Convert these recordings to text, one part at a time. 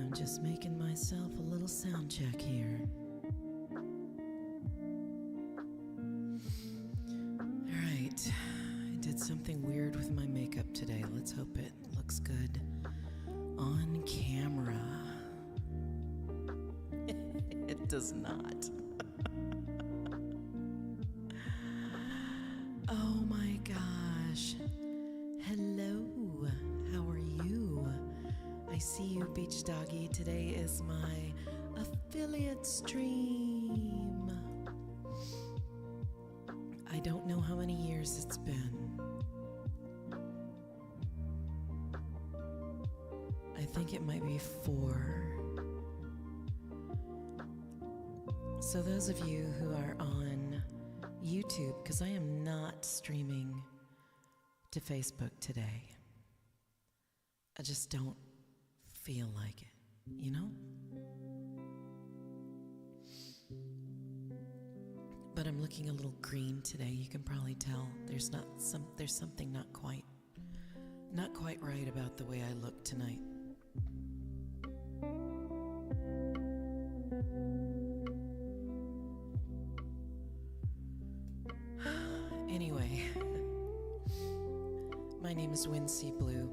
I'm just making myself a little sound check here. Alright, I did something weird with my makeup today. Let's hope it looks good on camera. It does not. Oh my gosh. Hello, how are you? I see you, Beach Doggy. Today is my affiliate stream. I don't know how many years it's been. I think it might be 4. So those of you who are on YouTube, because I am not streaming to Facebook today. I just don't feel like it, you know? But I'm looking a little green today. You can probably tell there's something not quite right about the way I look tonight. Anyway, my name is Wynne Blue.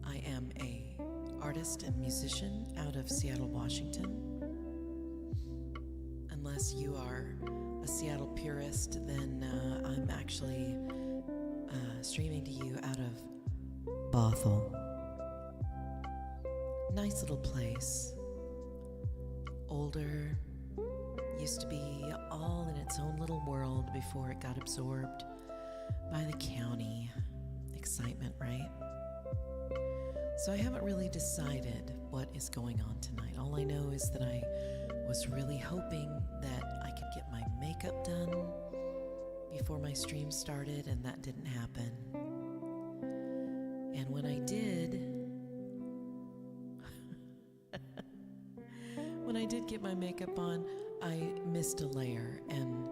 I am a artist and musician out of Seattle, Washington. Unless you are a Seattle purist, then I'm actually streaming to you out of Bothell. Nice little place. Older. Used to be all in its own little world before it got absorbed by the county. Excitement, right? So I haven't really decided what is going on tonight. All I know is that I was really hoping that I could get my makeup done before my stream started, and that didn't happen. And when I did, get my makeup on, I missed a layer, and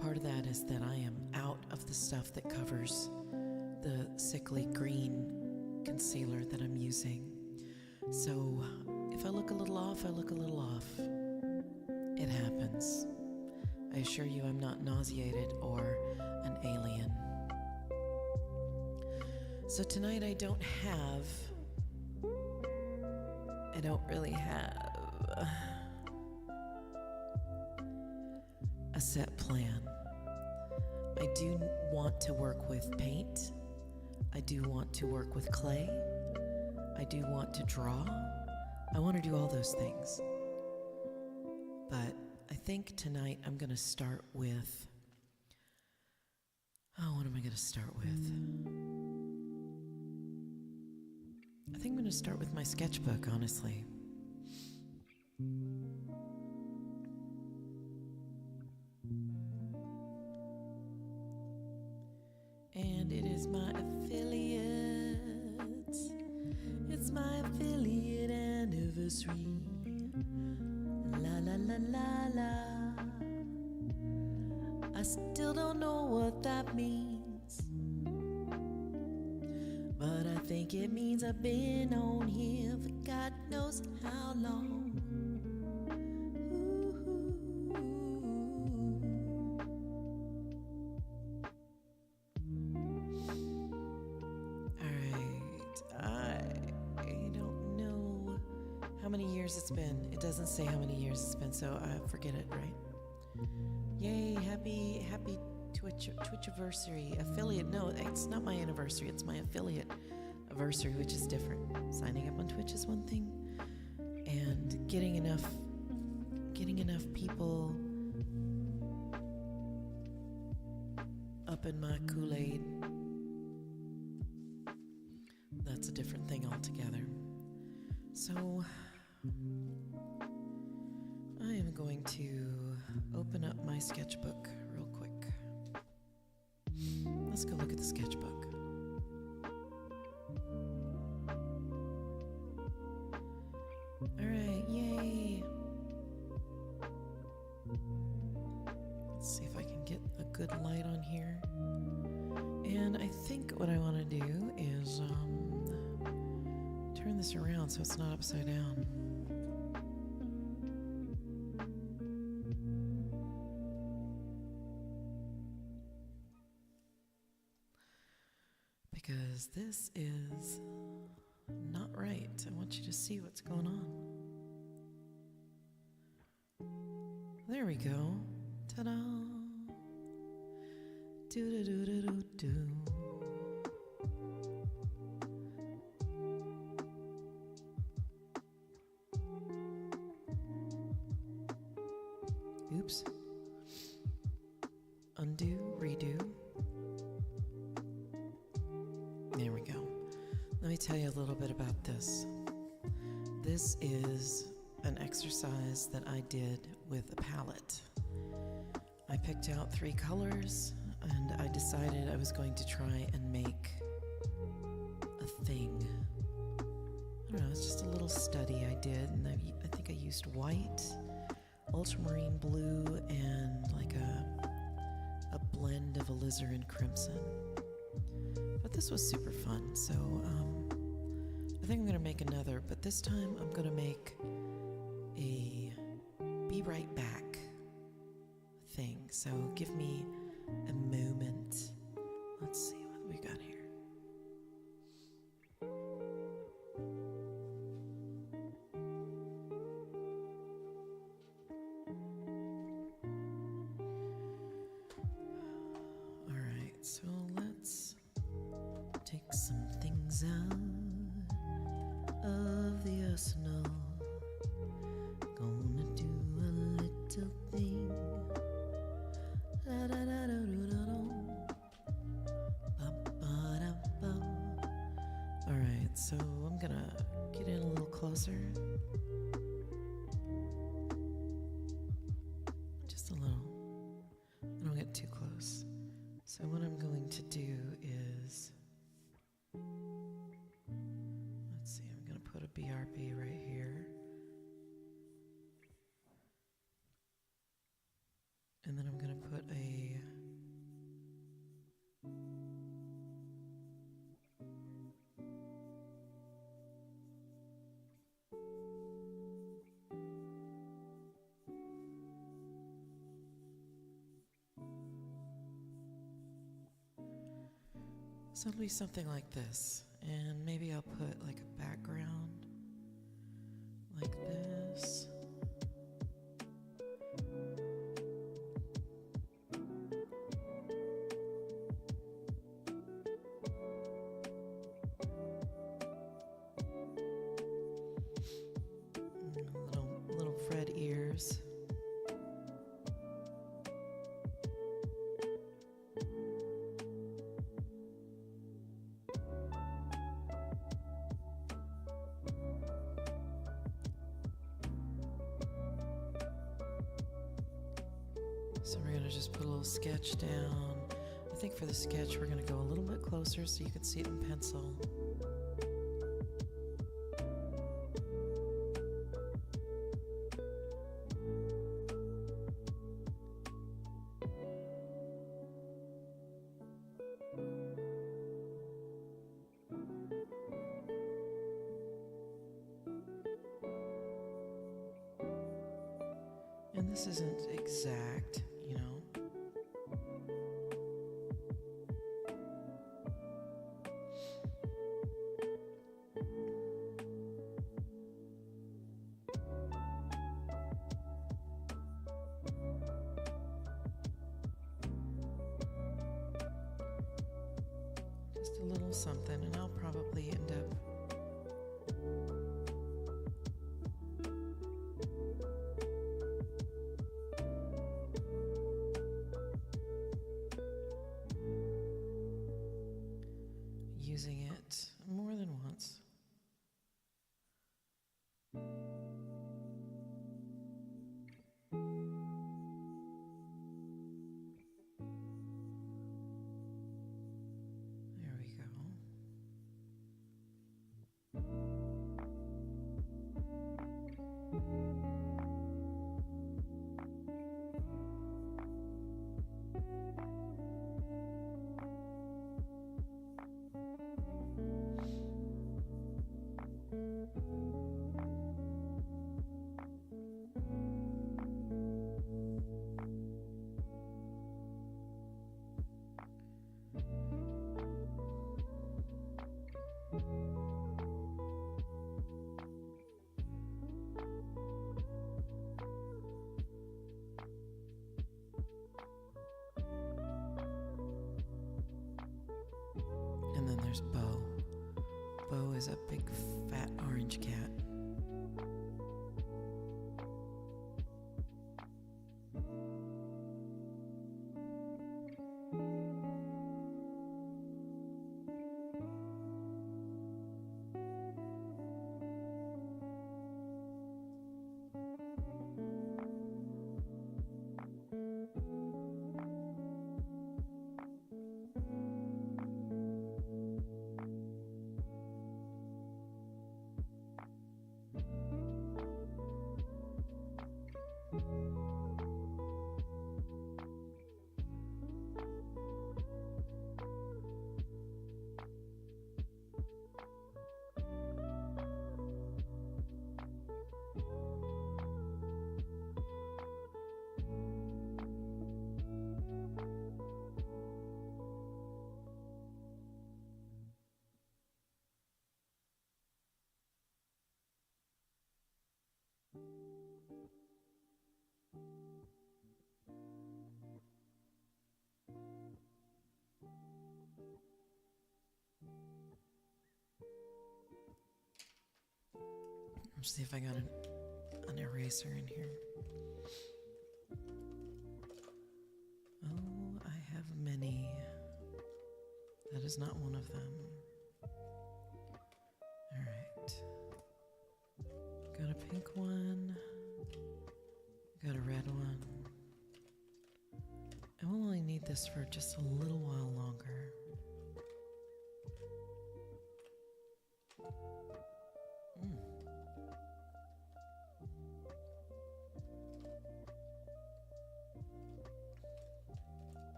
part of that is that I am out of the stuff that covers the sickly green concealer that I'm using. So if I look a little off, I look a little off. It happens. I assure you I'm not nauseated or an alien. So tonight I don't really have a set plan. I do want to work with paint. I do want to work with clay. I do want to draw. I want to do all those things. But I think tonight I'm going to start with... what am I going to start with? I think I'm going to start with my sketchbook, honestly. And it is my affiliate. It's my affiliate anniversary. La la la la la. I still don't know what that means, but I think it means I've been on here for God knows how long. It's been. It doesn't say how many years it's been, so I forget it, right? Yay, happy Twitch anniversary. Affiliate. No, it's not my anniversary, it's my affiliate anniversary, which is different. Signing up on Twitch is one thing, and getting enough people up in my Kool-Aid, that's a different thing altogether. So going to open up my sketchbook real quick. Let's go look at the sketchbook. Alright, yay! Let's see if I can get a good light on here. And I think what I want to do is turn this around so it's not upside down. Because this is not right. I want you to see what's going on. There we go. Ta-da! Do-do-do-do-do-do. Oops. Undo, redo. There we go. Let me tell you a little bit about this. This is an exercise that I did with a palette. I picked out 3 colors and I decided I was going to try and make a thing. I don't know, it's just a little study I did, and I think I used white, ultramarine blue, and like a blend of alizarin crimson. But this was super fun, so I think I'm gonna make another, but this time I'm gonna make a be right back thing. So give me a moment. Let's see what we got here. All right, so let's take some things out of the arsenal. Gonna do a little thing. All right, so I'm gonna get in a little closer. Just a little. I don't get too close. So what I'm going to do is, let's see, I'm gonna put a BRB right here. And then I'm going to put a so it'll be something like this, and maybe I'll put like a background like this. Little Fred ears. So we're going to just put a little sketch down. I think for the sketch we're going to go a little bit closer so you can see it in pencil. And this isn't exact, you know. Just a little something, and I'll probably end up using it more than once. there's Bo. Bo is a big fat orange cat. Let's see if I got an eraser in here. Oh, I have many. That is not one of them. All right. Got a pink one. Got a red one. And we'll only need this for just a little while longer.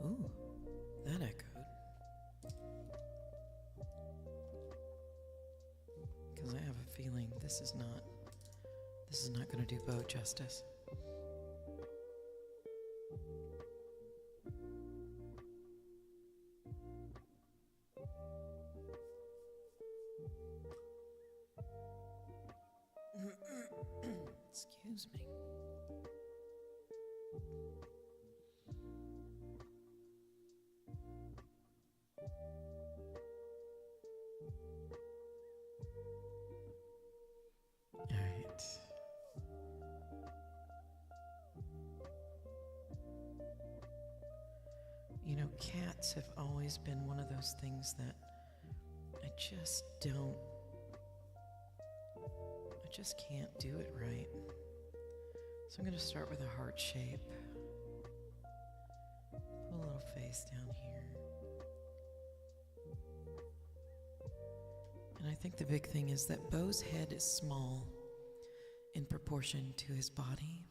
Ooh, that echoed. Because I have a feeling this is not going to do Bo justice. Excuse me. All right. You know, cats have always been one of those things that I just can't do it right. So I'm going to start with a heart shape. Put a little face down here. And I think the big thing is that Bo's head is small in proportion to his body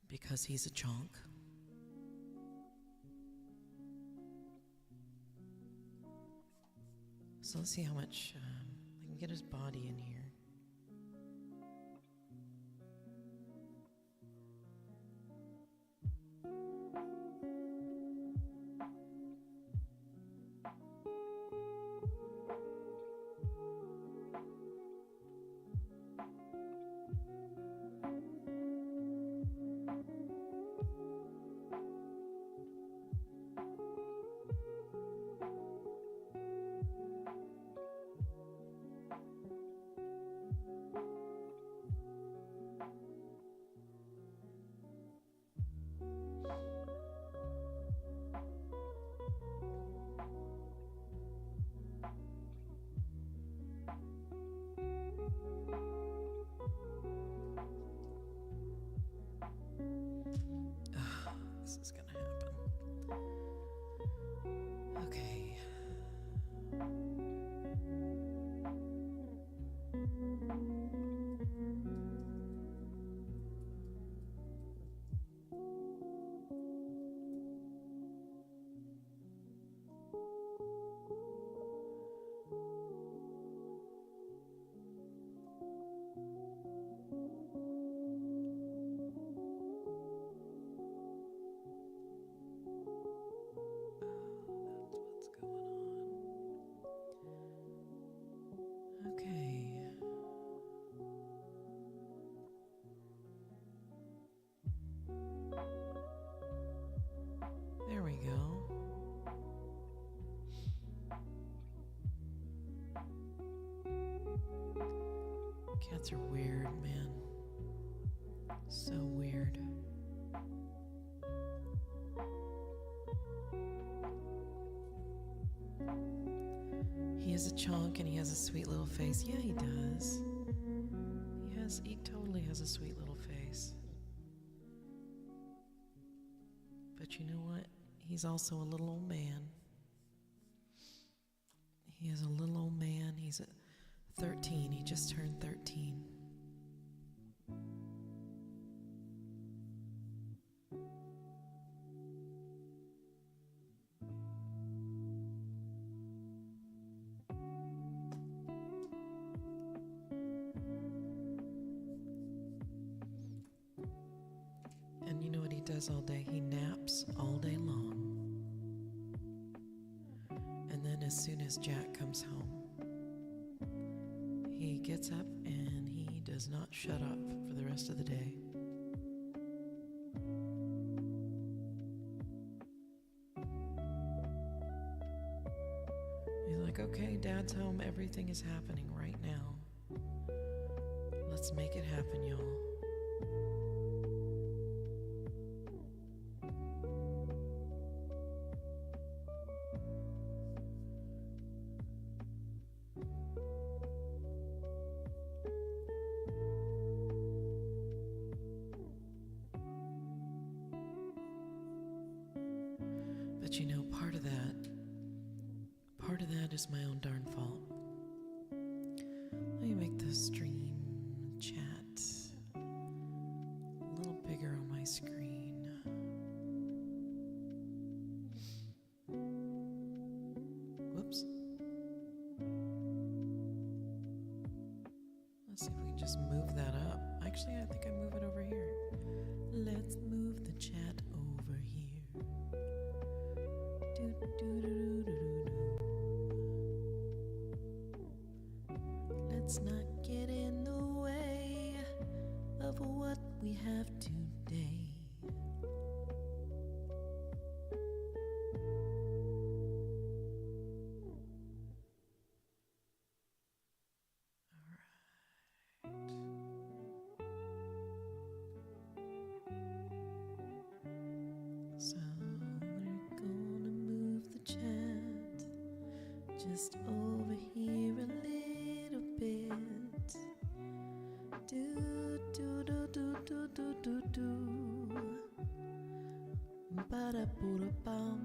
because he's a chonk. So let's see how much I can get his body in here. Cats are weird, man. So weird. He is a chunk and he has a sweet little face. Yeah, he does. He totally has a sweet little face. But you know what? He's also a little old man. He is a little old man. He's 13. He just turned 13. And you know what he does all day? He naps all day long. And then as soon as Jack comes home, he gets up and he does not shut up for the rest of the day. He's like, okay, Dad's home. Everything is happening right now. Let's make it happen, y'all. But you know, part of that is my own darn fault. Let me make the stream chat a little bigger on my screen. Whoops. Let's see if we can just move that up. Actually, I think I move it over here. Let's move the chat over here. Do, do, do, do, do, do. Let's not get in the way of what we have today. So we're gonna move the chat just over here a little bit. Do do do do do do do do. Ba da boo da bum.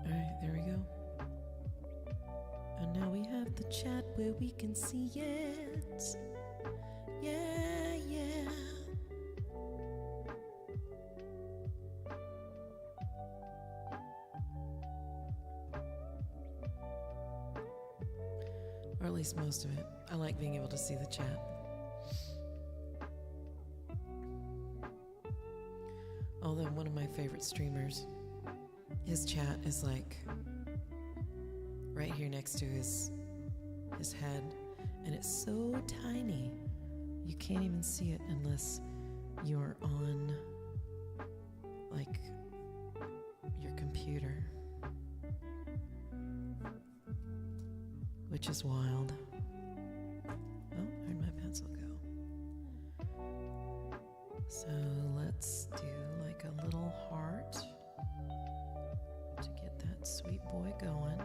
All right, there we go. And now we have the chat where we can see it. Yeah, yeah. Or at least most of it. I like being able to see the chat. Although one of my favorite streamers, his chat is like right here next to his head, and it's so tiny you can't even see it unless you're on like your computer, which is wild. Oh, where'd my pencil go? So let's do like a little heart to get that sweet boy going.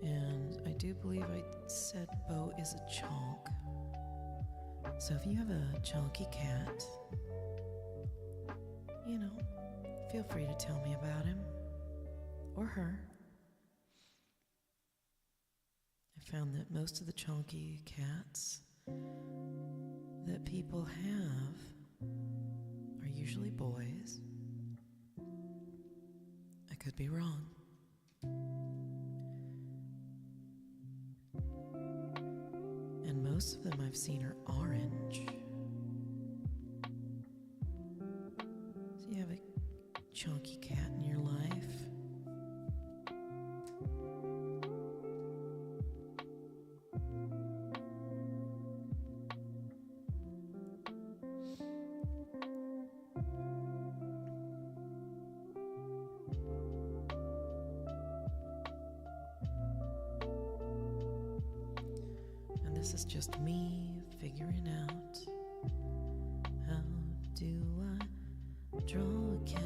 And I do believe I said Bo is a chonk. So if you have a chonky cat, you know, feel free to tell me about him or her. I found that most of the chonky cats that people have are usually boys. I could be wrong. And most of them I've seen are orange. So you have a chunky cat in your life. this is just me figuring out how do I draw a cat.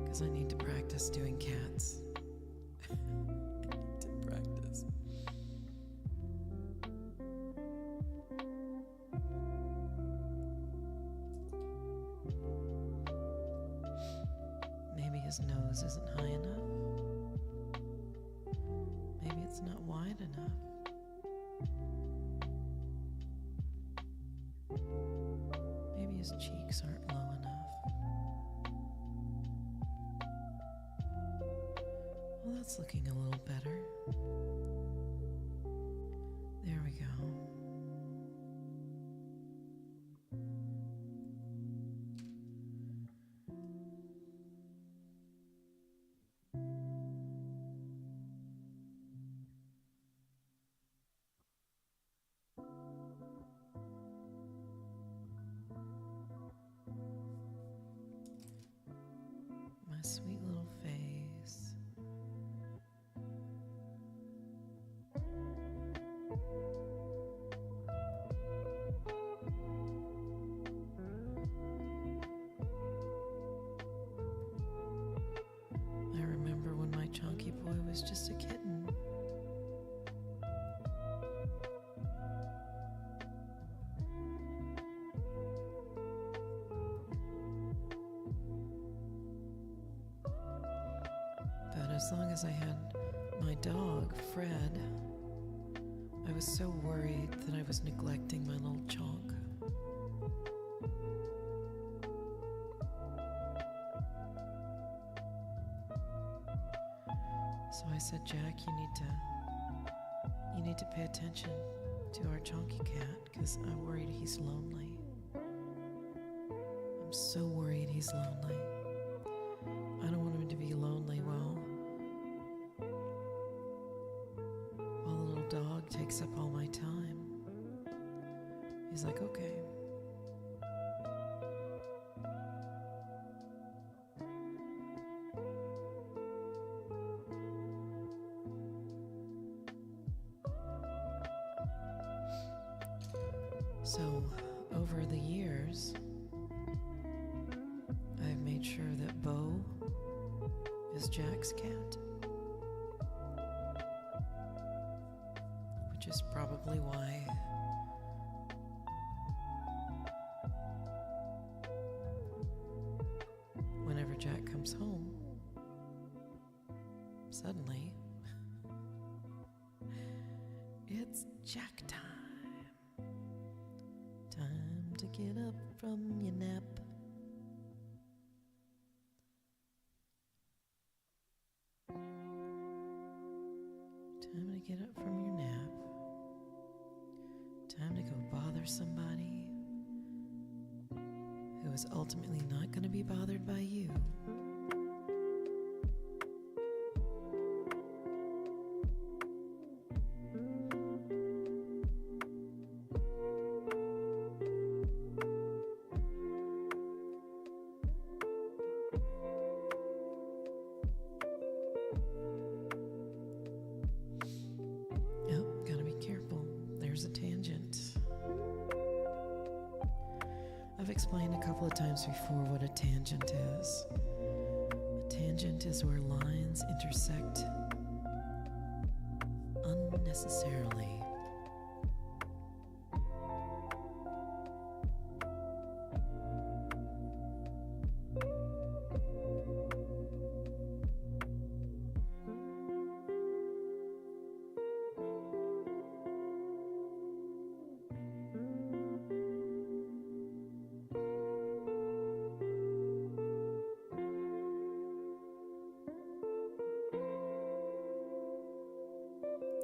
Because I need to practice doing cats. I need to practice. Maybe his nose isn't high enough. Maybe it's not wide enough. Maybe his cheeks aren't low enough. Well, that's looking a little better. There we go. My sweet little face. I remember when my chunky boy was just a kitten. But as long as I had my dog, Fred, I was so worried that I was neglecting my little chonk. So I said, Jack, you need to pay attention to our chunky cat because I'm worried he's lonely. I'm so worried he's lonely. I don't want him to be lonely while the little dog takes up all my time. He's like, okay. So, over the years, I've made sure that Bo is Jack's cat, which is probably why whenever Jack comes home, suddenly it's Jack time. Time to get up from your nap. Time to get up from your nap. Time to go bother somebody who is ultimately not going to be bothered by you. There's a tangent. I've explained a couple of times before what a tangent is. A tangent is where lines intersect unnecessarily.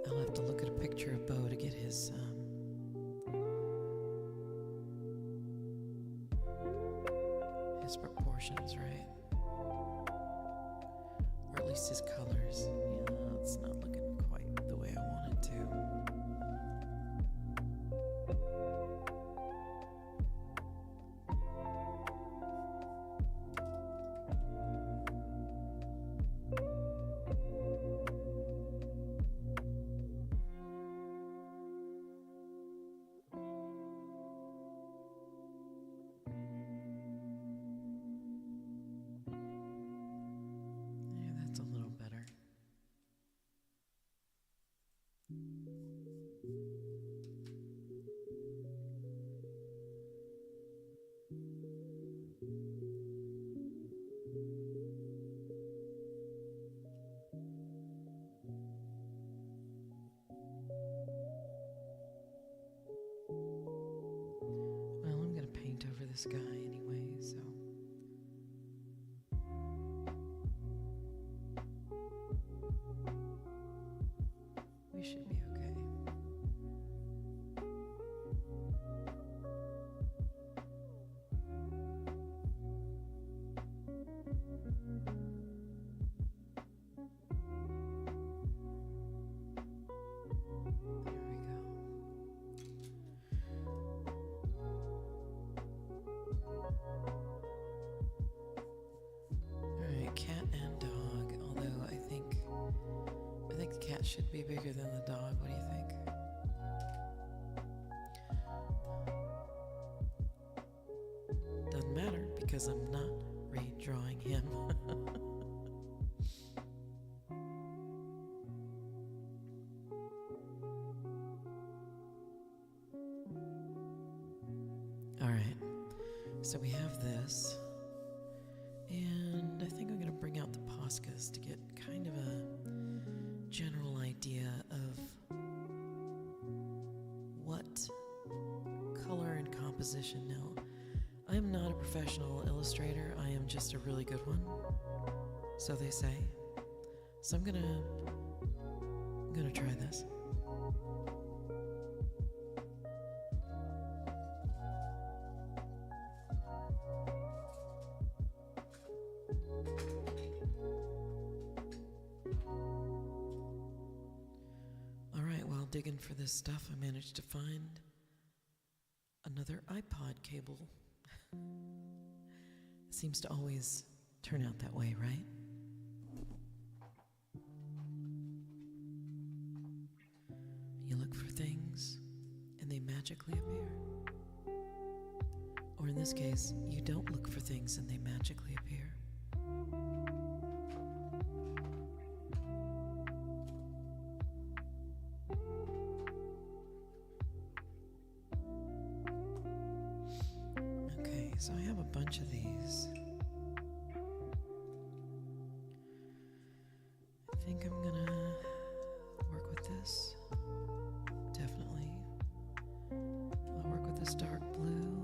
I'll have to look at a picture of Bo to get his proportions right. at least his colors. Yeah, it's not looking quite the way I want it to. Yeah, that's a little better. Well, I'm going to paint over this guy anyway, so. We should be okay. There we go. Alright, cat and dog. Although I think the cat should be bigger than the dog. What do you think? Doesn't matter because I'm not redrawing him. Alright, so we have this. And I think I'm going to bring out the Poscas to get kind of a general idea of what color and composition. Now, I am not a professional illustrator. I am just a really good one, so they say. So I'm gonna try this. All right, while digging for this stuff, I managed to find another iPod cable. It seems to always turn out that way, right? You look for things and they magically appear. Or in this case, you don't look for things and they magically appear. Okay, so I have a bunch of these. I think I'm gonna work with this. Definitely. I'll work with this dark blue.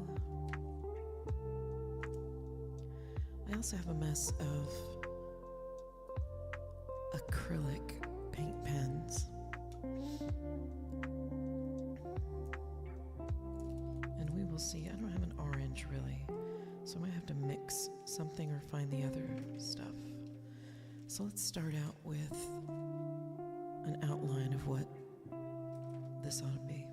I also have a mess of acrylic paint pens. And we will see. I don't have an orange really, so I might have to mix something or find the other stuff. So let's start out with an outline of what this ought to be.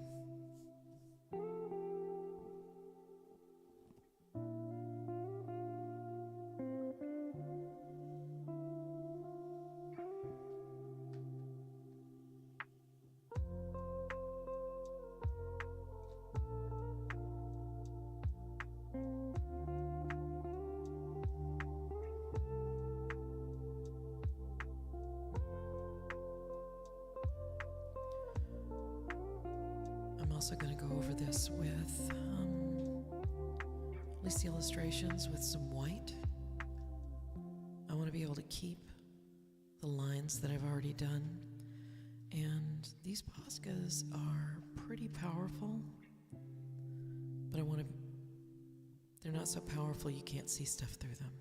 I'm also going to go over this with at least the illustrations with some white. I want to be able to keep the lines that I've already done. And these Poscas are pretty powerful, but they're not so powerful you can't see stuff through them.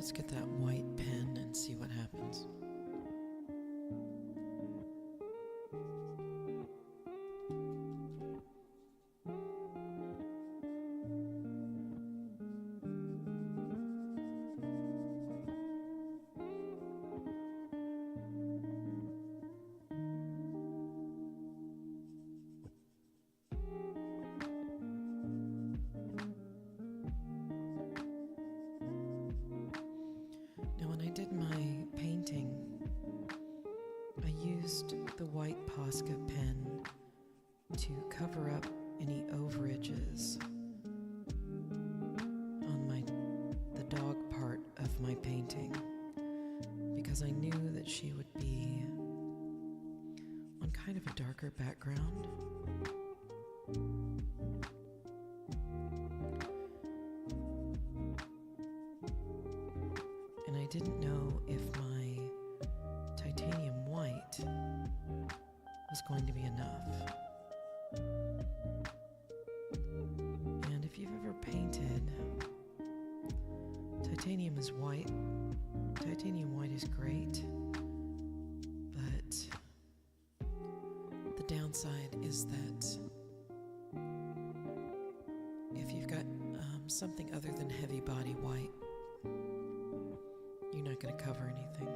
Let's get that white pen and see what happens. Now, when I did my painting, I used the white Posca pen to cover up any overages on the dog part of my painting, because I knew that she would be on kind of a darker background. And I didn't know if my titanium white was going to be enough. And if you've ever painted, titanium is white. Titanium white is great, but the downside is that if you've got something other than heavy body white, you're not going to cover anything.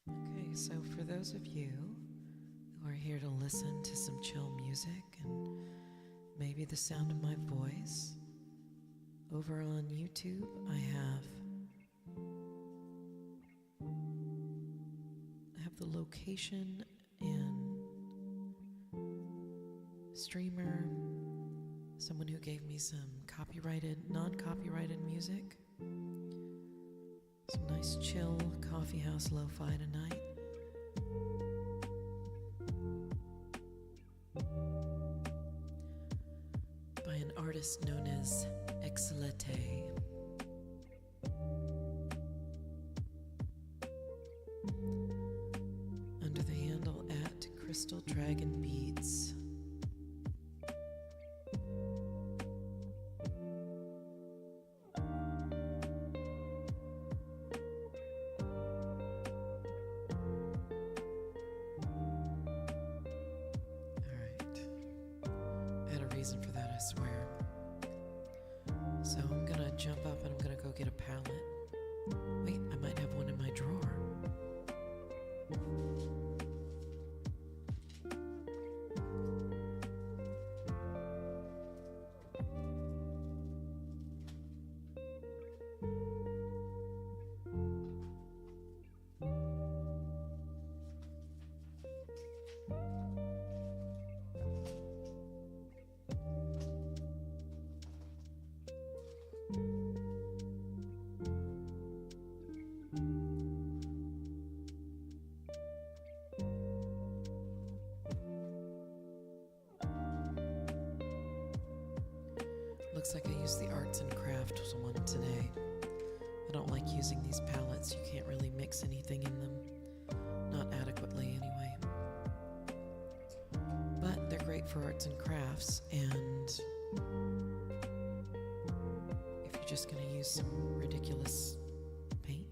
Okay, so for those of you who are here to listen to some chill music and maybe the sound of my voice, over on YouTube I have the location and streamer, someone who gave me some copyrighted, non-copyrighted music. Some nice chill coffee house lo-fi tonight. By an artist known as Excelete. Under the handle at Crystal Dragon Beats. Reason for that, I swear. So I'm gonna jump up and I'm gonna go get a palette. Wait, I might have one in my drawer. Looks like I used the arts and crafts one today. I don't like using these palettes. You can't really mix anything in them. Not adequately, anyway. But they're great for arts and crafts, and if you're just going to use some ridiculous paint.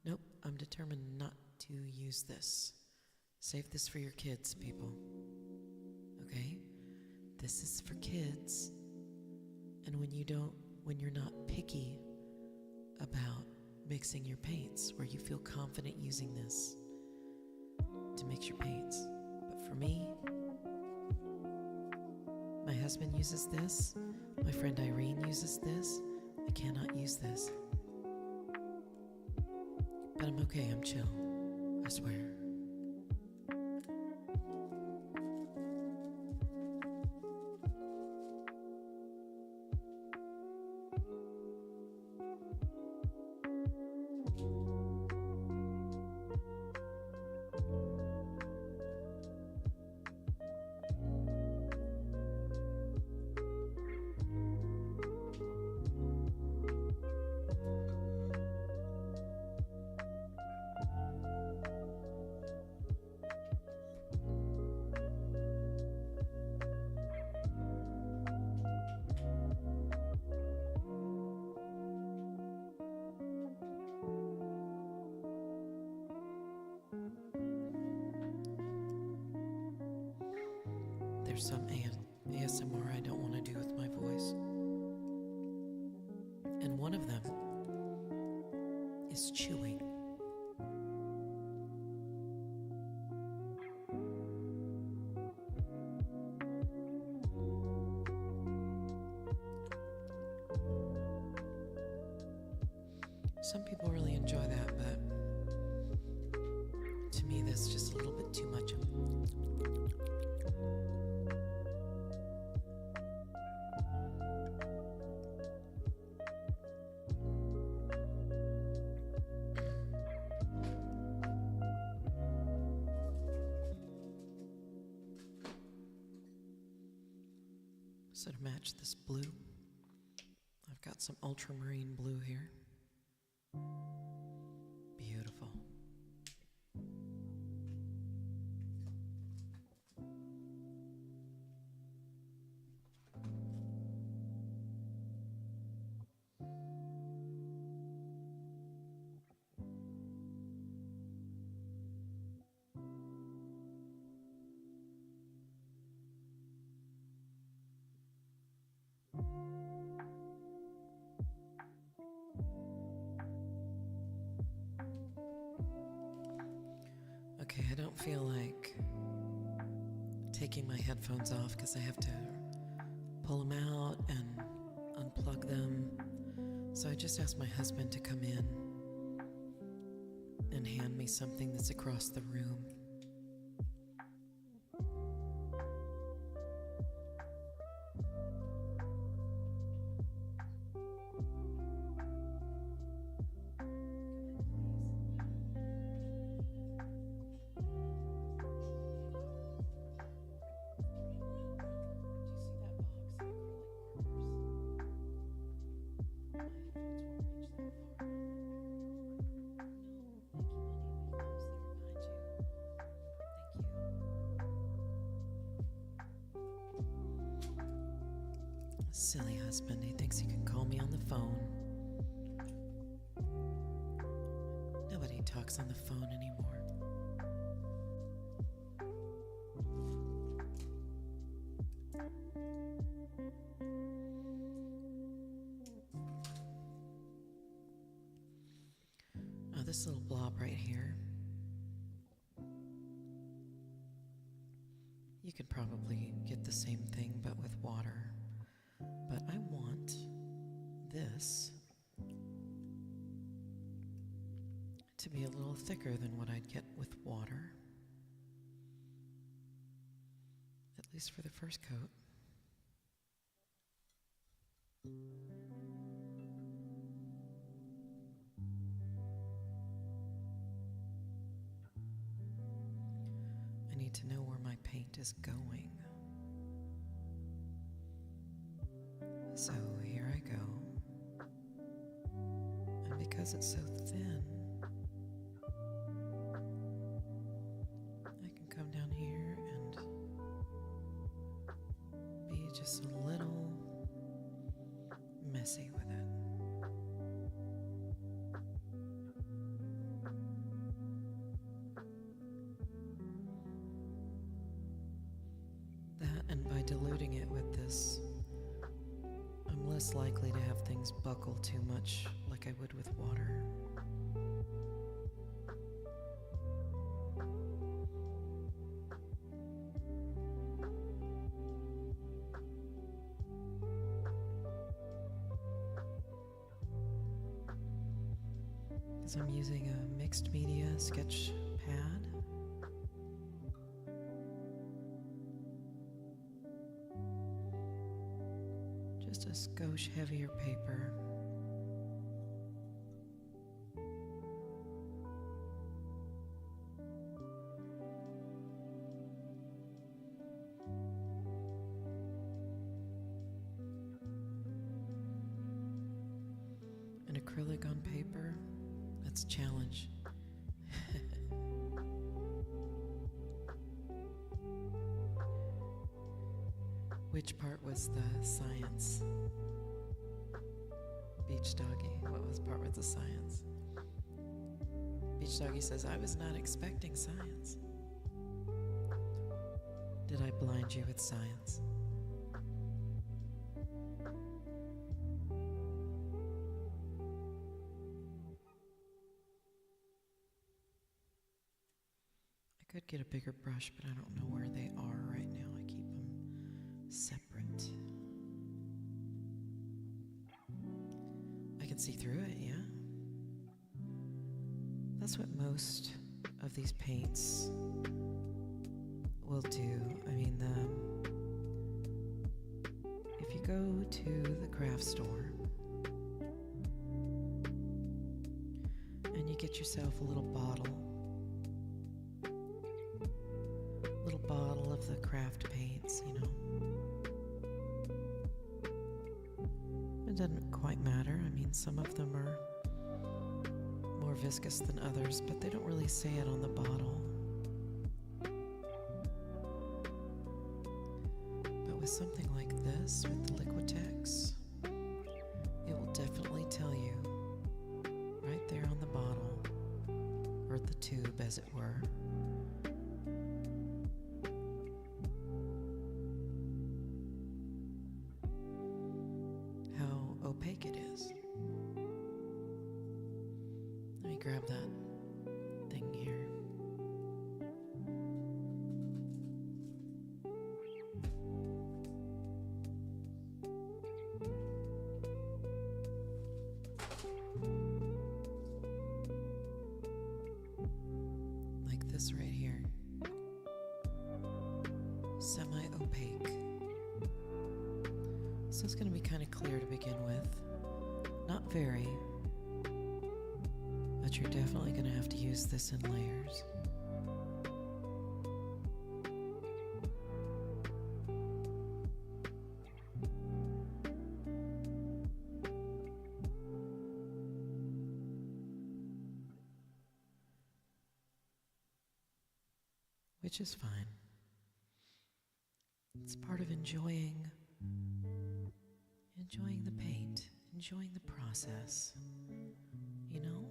Nope, I'm determined not to use this. Save this for your kids, people. Okay? This is for kids. And when you're not picky about mixing your paints, where you feel confident using this to mix your paints. But for me, my husband uses this. My friend Irene uses this. I cannot use this. But I'm okay, I'm chill. I swear. there's some ASMR I don't want to do with my voice. And one of them is chewing. Some people really enjoy that, but to me that's just a little bit too much. So to match this blue, I've got some ultramarine blue here. Beautiful. Okay, I don't feel like taking my headphones off because I have to pull them out and unplug them. So I just asked my husband to come in and hand me something that's across the room. Silly husband, he thinks he can call me on the phone. Nobody talks on the phone anymore. Oh, this little blob right here. You could probably get the same thing but with water. But I want this to be a little thicker than what I'd get with water, at least for the first coat. I need to know where my paint is going. So here I go, and because it's so thin, I can come down here and be just a little messy with it. That, and by diluting it with this, I'm less likely to have things buckle too much like I would with water. Because I'm using a mixed media sketch pad. Just a skosh heavier paper. An acrylic on paper, that's a challenge. Which part was the science? Beach Doggy, what part was the science? Beach Doggy says, I was not expecting science. Did I blind you with science. I could get a bigger brush, but I don't know where they are right now. I keep them separate. I can see through it, yeah. That's what most of these paints will do. I mean, if you go to the craft store and you get yourself a little bottle of the craft paints, you know, it doesn't quite matter. I mean, some of them are more viscous than others, but they don't really say it on the bottle. But with something like this, with the Liquitex, it will definitely tell you right there on the bottle, or the tube as it were, how opaque it is. Let me grab that thing here. Like this right here. Semi-opaque. So it's going to be kind of clear to begin with. Not very, but you're definitely going to have to use this in layers. Which is fine. It's part of enjoying the paint, enjoying the process, you know?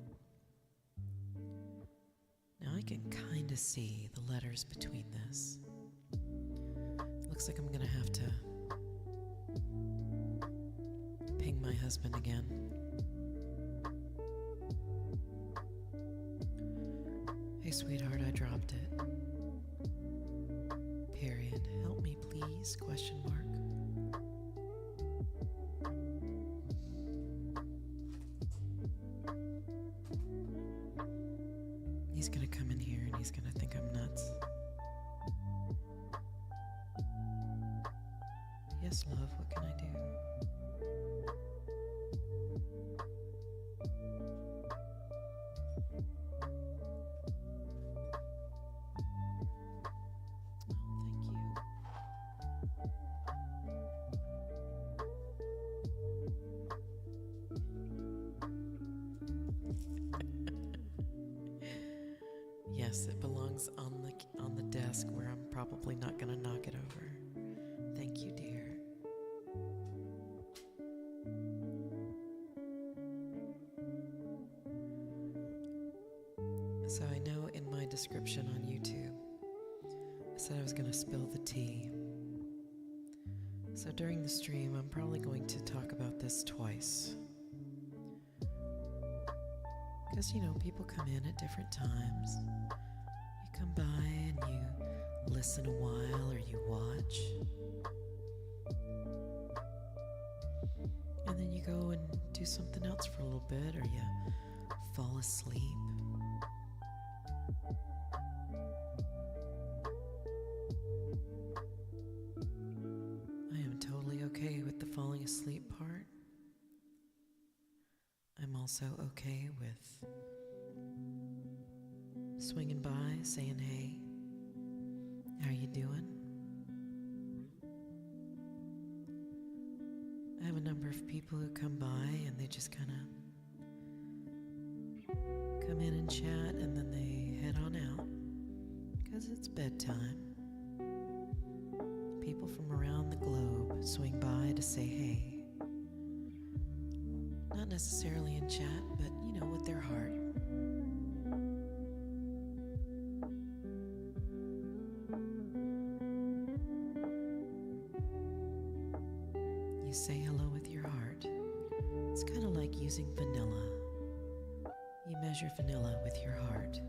Now I can kind of see the letters between this. Looks like I'm gonna have to ping my husband again. Hey sweetheart, I dropped it. Period. Help me please? Question mark. He's gonna come in here and he's gonna think I'm nuts. Yes, love, what can I do? Yes, it belongs on the desk where I'm probably not going to knock it over. Thank you, dear. So I know in my description on YouTube, I said I was going to spill the tea. So during the stream, I'm probably going to talk about this twice. Because, you know, people come in at different times. You come by and you listen a while or you watch. And then you go and do something else for a little bit, or you fall asleep. I am totally okay with the falling asleep part. I'm also okay with swinging by, saying, hey, how you doing? I have a number of people who come by and they just kind of come in and chat and then they head on out because it's bedtime. People from around the globe swing by to say hey. Not necessarily in chat, but, you know, with their heart. say hello with your heart. It's kind of like using vanilla. You measure vanilla with your heart.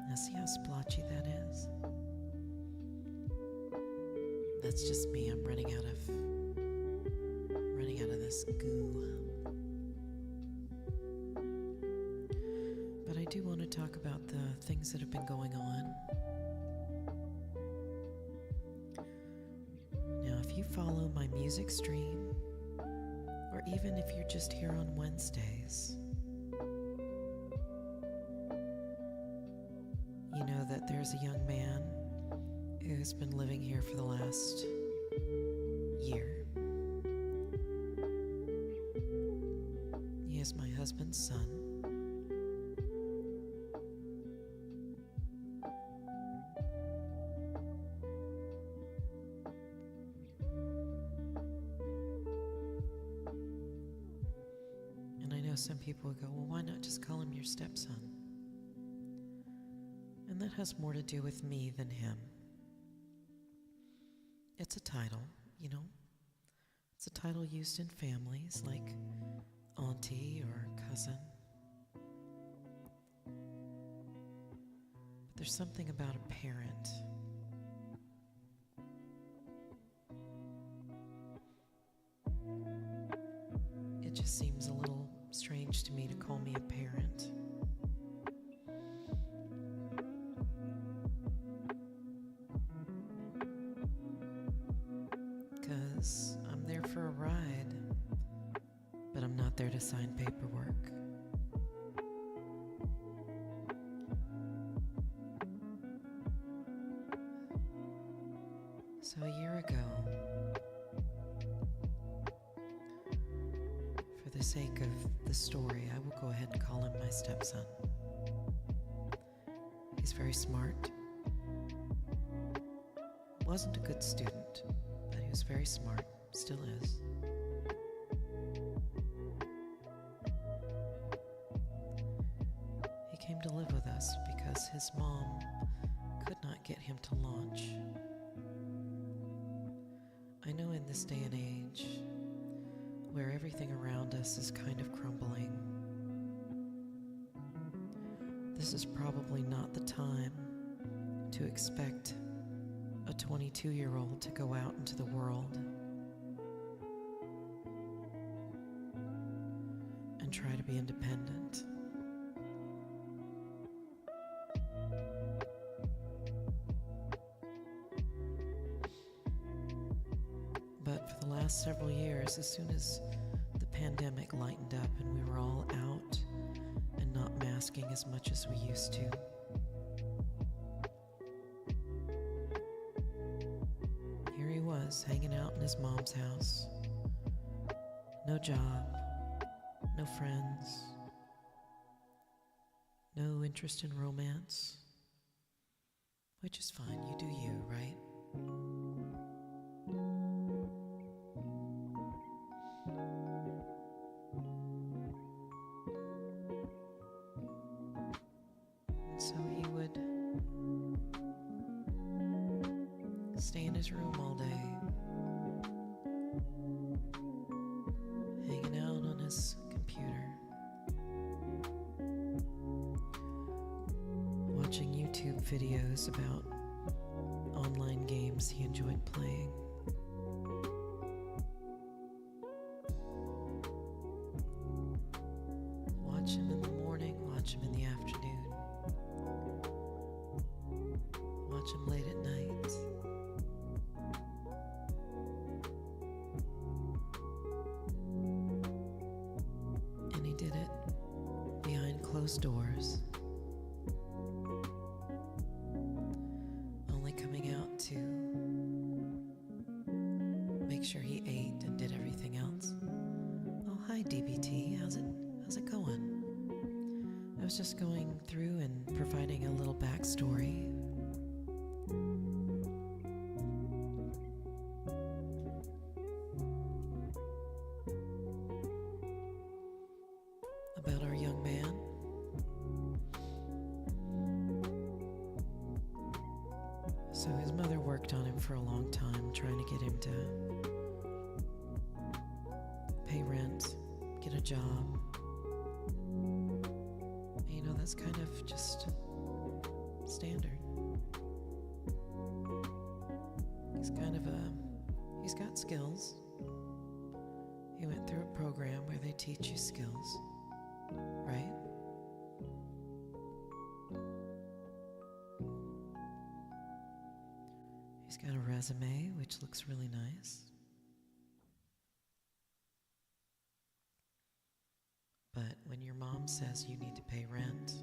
Now see how splotchy that is? That's just me. I'm running out of this goo. But I do want to talk about the things that have been going on. Now, if you follow my music stream, or even if you're just here on Wednesdays, you know that there's a young man who's been living here for the last year. He is my husband's son. And I know some people would go, well, why not just call him your stepson? And that has more to do with me than him. It's a title, you know. It's a title used in families like auntie or cousin. But there's something about a parent. It just seems a little strange to me to call me a parent. Because I'm there for a ride, but I'm not there to sign paperwork. So a year ago, for the sake of the story, I will go ahead and call him my stepson. He's very smart. Wasn't a good student, but he was very smart, still is. He came to live with us because his mom could not get him to launch. I know in this day and age, where everything around us is kind of crumbling, this is probably not the time to expect a 22-year-old to go out into the world and try to be independent. But for the last several years, as soon as the pandemic lightened up and we were all out and not masking as much as we used to, here he was, hanging out in his mom's house. No job, no friends, no interest in romance, which is fine, you do you, right? And so he would stay in his room all day, hanging out on his computer, watching YouTube videos about online games he enjoyed playing. Watch him in the morning, watch him in the afternoon, watch him late at night. And he did it behind closed doors, only coming out to make sure he ate and did everything else. Oh, hi DBT, how's it going? I was just going through and providing a little backstory. About our young man. So his mother worked on him for a long time, trying to get him to pay rent, get a job. You know, that's kind of just standard. He's got skills. He went through a program where they teach you skills, right? He's got a resume, which looks really nice. But when your mom says you need to pay rent,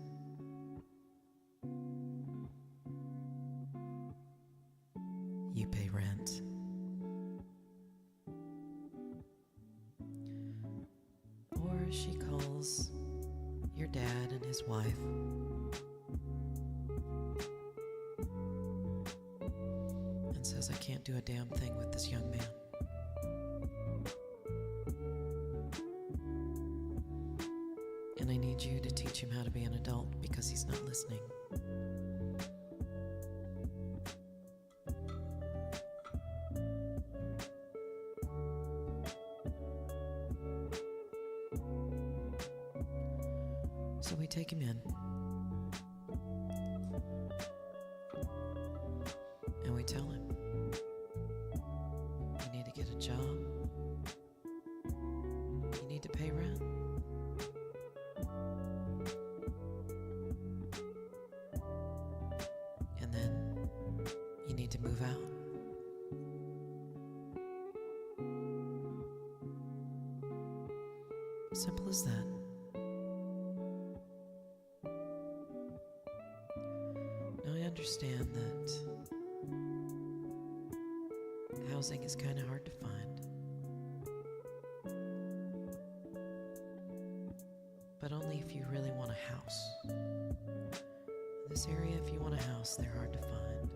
you pay rent. Or she calls your dad and his wife and says, I can't do a damn thing with this young man. And I need you to teach him how to be an adult because he's not listening. So we take him in. And we tell him, you need to get a job. You need to pay rent. And then you need to move out. Simple as that. Now I understand that housing is kind of hard to find, but only if you really want a house. In this area, if you want a house, they're hard to find.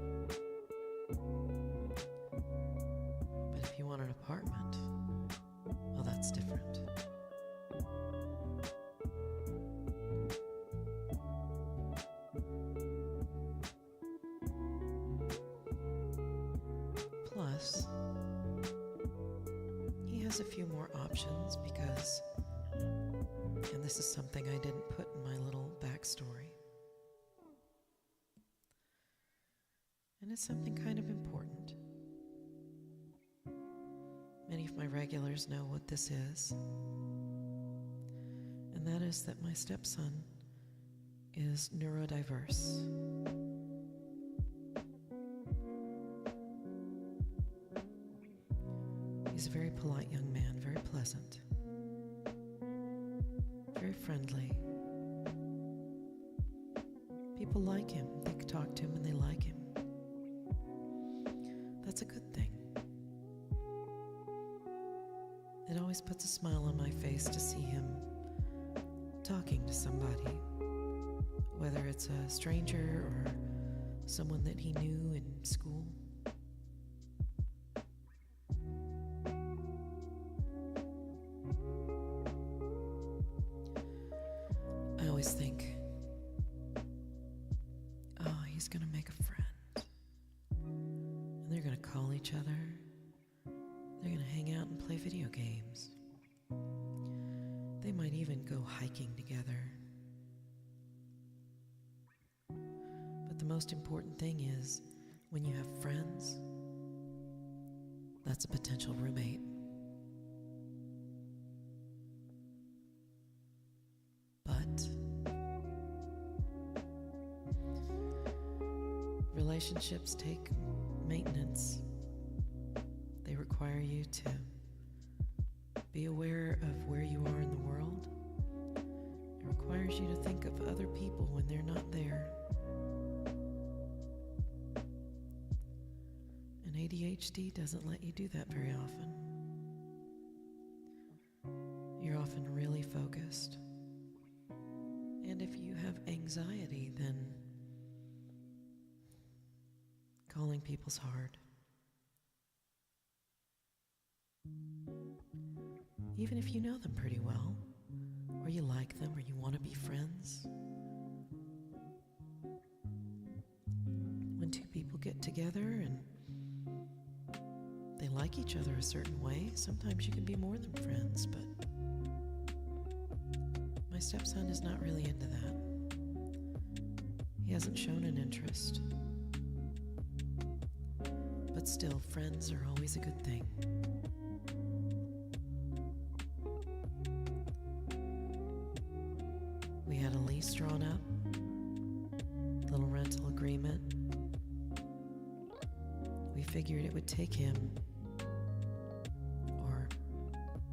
But if you want an apartment, well, that's different. Plus, he has a few more options because, and this is something I didn't put in my little backstory, and it's something kind of important. Many of my regulars know what this is, and that is that my stepson is neurodiverse. He's a very polite young man, very pleasant, very friendly. People like him. They can talk to him and they like him. That's a good thing. It always puts a smile on my face to see him talking to somebody, whether it's a stranger or someone that he knew in school. I always think, oh, he's gonna make a friend. And they're gonna call each other. They're gonna hang out and play video games. They might even go hiking together. But the most important thing is, when you have friends, that's a potential roommate. But relationships take maintenance. They require you to be aware of where you are in the world. It requires you to think of other people when they're not there. And ADHD doesn't let you do that very often. You're often really focused. And if you have anxiety, then calling people's hard. Even if you know them pretty well, or you like them, or you want to be friends. When two people get together and they like each other a certain way. Sometimes you can be more than friends, but my stepson is not really into that. He hasn't shown an interest. But still, friends are always a good thing. We had a lease drawn up, little rental agreement. We figured it would take him, or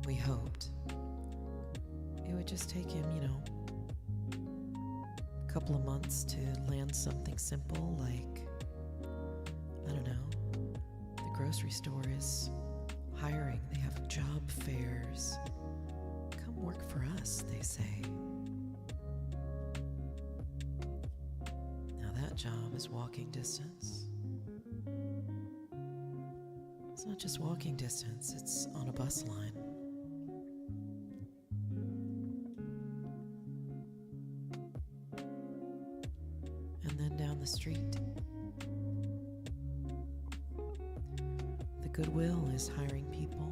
we hoped, it would just take him, a couple of months to land something simple like, I don't know, the grocery store is hiring. They have job fairs. Come work for us, they say. Now that job is walking distance. It's not just walking distance, it's on a bus line. And then down the street, the Goodwill is hiring people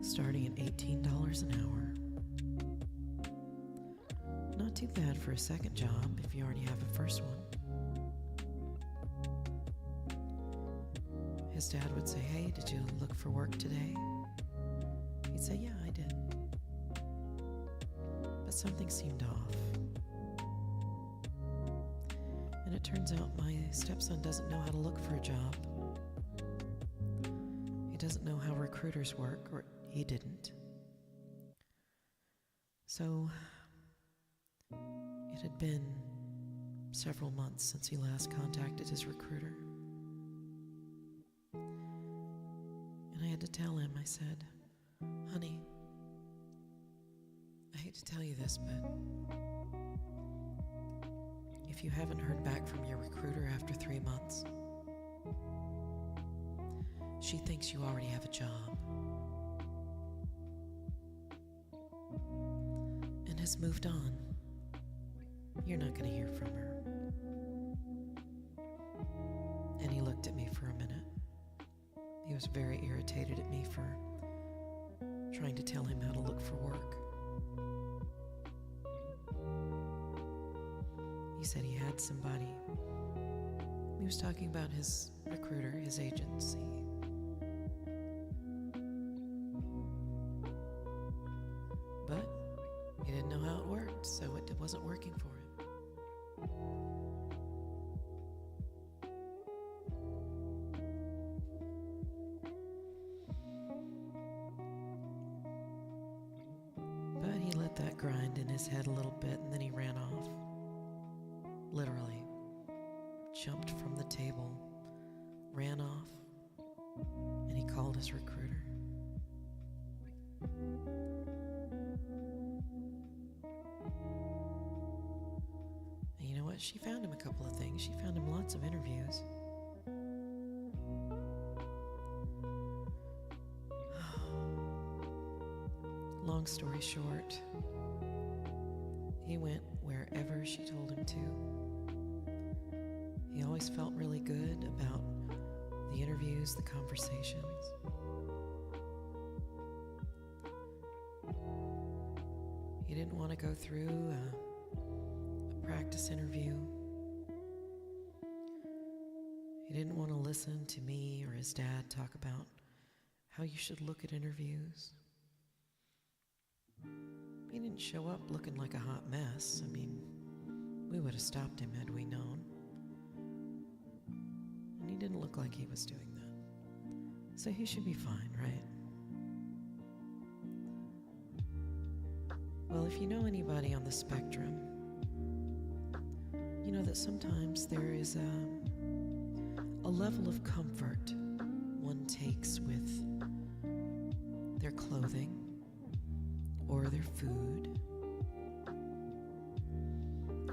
starting at $18 an hour. Not too bad for a second job if you already have a first one. His dad would say, "Hey, did you look for work today?" He'd say, "Yeah, I did." But something seemed off. And it turns out my stepson doesn't know how to look for a job. He doesn't know how recruiters work, or he didn't. So it had been several months since he last contacted his recruiter. And I had to tell him, I said, "Honey, I hate to tell you this, but if you haven't heard back from your recruiter after 3 months, she thinks you already have a job and has moved on. You're not going to hear from her." And he looked at me for a minute. He was very irritated at me for trying to tell him how to look for work. He said he had somebody. He was talking about his recruiter, his agency. But he didn't know how it worked, so it wasn't working for him. But he let that grind in his head a little bit, and then he ran off. Literally. Jumped from the table, ran off, and he called his recruiter. And you know what? She found him a couple of things. She found him lots of interviews. Long story short, he went wherever she told him to. He always felt really good about the interviews, the conversations. He didn't want to go through a practice interview. He didn't want to listen to me or his dad talk about how you should look at interviews. He didn't show up looking like a hot mess. I mean, we would have stopped him had we known. And he didn't look like he was doing that. So he should be fine, right? Well, if you know anybody on the spectrum, you know that sometimes there is a level of comfort one takes with their clothing or their food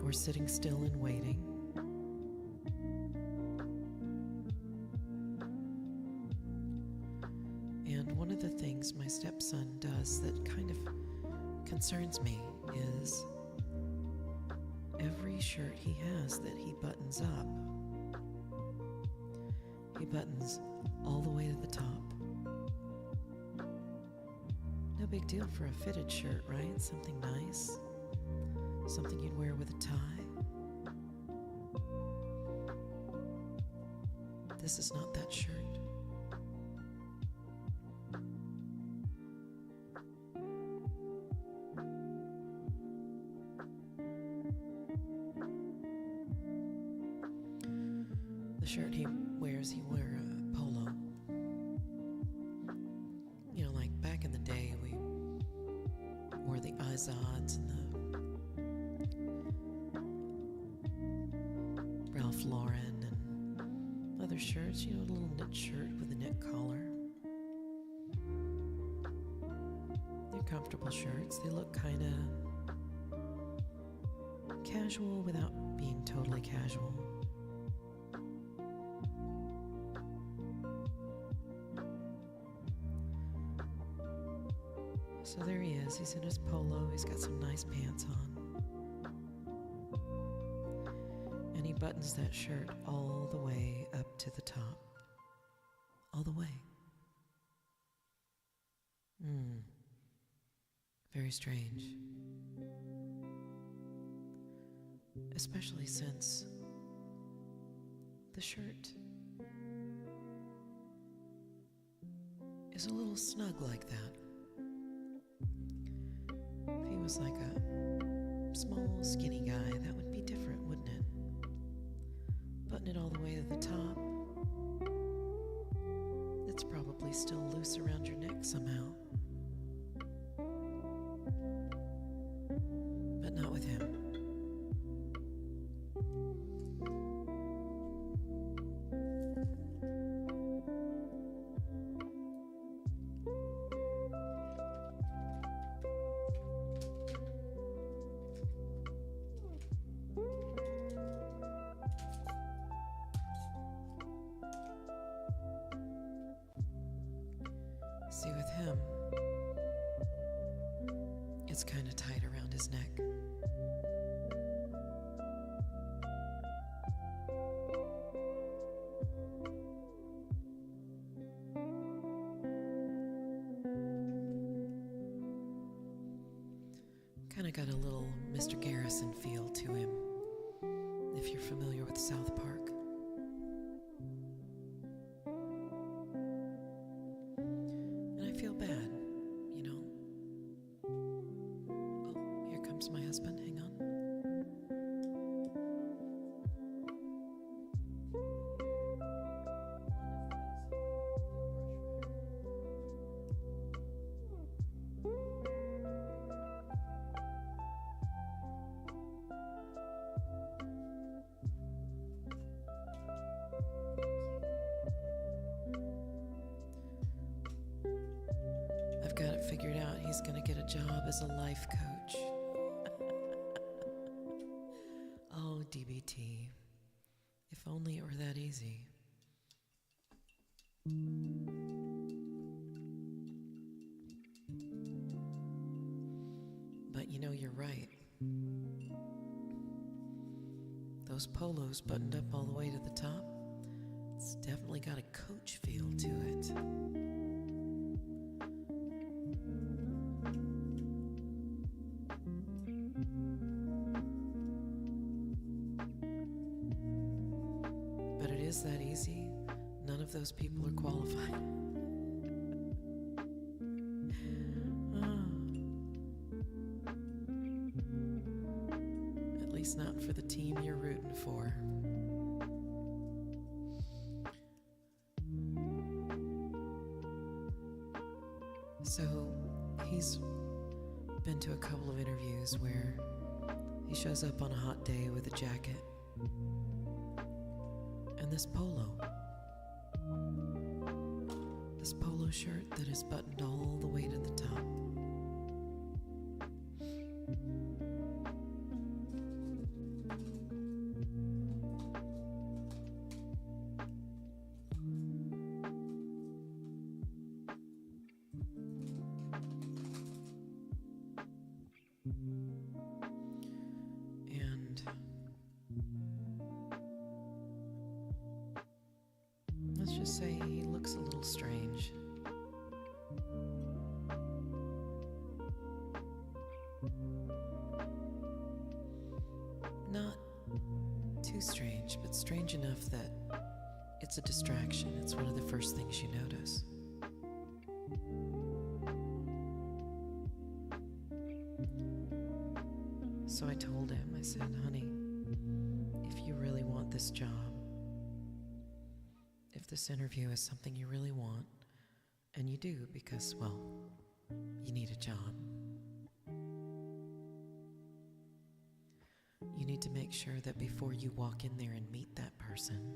or sitting still and waiting. And one of the things my stepson does that kind of concerns me is every shirt he has that he buttons up, he He buttons all the way to the top. No big deal for a fitted shirt, right? Something nice. Something you'd wear with a tie. This is not that shirt. The shirt he wears, he wear a polo. You know, like back in the day, we wore the Izods and the Ralph Lauren and other shirts, you know, a little knit shirt with a knit collar. They're comfortable shirts. They look kind of casual without being totally casual. So there he is. He's in his polo. He's got some nice pants on. And he buttons that shirt all the way up to the top. All the way. Very strange. Especially since the shirt is a little snug like that. If he was like a small, skinny guy, that would be different, wouldn't it? Button it all the way to the top. It's probably still loose around your neck somehow. But not with him. See, with him, it's kind of tight around his neck. Kind of got a little Mr. Garrison feel to him, if you're familiar with South Park. Feel bad, you know. Oh, here comes my husband. Hang on. I've got it figured out. He's going to get a job as a life coach. Oh, DBT. If only it were that easy. But you know, you're right. Those polos buttoned up all the way to the top, it's definitely got a coach feel to it. But it is that easy. None of those people are qualified. At least not for the team you're rooting for. So he's been to a couple of interviews where he shows up on a hot day with a jacket and this polo shirt that is buttoned all the way to the top. And let's Not too strange, but strange enough that it's a distraction. It's one of the first things you notice. So I told him, I said, honey, if you really want this job, if this interview is something you really want, and you do because, well, you need a job, you need to make sure that before you walk in there and meet that person,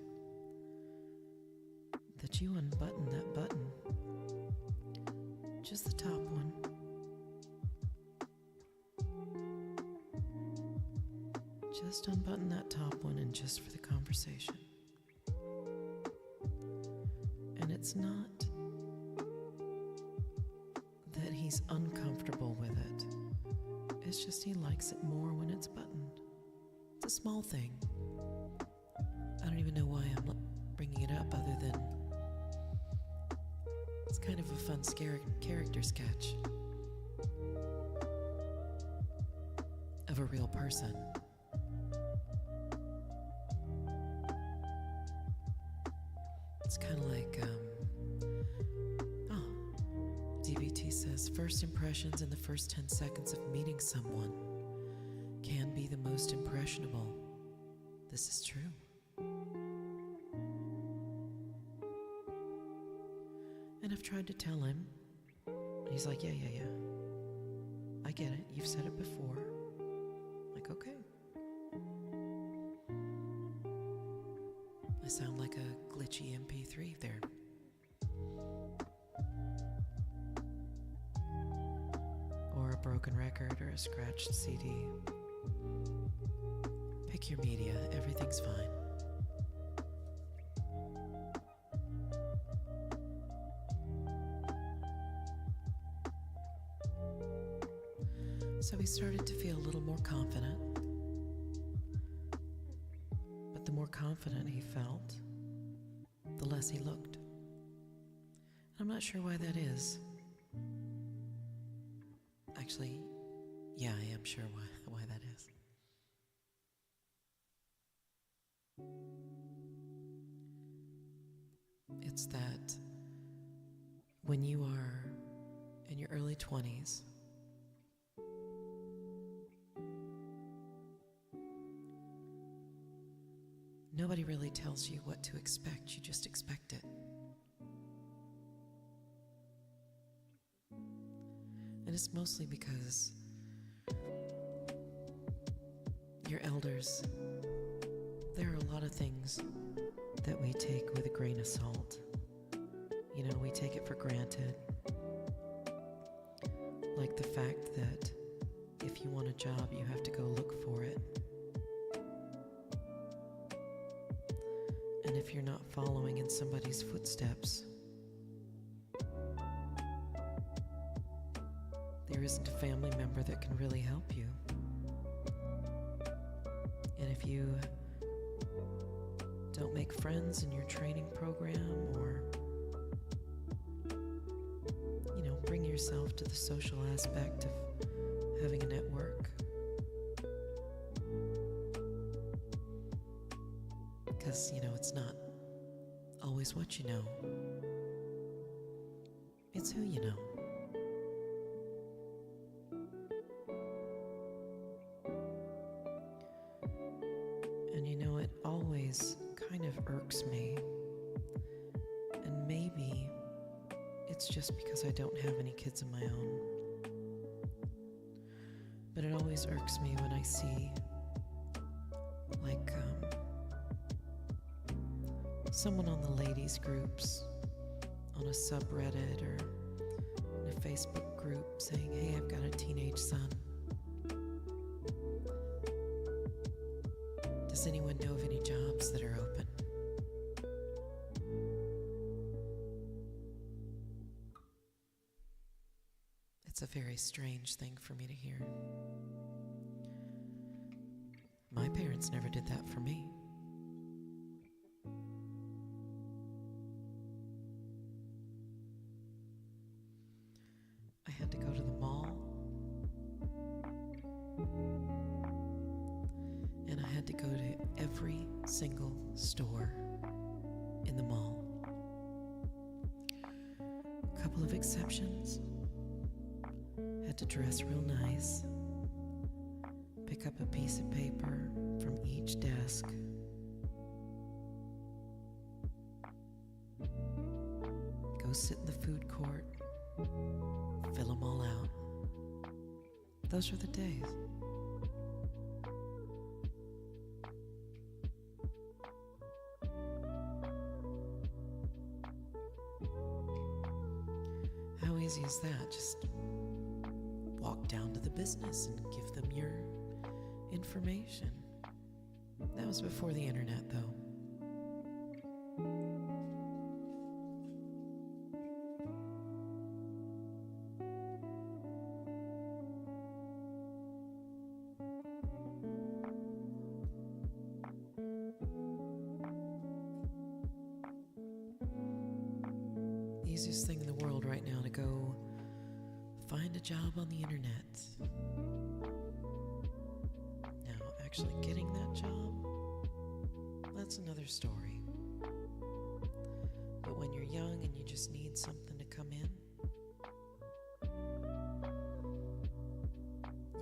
that you unbutton that button, just the top one. Just unbutton that top one, and just for the conversation. And it's not that he's uncomfortable with it. It's just he likes it more when it's buttoned. It's a small thing. I don't even know why I'm bringing it up other than it's kind of a fun character sketch of a real person. It's kind of like, DVT says, first impressions in the first 10 seconds of meeting someone can be the most impressionable. This is true. And I've tried to tell him, and he's like, yeah. I get it. You've said it before. I'm like, okay. I sound like a glitchy MP3 there. Or a broken record or a scratched CD. Pick your media, everything's fine. So he started to feel a little more confident. But the more confident he felt, the less he looked. I'm not sure why that is. Actually, yeah, I am sure why that is. It's that when you are in your early 20s, nobody really tells you what to expect. You just expect it. And it's mostly because your elders, there are a lot of things that we take with a grain of salt. You know, we take it for granted. Like the fact that if you want a job, you have to go look for it. And if you're not following in somebody's footsteps, there isn't a family member that can really help you. And if you don't make friends in your training program, or, you know, bring yourself to the social aspect of having a network, because, you know, it's not always what you know, it's who you know. And you know, it always kind of irks me, and maybe it's just because I don't have any kids of my own, but it always irks me when I see, like, someone on the ladies groups, on a subreddit or in a Facebook group saying, hey, I've got a teenage son. Does anyone know of any jobs that are open? It's a very strange thing for me to hear. My parents never did that for me. I had to go to the mall had to go to every single store in the mall. A couple of exceptions. Had to dress real nice, pick up a piece of paper from each desk, go sit in the food court, fill them all out. Those were the days. How easy is that? Just walk down to the business and give them your information. That was before the internet, though. Easiest thing in the world right now to go find a job on the internet. Now, actually getting that job, that's another story. But when you're young and you just need something to come in,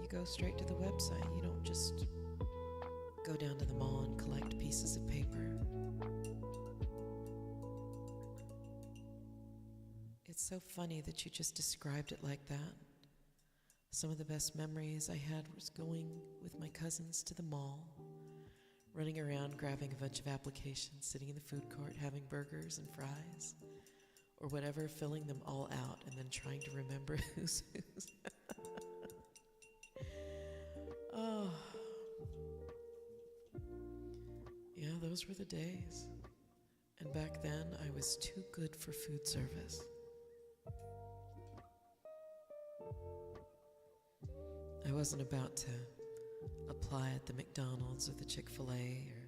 you go straight to the website. You don't just go down to the mall and collect pieces of paper. It's so funny that you just described it like that. Some of the best memories I had was going with my cousins to the mall, running around, grabbing a bunch of applications, sitting in the food court, having burgers and fries, or whatever, filling them all out, and then trying to remember who's whose. Oh. Yeah, those were the days. And back then, I was too good for food service. I wasn't about to apply at the McDonald's or the Chick-fil-A or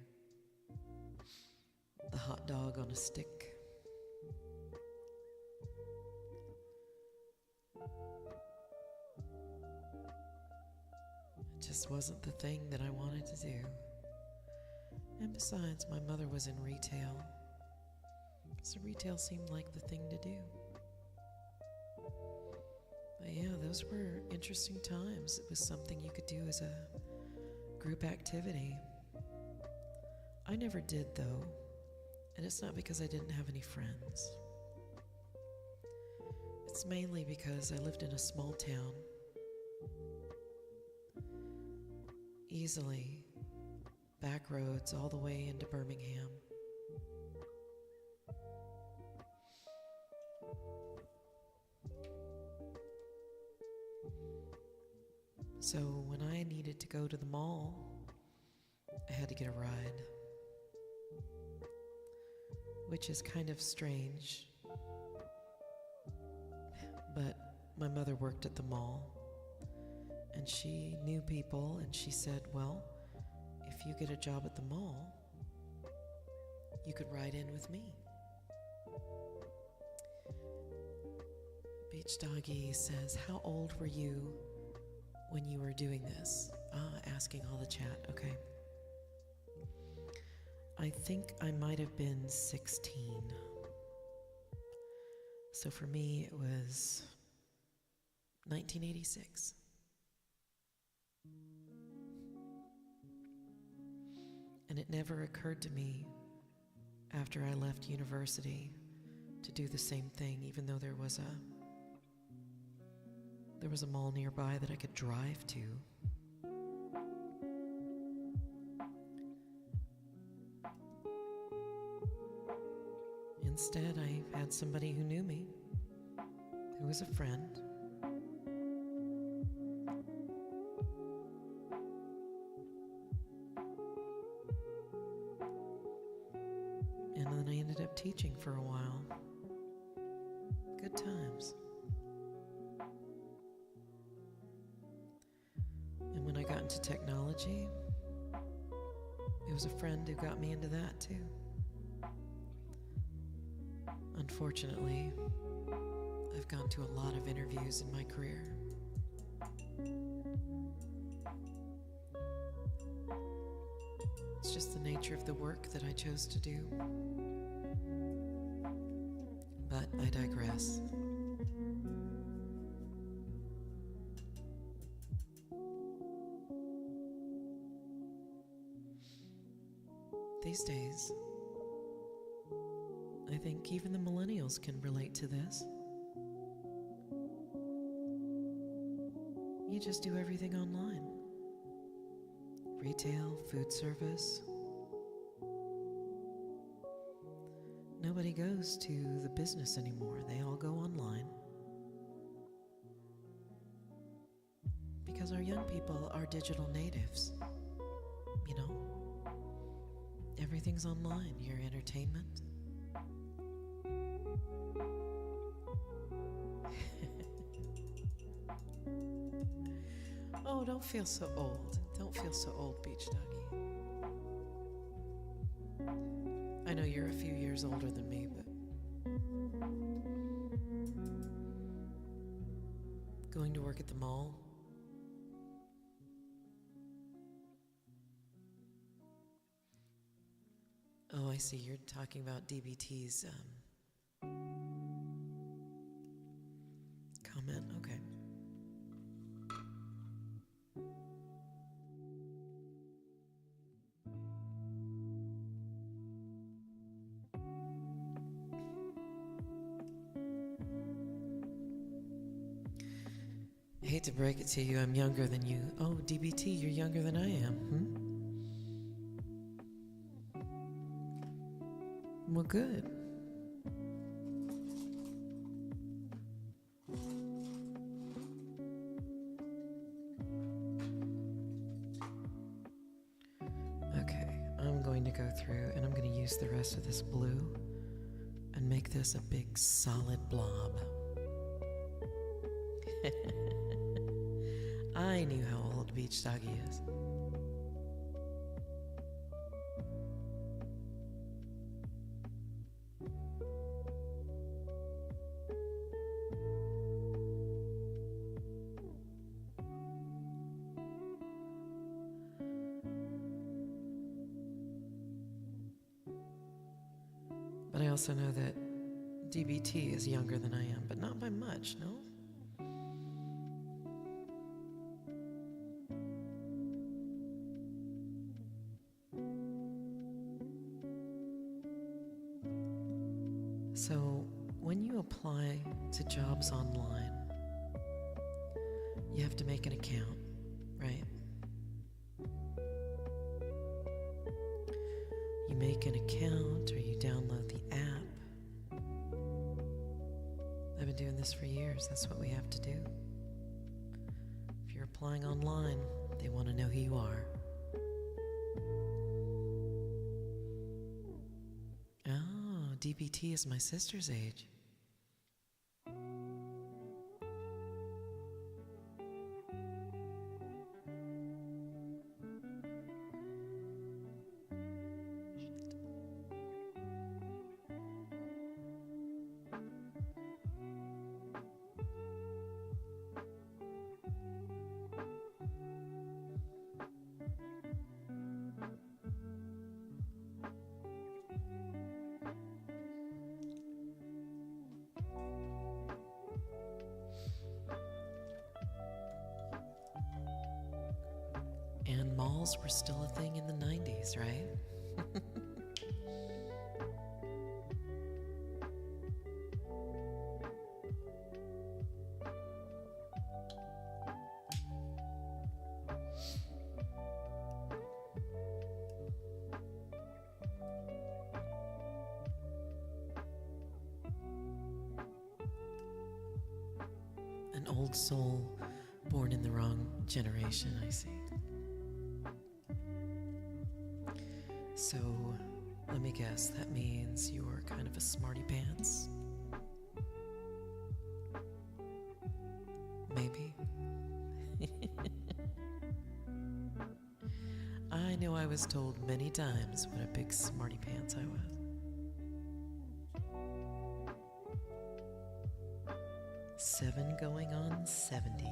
the hot dog on a stick. It just wasn't the thing that I wanted to do. And besides, my mother was in retail, so retail seemed like the thing to do. But yeah, those were interesting times. It was something you could do as a group activity. I never did, though, and it's not because I didn't have any friends. It's mainly because I lived in a small town. Easily, back roads all the way into Birmingham. So when I needed to go to the mall, I had to get a ride, which is kind of strange, but my mother worked at the mall, and she knew people, and she said, well, if you get a job at the mall, you could ride in with me. Beach Doggy says, how old were you when you were doing this? Asking all the chat, okay. I think I might have been 16. So for me, it was 1986. And it never occurred to me after I left university to do the same thing, even though there was a mall nearby that I could drive to. Instead, I had somebody who knew me, who was a friend. And then I ended up teaching for a while. Good times. And when I got into technology, it was a friend who got me into that too. Unfortunately, I've gone to a lot of interviews in my career. It's just the nature of the work that I chose to do. But I digress. These days, I think even the millennials can relate to this. You just do everything online. Retail, food service. Nobody goes to the business anymore. They all go online. Because our young people are digital natives. You know? Everything's online. Your entertainment. Oh, don't feel so old. Don't feel so old, Beach Doggy. I know you're a few years older than me, but going to work at the mall. Oh, I see. You're talking about DBT's comment. Okay. I hate to break it to you, I'm younger than you. Oh, DBT, you're younger than I am. Well, good. Okay, I'm going to go through and I'm going to use the rest of this blue and make this a big solid blob. I knew how old Beach Doggy is. But I also know that DBT is younger than I am, but not by much, no? So, when you apply to jobs online, you have to make an account, right? You make an account or you download the app. I've been doing this for years. That's what we have to do. If you're applying online, they want to know who you are. Oh, DBT is my sister's age. And malls were still a thing in the 90s, right? An old soul born in the wrong generation, I see. So, let me guess, that means you're kind of a smarty pants? Maybe? I know I was told many times what a big smarty pants I was. Seven going on 70.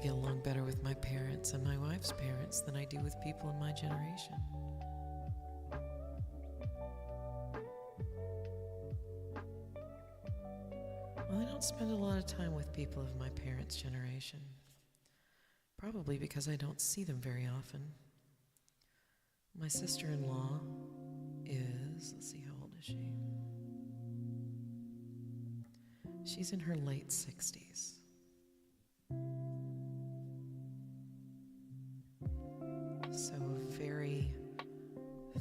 get along better with my parents and my wife's parents than I do with people in my generation. Well, I don't spend a lot of time with people of my parents' generation. Probably because I don't see them very often. My sister-in-law is, let's see, how old is she? She's in her late 60s. So a very,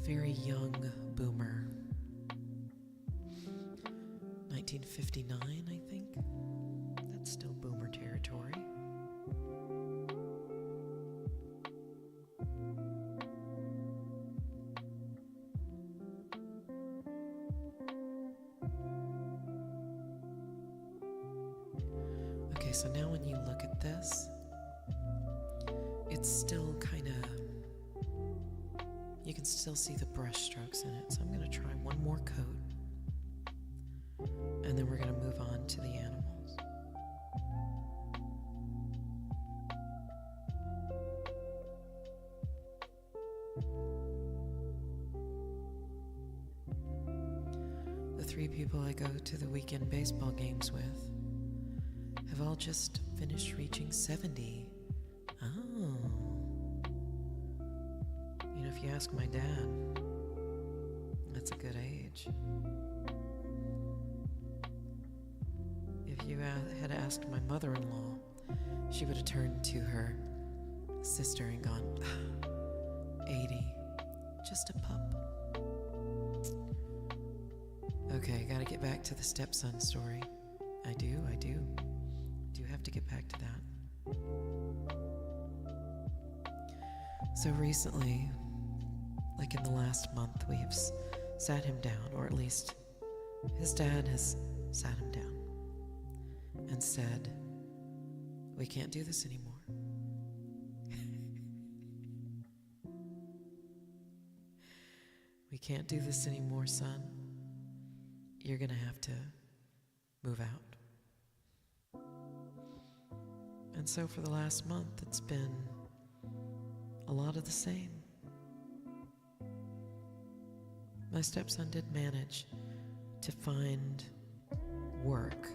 very young boomer. 1959, I think. That's still boomer territory. Okay, so now when you look at this, it's still kind of, you can still see the brush strokes in it. So I'm going to try one more coat, and then we're going to move on to the animals. The 3 people I go to the weekend baseball games with have all just finished reaching 70. Oh. You know, if you ask my dad, that's a good age. If you had asked my mother-in-law, she would have turned to her sister and gone, 80, just a pup. Okay, gotta get back to the stepson story. I do have to get back to that. So recently, like in the last month, we have sat him down, or at least his dad has sat him down and said, we can't do this anymore. We can't do this anymore, son. You're gonna have to move out. And so for the last month, it's been a lot of the same. My stepson did manage to find work.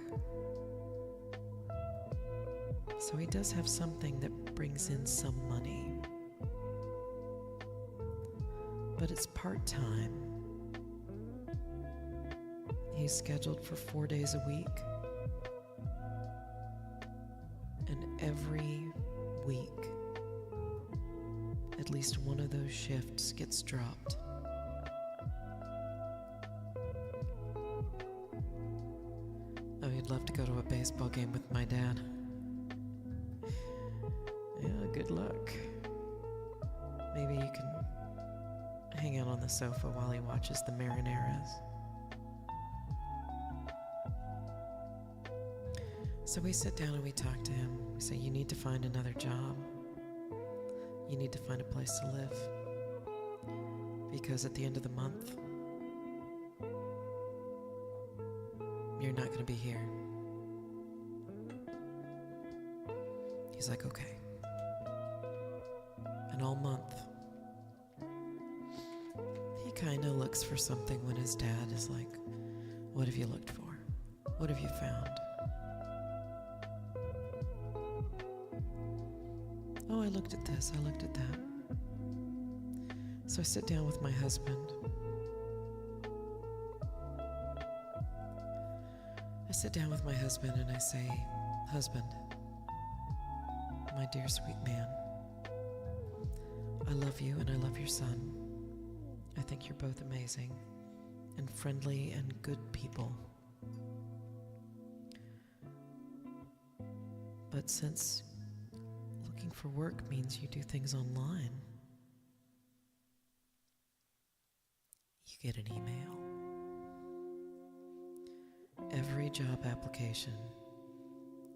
So he does have something that brings in some money. But it's part-time. He's scheduled for 4 days a week. And every week, at least one of those shifts gets dropped. Oh, he'd love to go to a baseball game with my dad. Yeah, good luck. Maybe you can hang out on the sofa while he watches the Marineras. So we sit down and we talk to him. We say, you need to find another job. You need to find a place to live. Because at the end of the month, you're not going to be here. He's like, okay. And all month, he kind of looks for something when his dad is like, what have you looked for? What have you found? Oh, I looked at this, I looked at that. So I sit down with my husband. And I say, husband, my dear sweet man, I love you and I love your son. I think you're both amazing and friendly and good people. But since looking for work means you do things online, you get an email. Every job application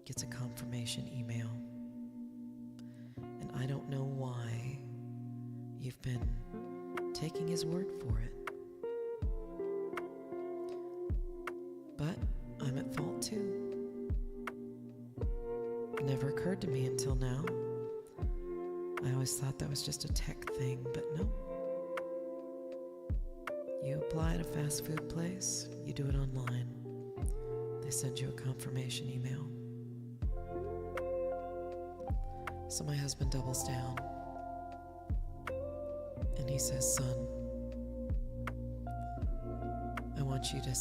gets a confirmation email. And I don't know why you've been taking his word for it. But I'm at fault too. It never occurred to me until now always thought that was just a tech thing, but no. You apply at a fast food place, you do it online. They send you a confirmation email. So my husband doubles down and he says, "Son, I want you to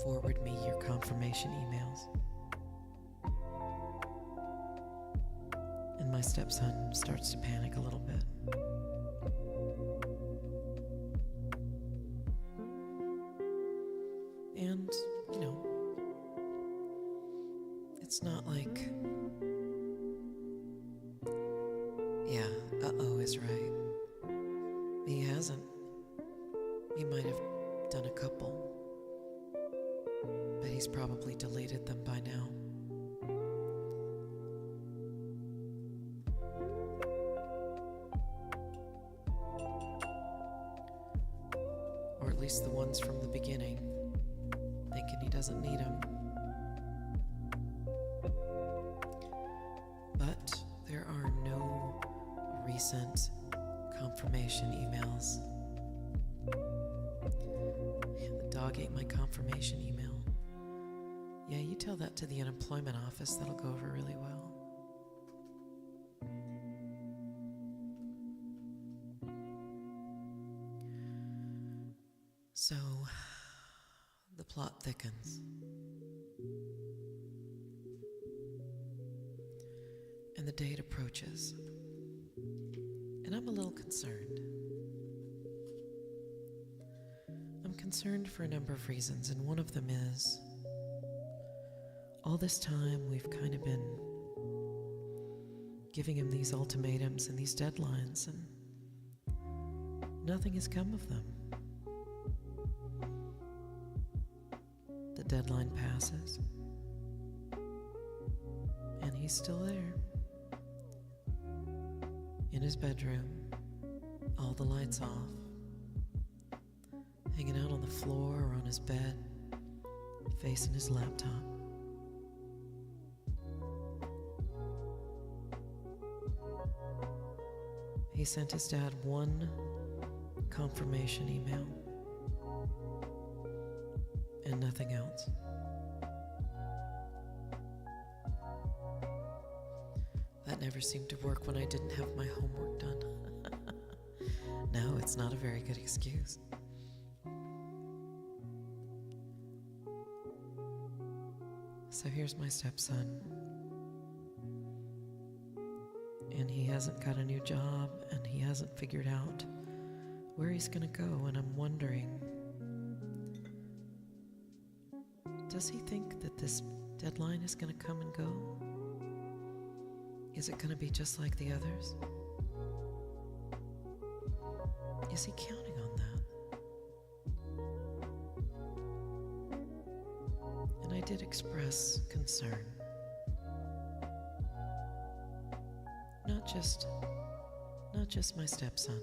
forward me your confirmation emails." And my stepson starts to panic a little bit. And, it's not like, yeah, uh-oh is right. He hasn't. He might have done a couple, but he's probably deleted them by now. Or at least the ones from the beginning, thinking he doesn't need them. But there are no recent confirmation emails. The dog ate my confirmation email. Yeah, you tell that to the unemployment office, that'll go over really well. So, the plot thickens. And the date approaches. And I'm a little concerned. I'm concerned for a number of reasons, and one of them is all this time we've kind of been giving him these ultimatums and these deadlines, and nothing has come of them. The deadline passes, and he's still there. In his bedroom, all the lights off, hanging out on the floor or on his bed, facing his laptop. He sent his dad one confirmation email and nothing else. That never seemed to work when I didn't have my homework done. No, it's not a very good excuse. So here's my stepson. And he hasn't got a new job, and he hasn't figured out where he's gonna go, and I'm wondering, does he think that this deadline is gonna come and go? Is it going to be just like the others? Is he counting on that? And I did express concern. Not just my stepson.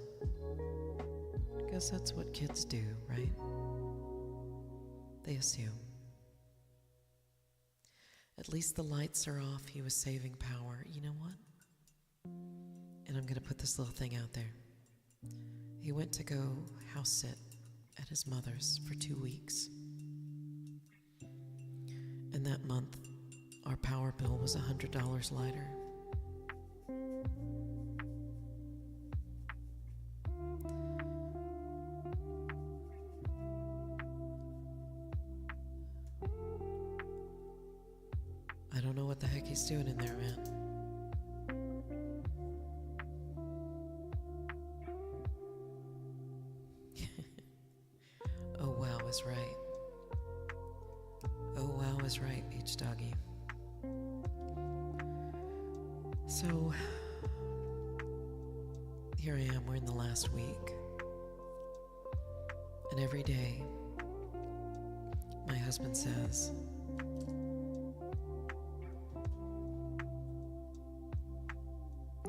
Because that's what kids do, right? They assume. At least the lights are off. He was saving power. You know what? And I'm going to put this little thing out there. He went to go house sit at his mother's for 2 weeks. And that month, our power bill was $100 lighter. I don't know what the heck he's doing in there, man. Oh, wow is right. Oh, wow is right, Beach Doggy. So, here I am, we're in the last week. And every day, my husband says,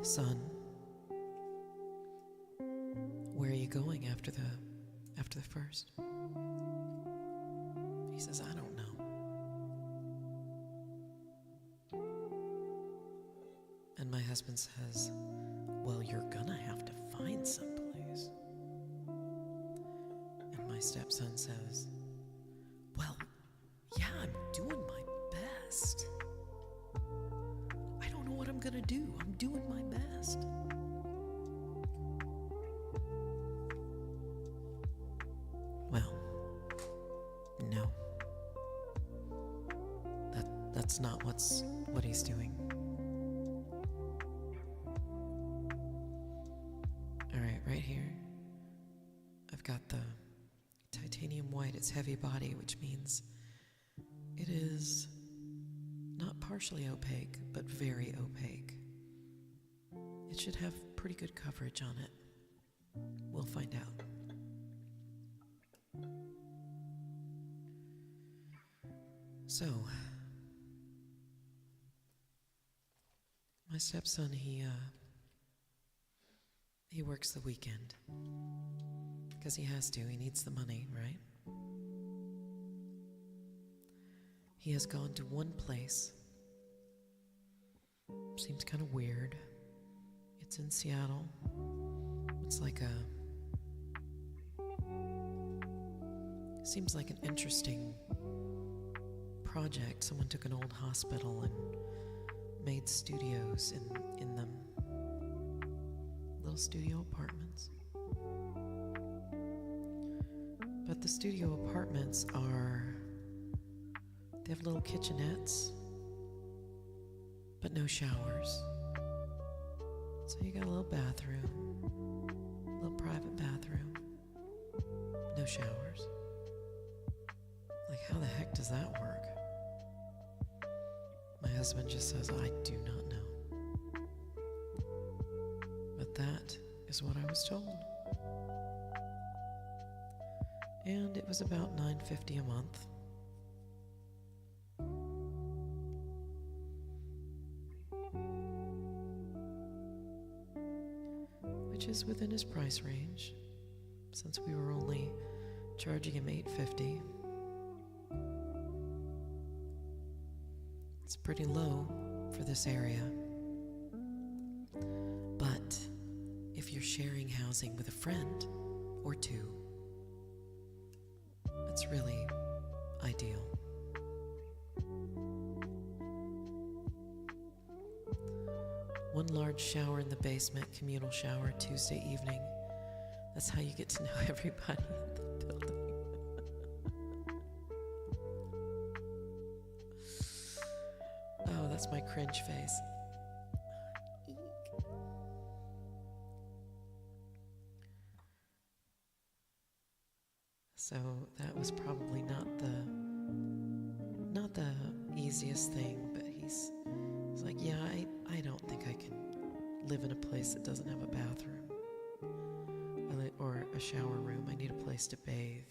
"Son, where are you going after the first?" He says, "I don't know." And my husband says, well, you're gonna have to find someplace. And my stepson says, well, yeah, I'm doing my best. I don't know what I'm gonna do. I'm doing my best. Well, no. That's not what he's doing. All right, right here, I've got the titanium white. It's heavy body, which means it is not partially opaque, but very opaque. It should have pretty good coverage on it. We'll find out. So, my stepson, he works the weekend. Because he has to. He needs the money, right? He has gone to one place. Seems kind of weird. It's in Seattle. It's like seems like an interesting project. Someone took an old hospital and made studios in them. Little studio apartments. But the studio apartments they have little kitchenettes, but no showers. So you got a little bathroom, a little private bathroom, no showers. Like, how the heck does that work? My husband just says, I do not know. But that is what I was told. And it was about $950 a month. Which is within his price range, since we were only charging him $850. It's pretty low for this area. But if you're sharing housing with a friend or two, it's really ideal. One large shower in the basement, communal shower Tuesday evening. That's how you get to know everybody in the building. Oh, that's my cringe face. So that was probably not the easiest thing, but he's like, yeah, I don't think I can live in a place that doesn't have a bathroom or a shower room. I need a place to bathe.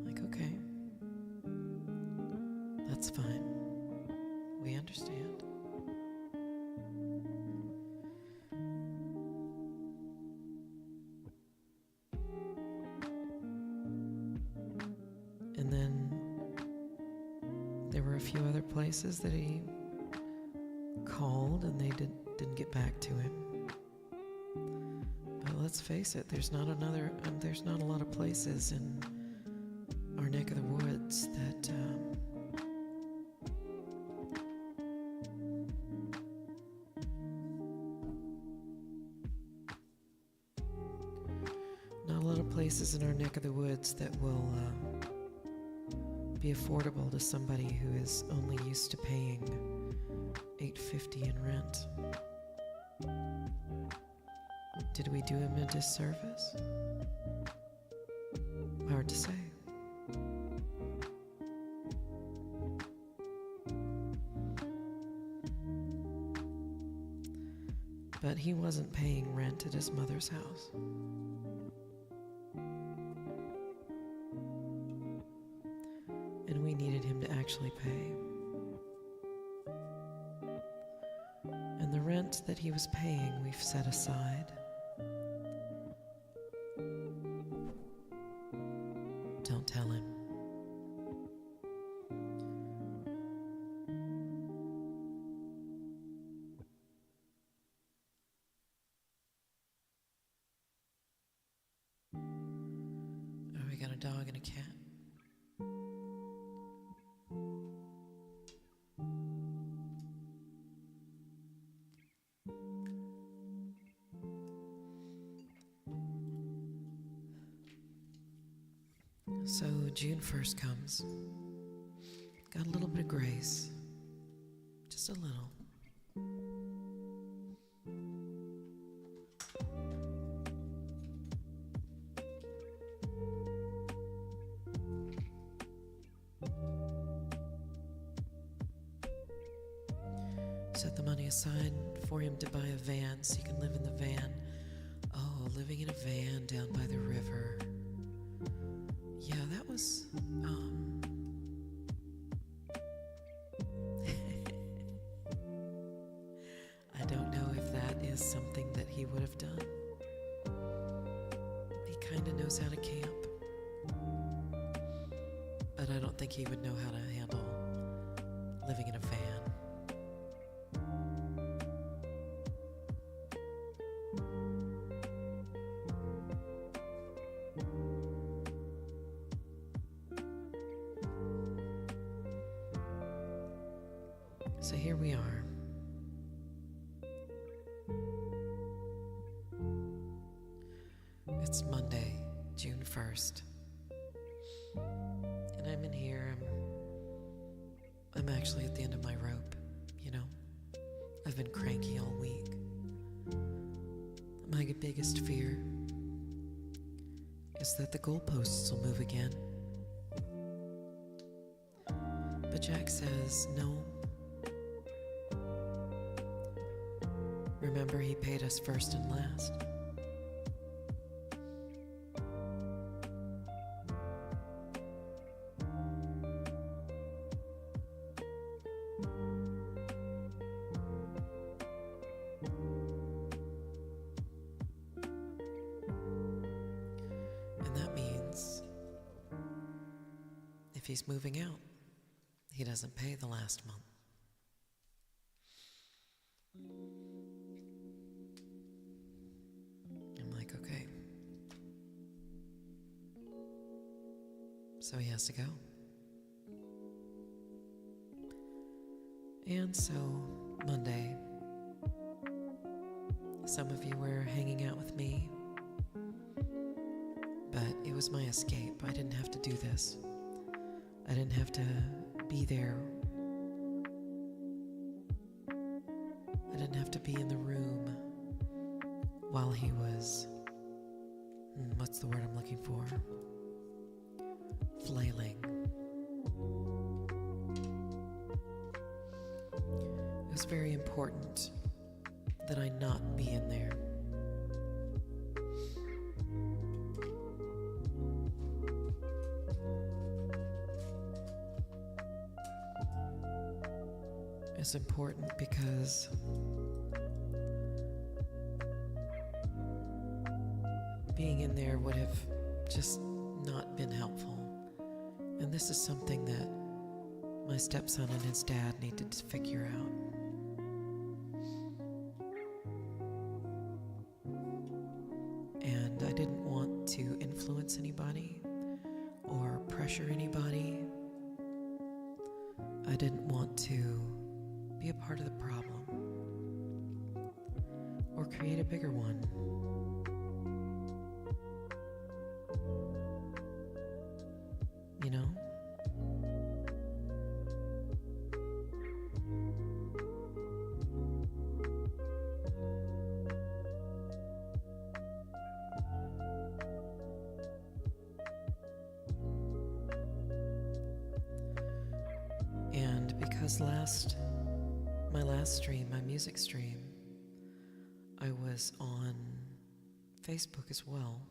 Like, okay, that's fine. We understand. And then there were a few other places that he called and they didn't get back to him. But let's face it, there's not a lot of places in our neck of the woods that in our neck of the woods that will be affordable to somebody who is only used to paying $850 in rent. Did we do him a disservice? Hard to say. But he wasn't paying rent at his mother's house. And we needed him to actually pay. And the rent that he was paying, we've set aside. Don't tell him. we got a dog and a cat. So June 1st comes. Got a little bit of grace. Just a little. Set the money aside for him to buy a van so he can live in the van. Oh, living in a van down by the river. Yeah, that was, I don't know if that is something that he would have done. He kind of knows how to camp. But I don't think he would know how to handle living in a van. So here we are. It's Monday, June 1st. And I'm in here. I'm actually at the end of my rope, you know. I've been cranky all week. My biggest fear is that the goalposts will move again. But Jack says, no. Remember, he paid us first and last. And that means if he's moving out, he doesn't pay the last month. Okay. So he has to go. And so, Monday, some of you were hanging out with me, but it was my escape. I didn't have to do this. I didn't have to be there. I didn't have to be in the room while he was, what's the word I'm looking for? Flailing. It was very important that I not be in there. It's important because being in there would have just not been helpful. And this is something that my stepson and his dad needed to figure out. And I didn't want to influence anybody or pressure anybody. I didn't want to be a part of the problem or create a bigger one. You know? And because my last stream, my music stream, I was on Facebook as well.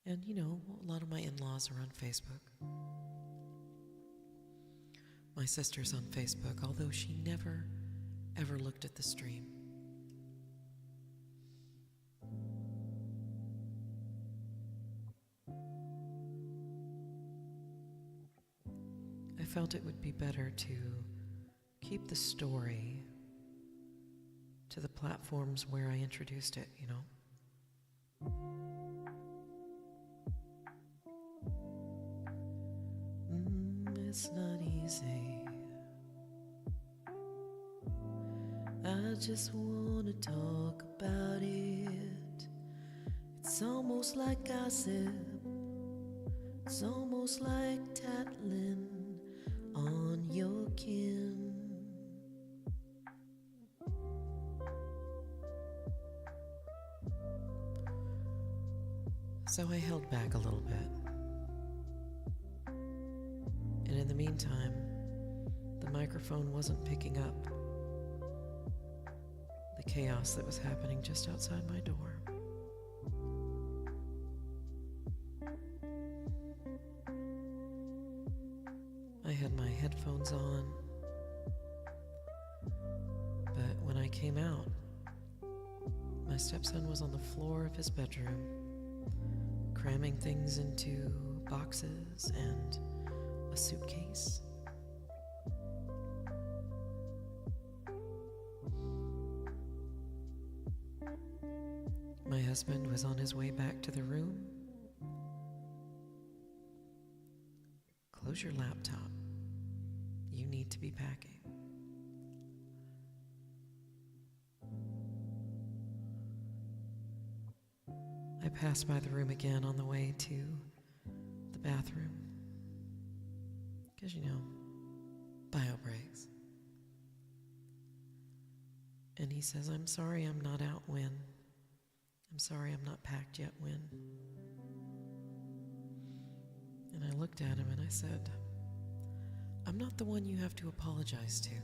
And, you know, a lot of my in-laws are on Facebook. My sister's on Facebook, although she never, ever looked at the stream. I felt it would be better to keep the story to the platforms where I introduced it, you know? it's not easy. I just wanna talk about it. It's almost like gossip. It's almost like tattling on your kin. So I held back a little bit. And in the meantime, the microphone wasn't picking up the chaos that was happening just outside my door. I had my headphones on, but when I came out, my stepson was on the floor of his bedroom, cramming things into boxes and a suitcase. My husband was on his way back to the room. Close your laptop. You need to be packing. I passed by the room again on the way to the bathroom. Because, bio breaks. And he says, "I'm sorry I'm not out, Wynne. I'm sorry I'm not packed yet, Wynne." And I looked at him and I said, "I'm not the one you have to apologize to.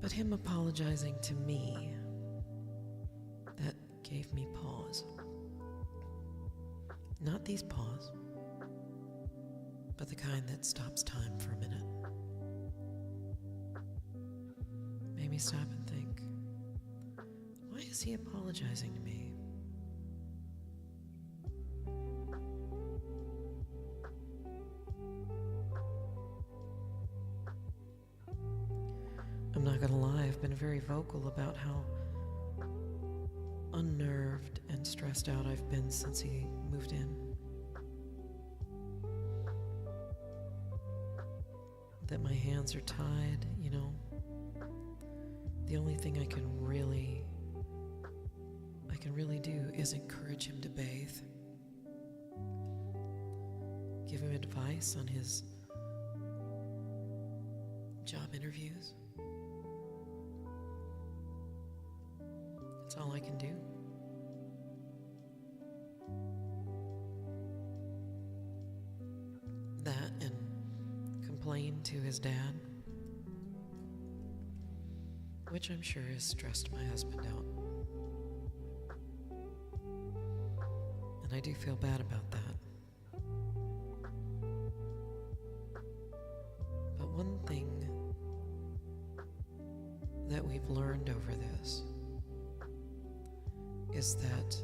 But him apologizing to me, that gave me pause. Not these pause, but the kind that stops time for a minute. Made me stop and think, why is he apologizing to me? I'm not gonna lie, I've been very vocal about how unnerved and stressed out I've been since he moved in. That my hands are tied, The only thing I can really do is encourage him to bathe. Give him advice on his job interviews. That's all I can do. That and complain to his dad, which I'm sure has stressed my husband out. And I do feel bad about that. But one thing that we've learned over this is that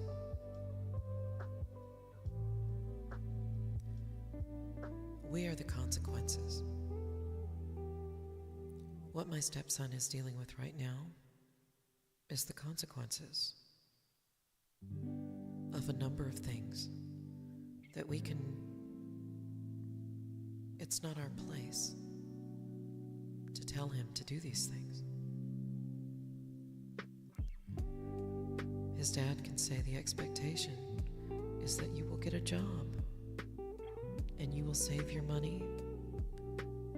we are the consequences. What my stepson is dealing with right now is the consequences of a number of things that it's not our place to tell him to do these things. His dad can say the expectation is that you will get a job and you will save your money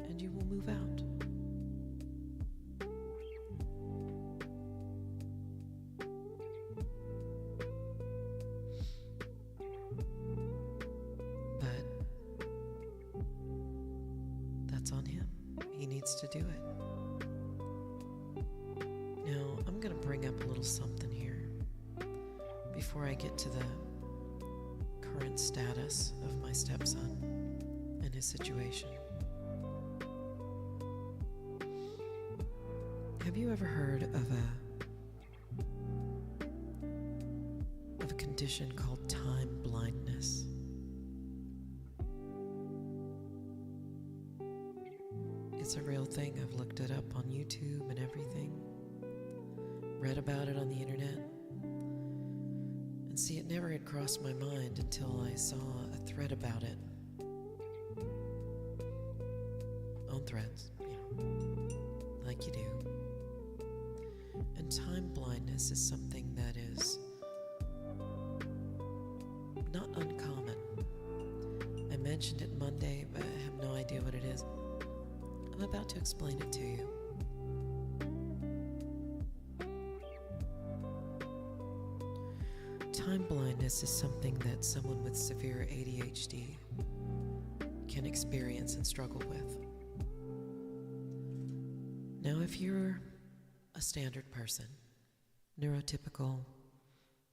and you will move out. But that's on him. He needs to do it. Now, I'm going to bring up a little something here before I get to the current status of my stepson and his situation. Have you ever heard of a condition called time blindness? It's a real thing. I've looked it up on YouTube and everything. read about it on the internet. And see, it never had crossed my mind until I saw a thread about it on Threads, like you do. And time blindness is something that is not uncommon. I mentioned it Monday, but I have no idea what it is. I'm about to explain it to you. Time blindness is something that someone with severe ADHD can experience and struggle with. Now, if you're a standard person, neurotypical,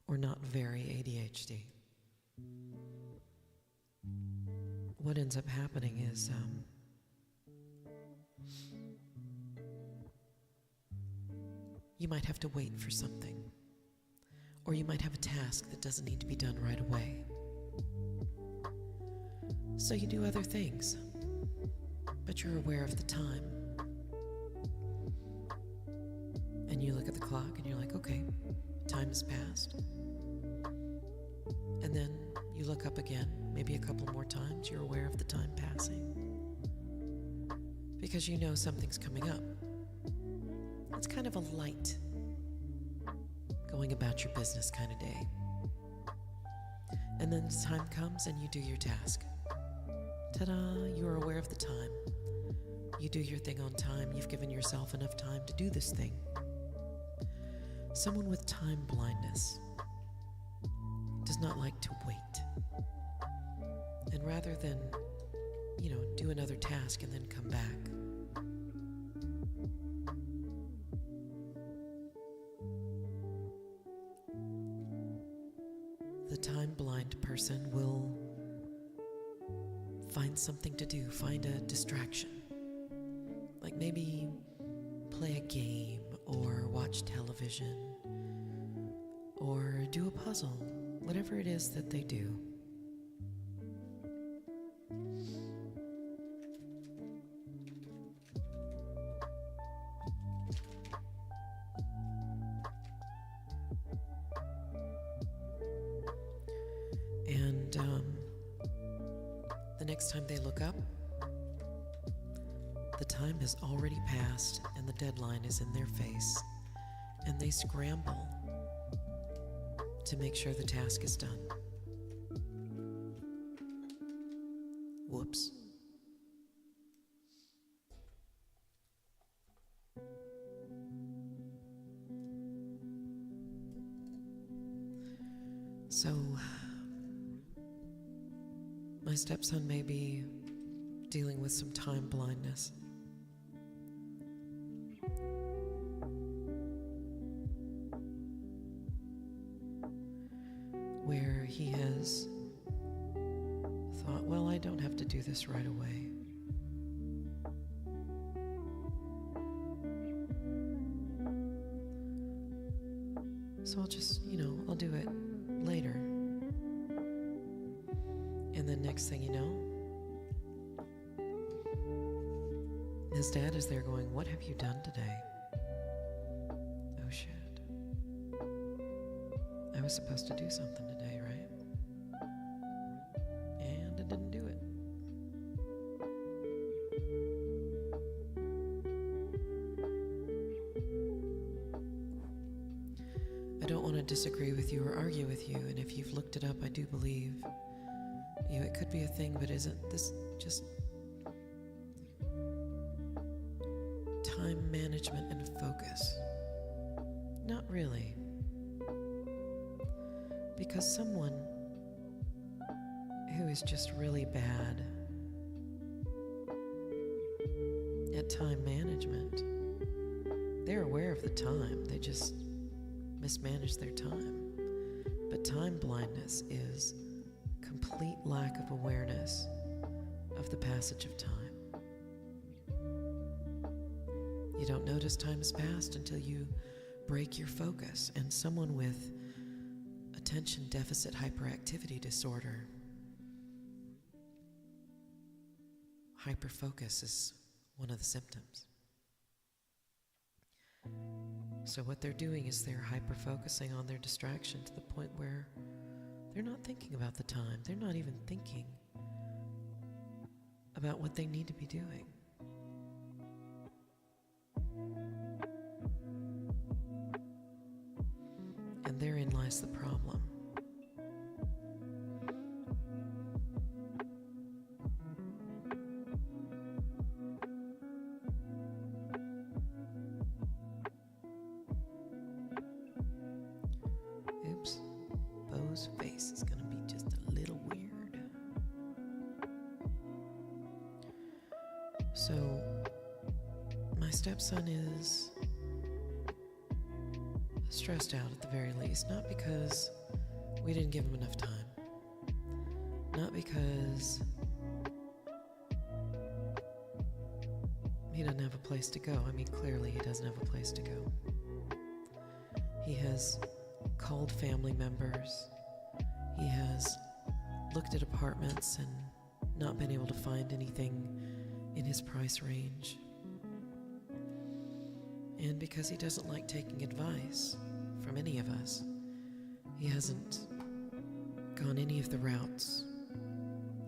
or not very ADHD, what ends up happening is you might have to wait for something, or you might have a task that doesn't need to be done right away. So you do other things, but you're aware of the time. And you look at the clock and you're like, okay, time has passed. And then you look up again, maybe a couple more times, you're aware of the time passing. Because you know something's coming up. It's kind of a light, going about your business kind of day. And then the time comes and you do your task. Ta-da, you are aware of the time. You do your thing on time. You've given yourself enough time to do this thing. Someone with time blindness does not like to wait. And rather than, do another task and then come back, the time blind person will find something to do, find a distraction. Like maybe play a game or watch television or do a puzzle, whatever it is that they do. And the next time they look up, the time has already passed and the deadline is in their face, and they scramble to make sure the task is done. Whoops. So, my stepson may be dealing with some time blindness. Where he has thought, well, I don't have to do this right away. So I'll just, I'll do it later. And then next thing you know, his dad is there going, what have you done today? Oh shit. I was supposed to do something today, right? And I didn't do it. I don't want to disagree with you or argue with you, and if you've looked it up, I do believe it could be a thing, but isn't this just time management and focus? Not really. Because someone who is just really bad at time management, they're aware of the time, they just mismanage their time. But time blindness is complete lack of awareness of the passage of time. You don't notice time has passed until you break your focus, and someone with attention deficit hyperactivity disorder, hyperfocus is one of the symptoms. So what they're doing is they're hyper-focusing on their distraction to the point where they're not thinking about the time. They're not even thinking about what they need to be doing. And therein lies the problem. Oops, Bo's face is going to be just a little weird. So, my stepson is stressed out at the very least, not because we didn't give him enough time, not because he doesn't have a place to go. I mean, clearly he doesn't have a place to go. He has called family members. He has looked at apartments and not been able to find anything in his price range. And because he doesn't like taking advice from any of us, he hasn't gone any of the routes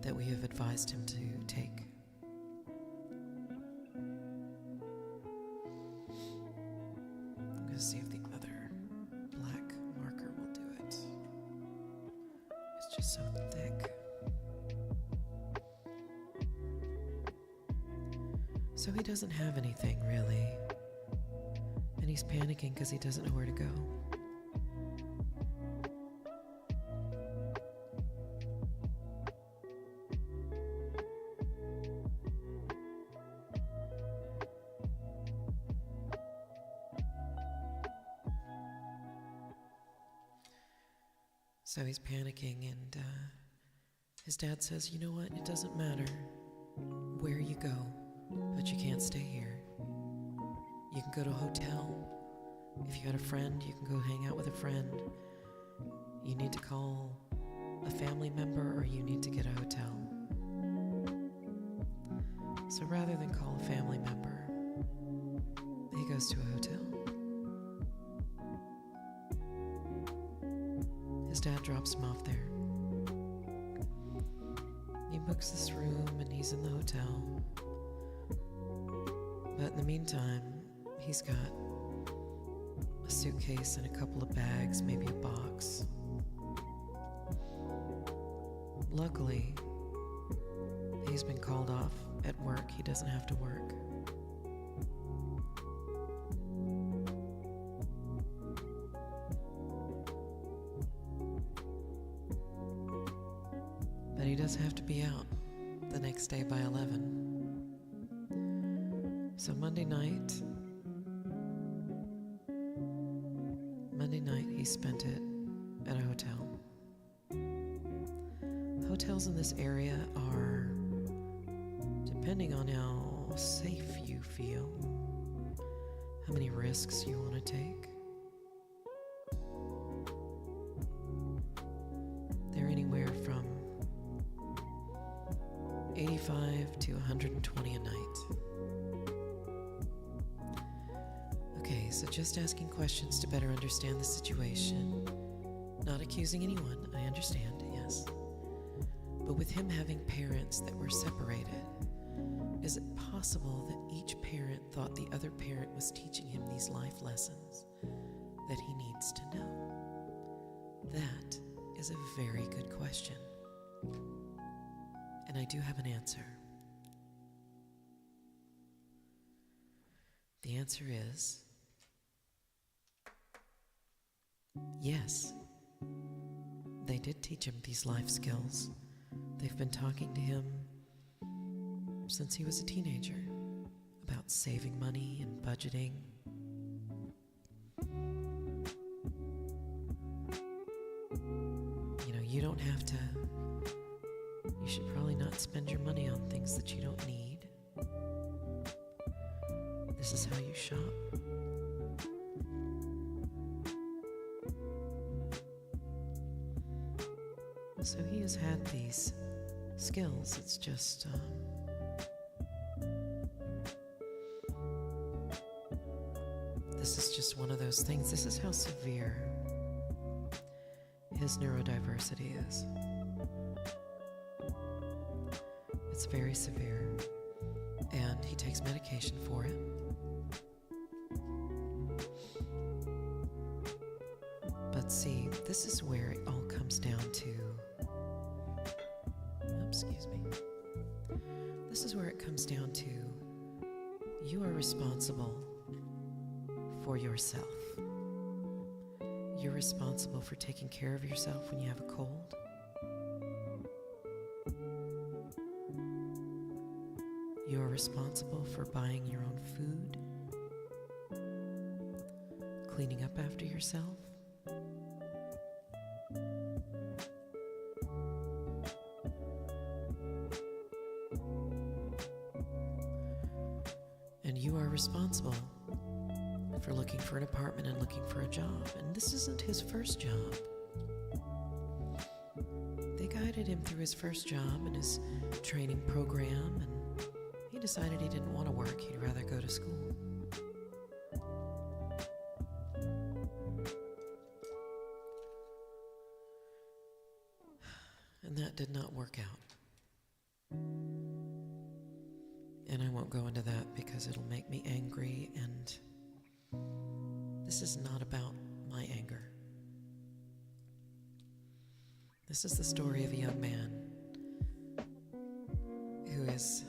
that we have advised him to take. I'm going to see if the other black marker will do it. It's just so thick. So he doesn't have anything really. And he's panicking because he doesn't know where to go. So he's panicking, and his dad says, you know what, it doesn't matter where you go, but you can't stay here. You can go to a hotel. If you got a friend, you can go hang out with a friend. You need to call a family member, or you need to get a hotel. So rather than call a family member, he goes to a hotel. His dad drops him off there. He books this room and he's in the hotel. But in the meantime, he's got a suitcase and a couple of bags, maybe a box. Luckily, he's been called off at work. He doesn't have to work. But he does have to be out the next day by 11. So Monday night he spent it at a hotel. Hotels in this area are, depending on how safe you feel, how many risks you want to take, they're anywhere from $85 to $120 a night. Okay, so just asking questions to better understand the situation. Not accusing anyone, I understand, yes. But with him having parents that were separated, is it possible that each parent thought the other parent was teaching him these life lessons that he needs to know? That is a very good question. And I do have an answer. The answer is yes. They did teach him these life skills. They've been talking to him since he was a teenager about saving money and budgeting. You know, you don't have to, you should probably not spend your money on things that you don't need. This is how you shop. So he has had these skills. It's just this is just one of those things. This is how severe his neurodiversity is. It's very severe, and he takes medication for it. But see, this is where it all comes down to, excuse me. This is where it comes down to, you are responsible for yourself. You're responsible for taking care of yourself when you have a cold. You're responsible for buying your own food, cleaning up after yourself. And you are responsible for looking for an apartment and looking for a job. And this isn't his first job. They guided him through his first job and his training program, and he decided he didn't want to work. He'd rather go to school. And that did not work out. And I won't go into that because it'll make me angry, and this is not about my anger. This is the story of a young man who is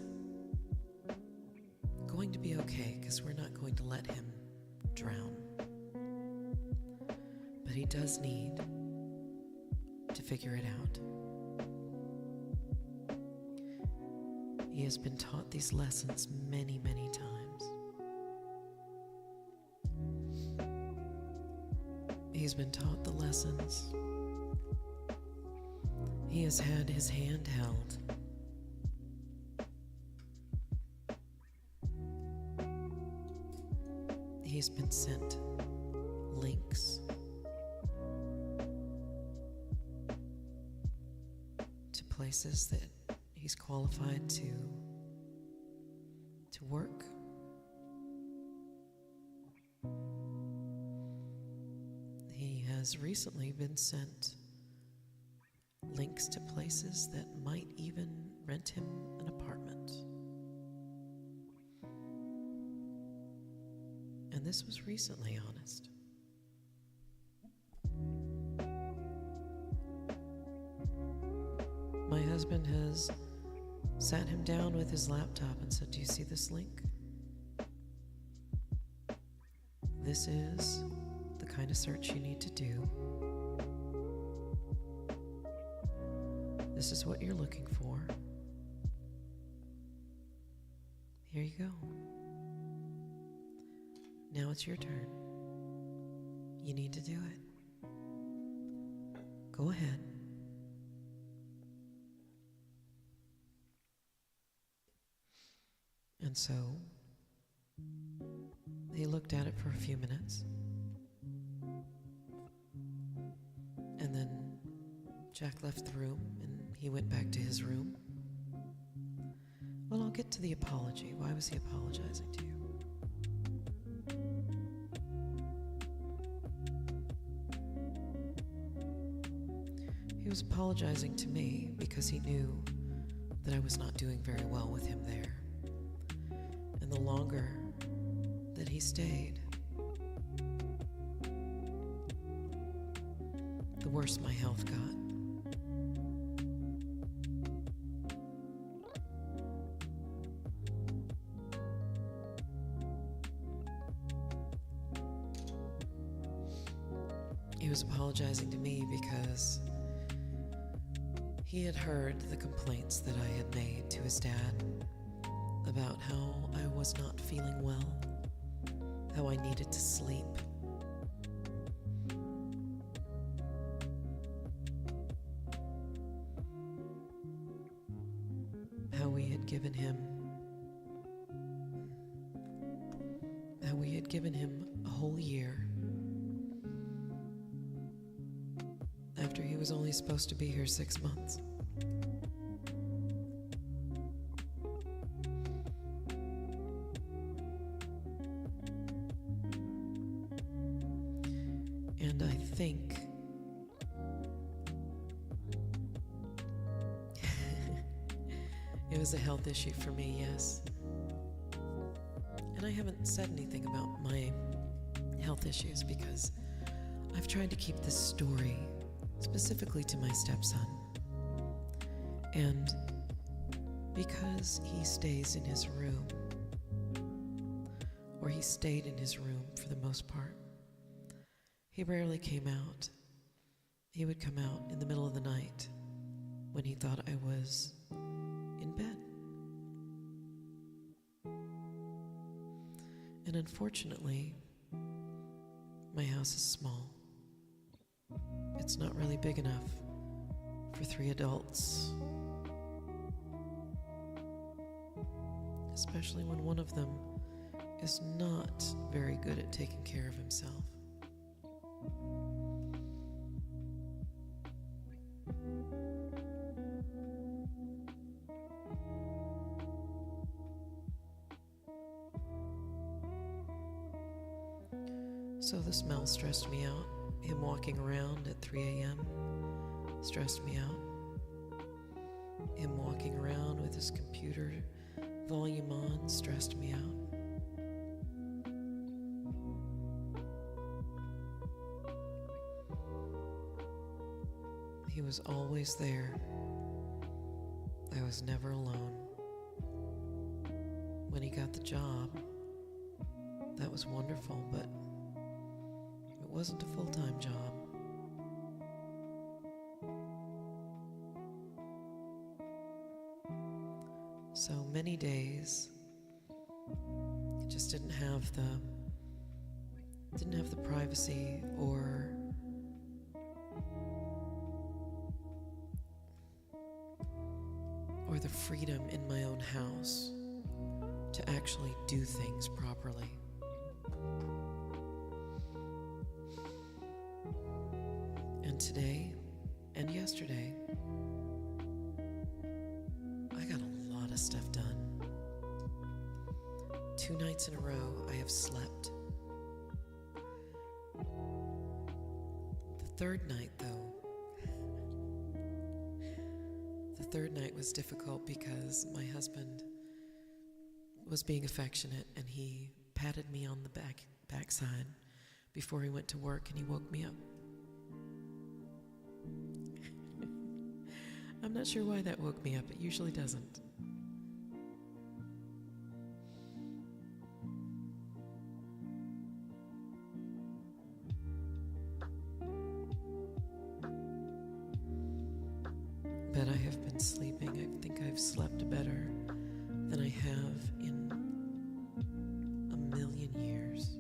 going to be okay, because we're not going to let him drown. But he does need to figure it out. He has been taught these lessons many, many times. He's been taught the lessons. He has had his hand held. He's been sent links to places that he's qualified to work. He has recently been sent links to places that might even rent him an apartment. And this was recently, honest. My husband has sat him down with his laptop and said, "Do you see this link? This is the kind of search you need to do. This is what you're looking for. Here you go. Now it's your turn. You need to do it. Go ahead." And so he looked at it for a few minutes, and then Jack left the room and he went back to his room. Well, I'll get to the apology. Why was he apologizing to you? He was apologizing to me because he knew that I was not doing very well with him there. And the longer that he stayed, the worse my health got. He was apologizing to me because he had heard the complaints that I had made to his dad about how I was not feeling well, how I needed to sleep. How we had given him a whole year after he was only supposed to be here 6 months. And I think it was a health issue for me, yes. And I haven't said anything about my health issues because I've tried to keep this story specifically to my stepson. And because he stays in his room, or he stayed in his room for the most part, he rarely came out. He would come out in the middle of the night when he thought I was in bed. And unfortunately, my house is small. It's not really big enough for 3 adults, especially when one of them is not very good at taking care of himself. So the smell stressed me out. Him walking around at 3 a.m. stressed me out. Him walking around with his computer volume on stressed me out. He was always there. I was never alone. When he got the job, that was wonderful, but it wasn't a full-time job. So many days, it just didn't have the privacy or the freedom in my own house to actually do things properly. And today and yesterday, I got a lot of stuff done. 2 nights in a row, I have slept. The third night, though, the third night was difficult because my husband was being affectionate and he patted me on the backside before he went to work and he woke me up. I'm not sure why that woke me up. It usually doesn't. But I have been sleeping. I think I've slept better than I have in a million years.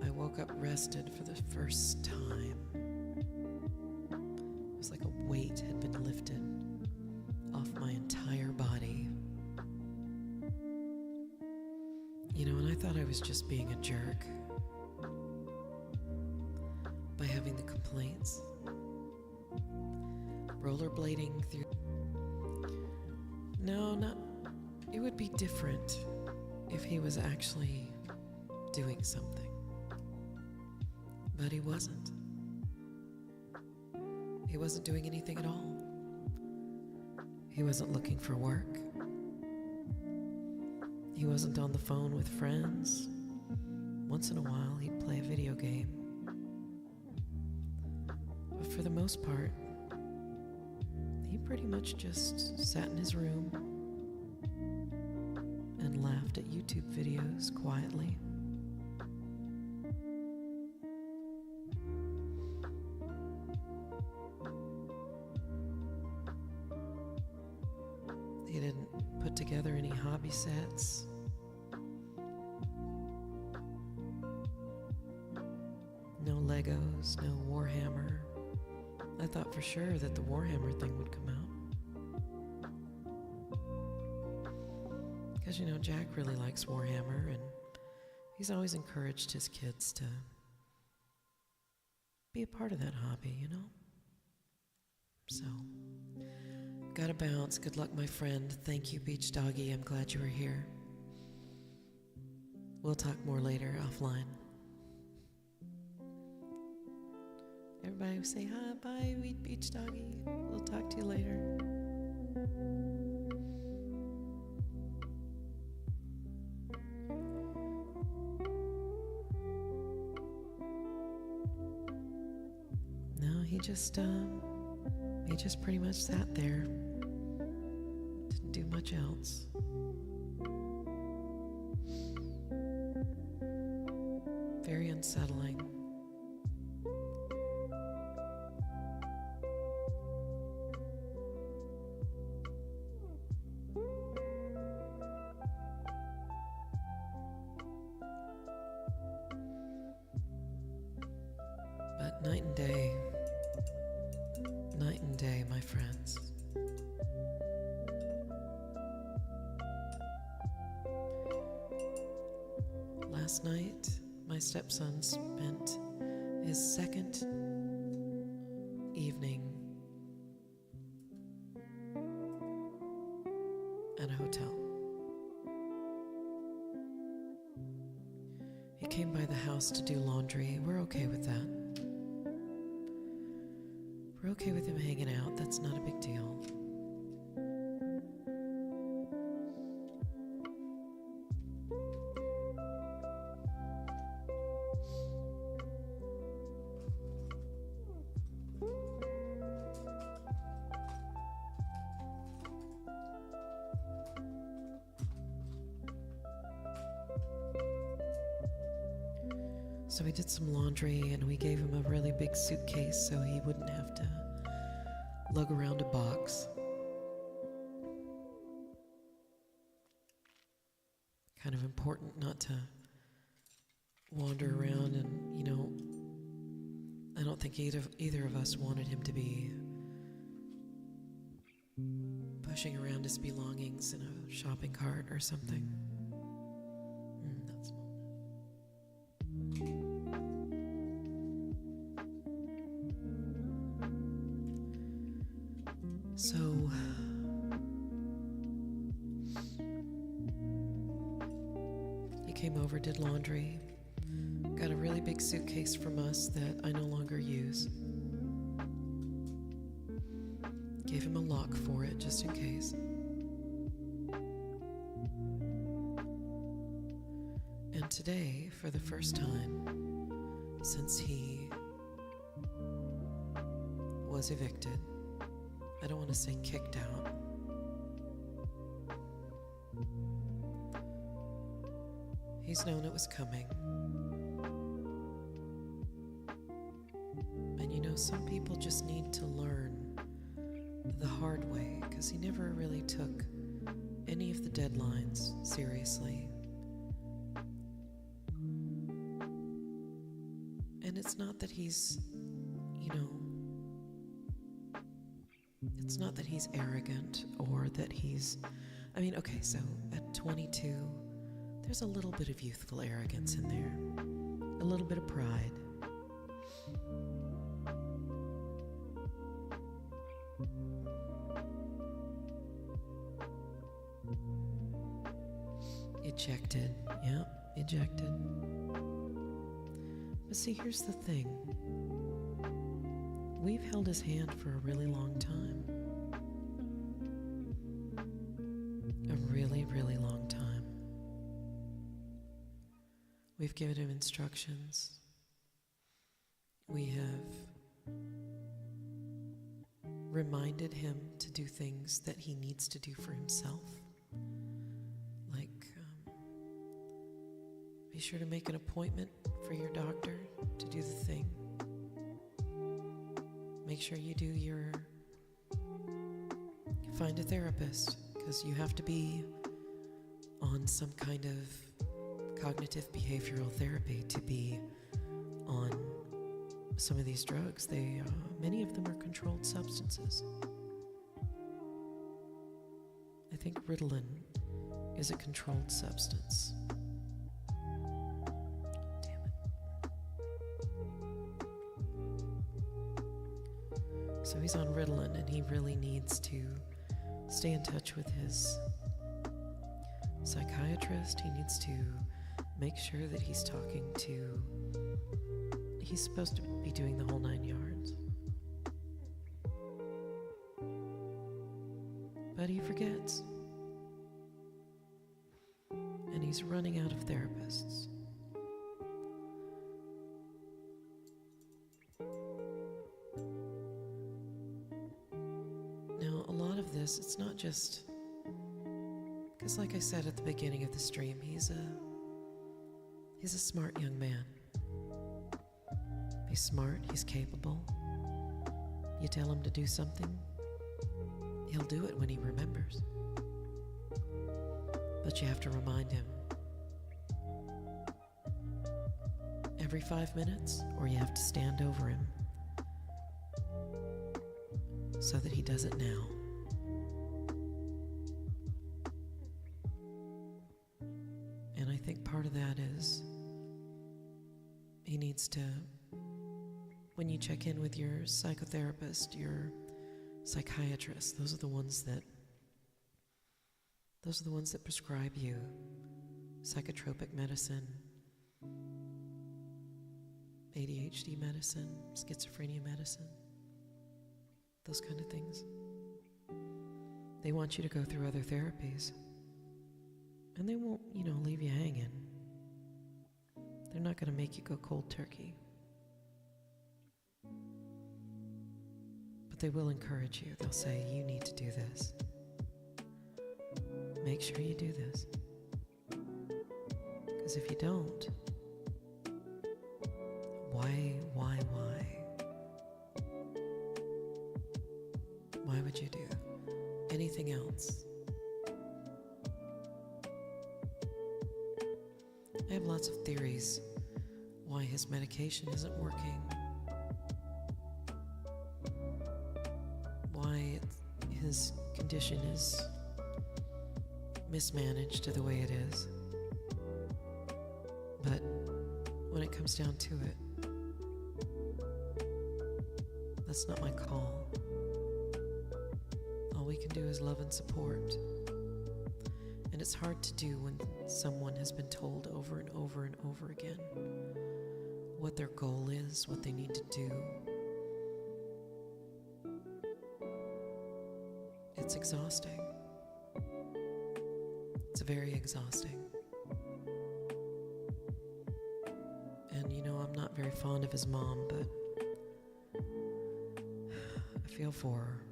I woke up rested for the first time. It was like a weight had been lifted off my entire body. You know, and I thought I was just being a jerk by having the complaints. Rollerblading through. No, not. It would be different if he was actually doing something. But he wasn't. He wasn't doing anything at all. He wasn't looking for work. He wasn't on the phone with friends. Once in a while, he'd play a video game. But for the most part, he pretty much just sat in his room and laughed at YouTube videos quietly. He didn't put together any hobby sets. No Legos, no Warhammer. I thought for sure that the Warhammer thing would come out. Because, you know, Jack really likes Warhammer, and he's always encouraged his kids to be a part of that hobby, you know? So, gotta bounce. Good luck, my friend. Thank you, Beach Doggy. I'm glad you were here. We'll We'll talk more later offline. Everybody say hi, bye, beach doggy. We'll talk to you later. No, he just pretty much sat there. Didn't do much else. Very unsettling. But night and day, my friends. Last night, my stepson spent his second evening at a hotel. He came by the house to do laundry. We're okay with that. We're okay with him hanging out. That's not a big deal. So we did some laundry and we gave him a really big suitcase so he wouldn't have to lug around a box. Kind of important not to wander around and, I don't think either of us wanted him to be pushing around his belongings in a shopping cart or something. That's small. So, he came over, did laundry, got a really big suitcase from us that I no longer use. Gave him a lock for it, just in case. And today, for the first time since he was evicted, I don't want to say kicked out. He's known it was coming. And some people just need to learn the hard way, because he never really took any of the deadlines seriously. And it's not that he's, it's not that he's arrogant or that he's, so at 22, there's a little bit of youthful arrogance in there, a little bit of pride. Ejected, yeah, ejected. But see, here's the thing. We've held his hand for a really long time. A really, really long time. We've given him instructions. We have reminded him to do things that he needs to do for himself. Like, be sure to make an appointment for your doctor to do the thing. Make sure you find a therapist, because you have to be on some kind of cognitive behavioral therapy to be on some of these drugs. Many of them are controlled substances. I think Ritalin is a controlled substance. So he's on Ritalin, and he really needs to stay in touch with his psychiatrist. He needs to make sure that he's supposed to be doing the whole 9 yards. But he forgets. And he's running out of therapists. Now, a lot of this, it's not just... Because like I said at the beginning of the stream, he's a smart young man. He's smart, he's capable. You tell him to do something, he'll do it when he remembers. But you have to remind him every 5 minutes, or you have to stand over him so that he does it now. And I think part of that is he needs to, when you check in with your psychotherapist, your psychiatrist, those are the ones that prescribe you psychotropic medicine, ADHD medicine, schizophrenia medicine, those kind of things. They want you to go through other therapies, and they won't, leave you hanging. They're not going to make you go cold turkey. But they will encourage you. They'll say, you need to do this. Make sure you do this. Because if you don't, why? Why would you do anything else? I have lots of theories why his medication isn't working, why his condition is mismanaged to the way it is. But when it comes down to it, that's not my call. All we can do is love and support. And it's hard to do when someone has been told over and over and over again what their goal is, what they need to do. It's exhausting. It's very exhausting. And I'm not very fond of his mom, but I feel for her.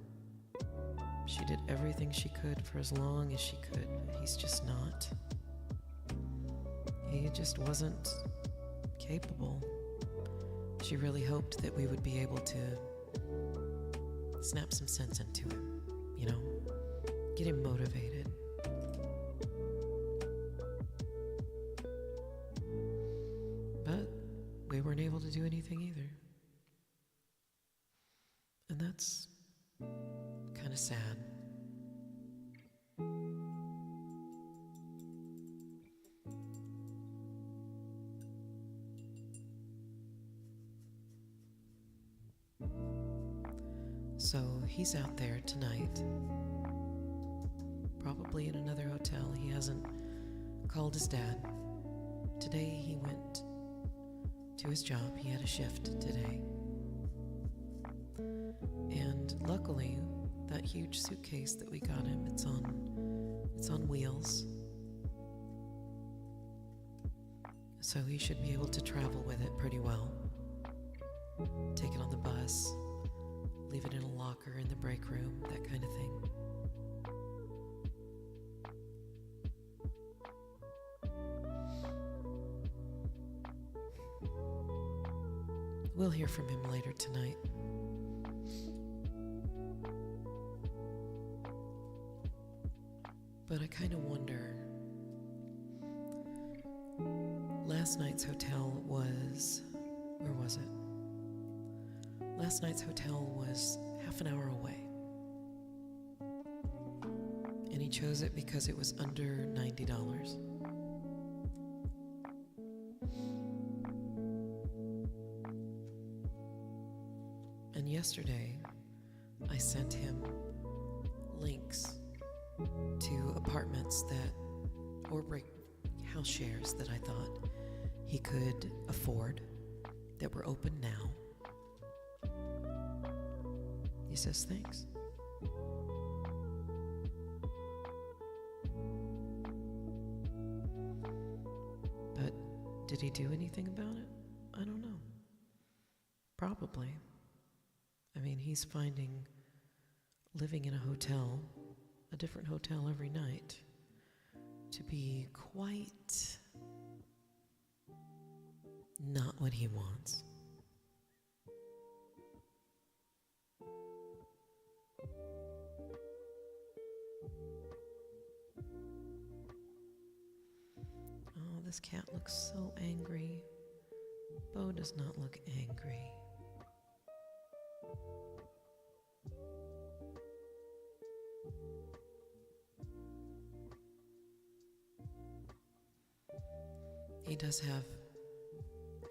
She did everything she could for as long as she could. He's just not. He just wasn't capable. She really hoped that we would be able to snap some sense into him, get him motivated. But we weren't able to do anything either. And that's kind of sad. So he's out there tonight, probably in another hotel. He hasn't called his dad. Today he went to his job. He had a shift today. And luckily, that huge suitcase that we got him, it's on wheels. So he should be able to travel with it pretty well. Take it on the bus, leave it in a locker in the break room, that kind of thing. We'll hear from him later tonight. But I kind of wonder, last night's hotel was, where was it? Last night's hotel was half an hour away. And he chose it because it was under $90. And yesterday, I sent him links to apartments or house shares that I thought he could afford that were open now. He says, thanks. But did he do anything about it? I don't know. Probably. I mean, he's finding living in a hotel, a different hotel every night, to be quite not what he wants. Oh, this cat looks so angry. Bo does not look angry. He does have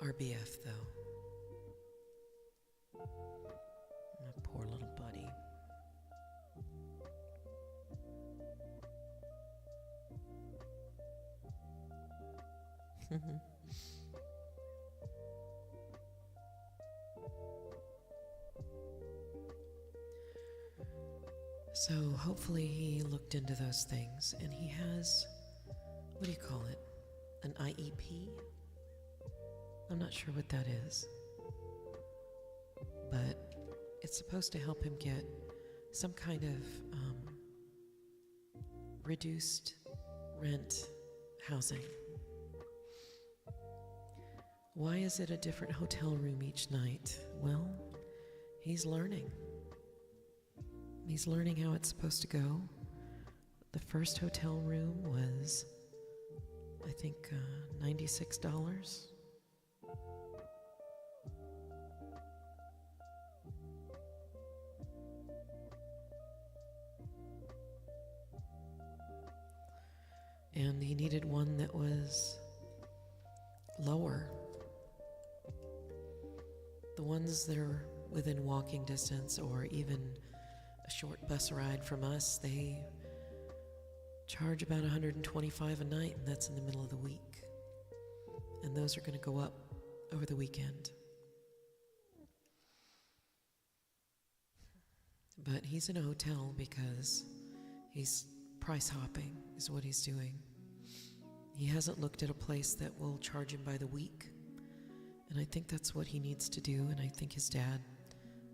RBF, though. My poor little buddy. So hopefully he looked into those things, and he has, what do you call it? An IEP? I'm not sure what that is, but it's supposed to help him get some kind of reduced rent housing. Why is it a different hotel room each night? Well, he's learning. He's learning how it's supposed to go. The first hotel room was, I think, $96. And he needed one that was lower. The ones that are within walking distance or even a short bus ride from us, they charge about $125 a night, and that's in the middle of the week. And those are going to go up over the weekend. But he's in a hotel because he's price hopping is what he's doing. He hasn't looked at a place that will charge him by the week. And I think that's what he needs to do, and I think his dad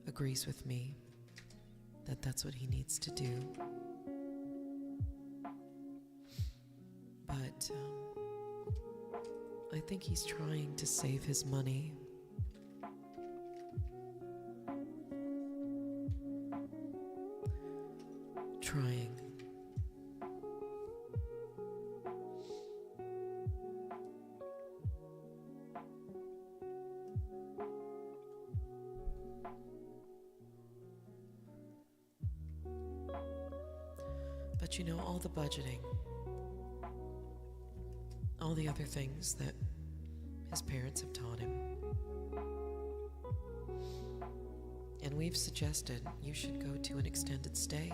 agrees with me that that's what he needs to do. But I think he's trying to save his money. Trying. But you know, all the budgeting, all the other things that his parents have taught him. And we've suggested you should go to an extended stay.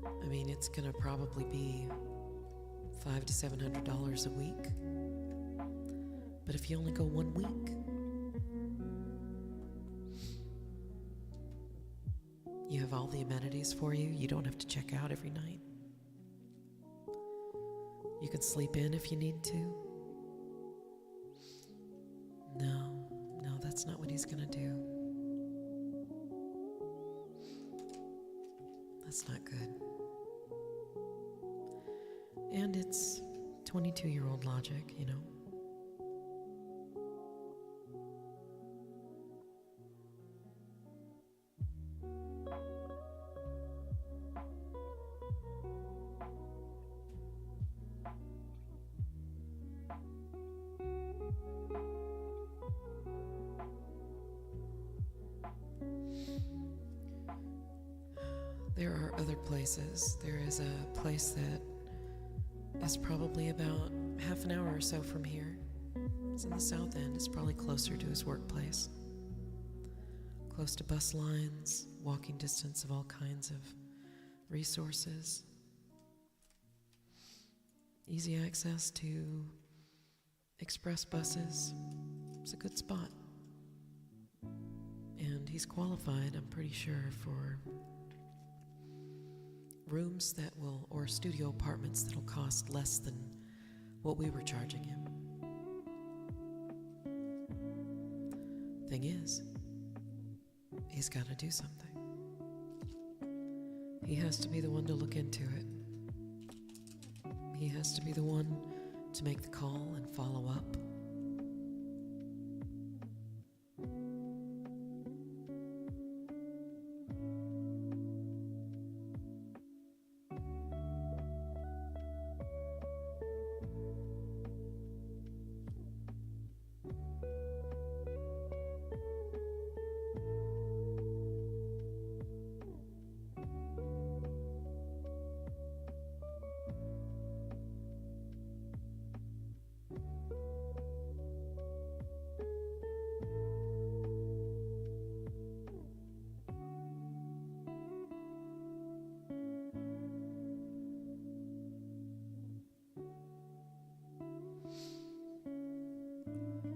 I mean, it's going to probably be $500 to $700 a week. But if you only go 1 week, you have all the amenities for you. You don't have to check out every night. You can sleep in if you need to. No, that's not what he's going to do. That's not good. And it's 22-year-old logic, you know. There are other places. There is a place that is probably about half an hour or so from here. It's in the south end. It's probably closer to his workplace. Close to bus lines, walking distance of all kinds of resources. easy access to express buses. It's a good spot. And he's qualified, I'm pretty sure, for rooms that will, or studio apartments that'll cost less than what we were charging him. Thing is, he's got to do something. He has to be the one to look into it. He has to be the one to make the call and follow up.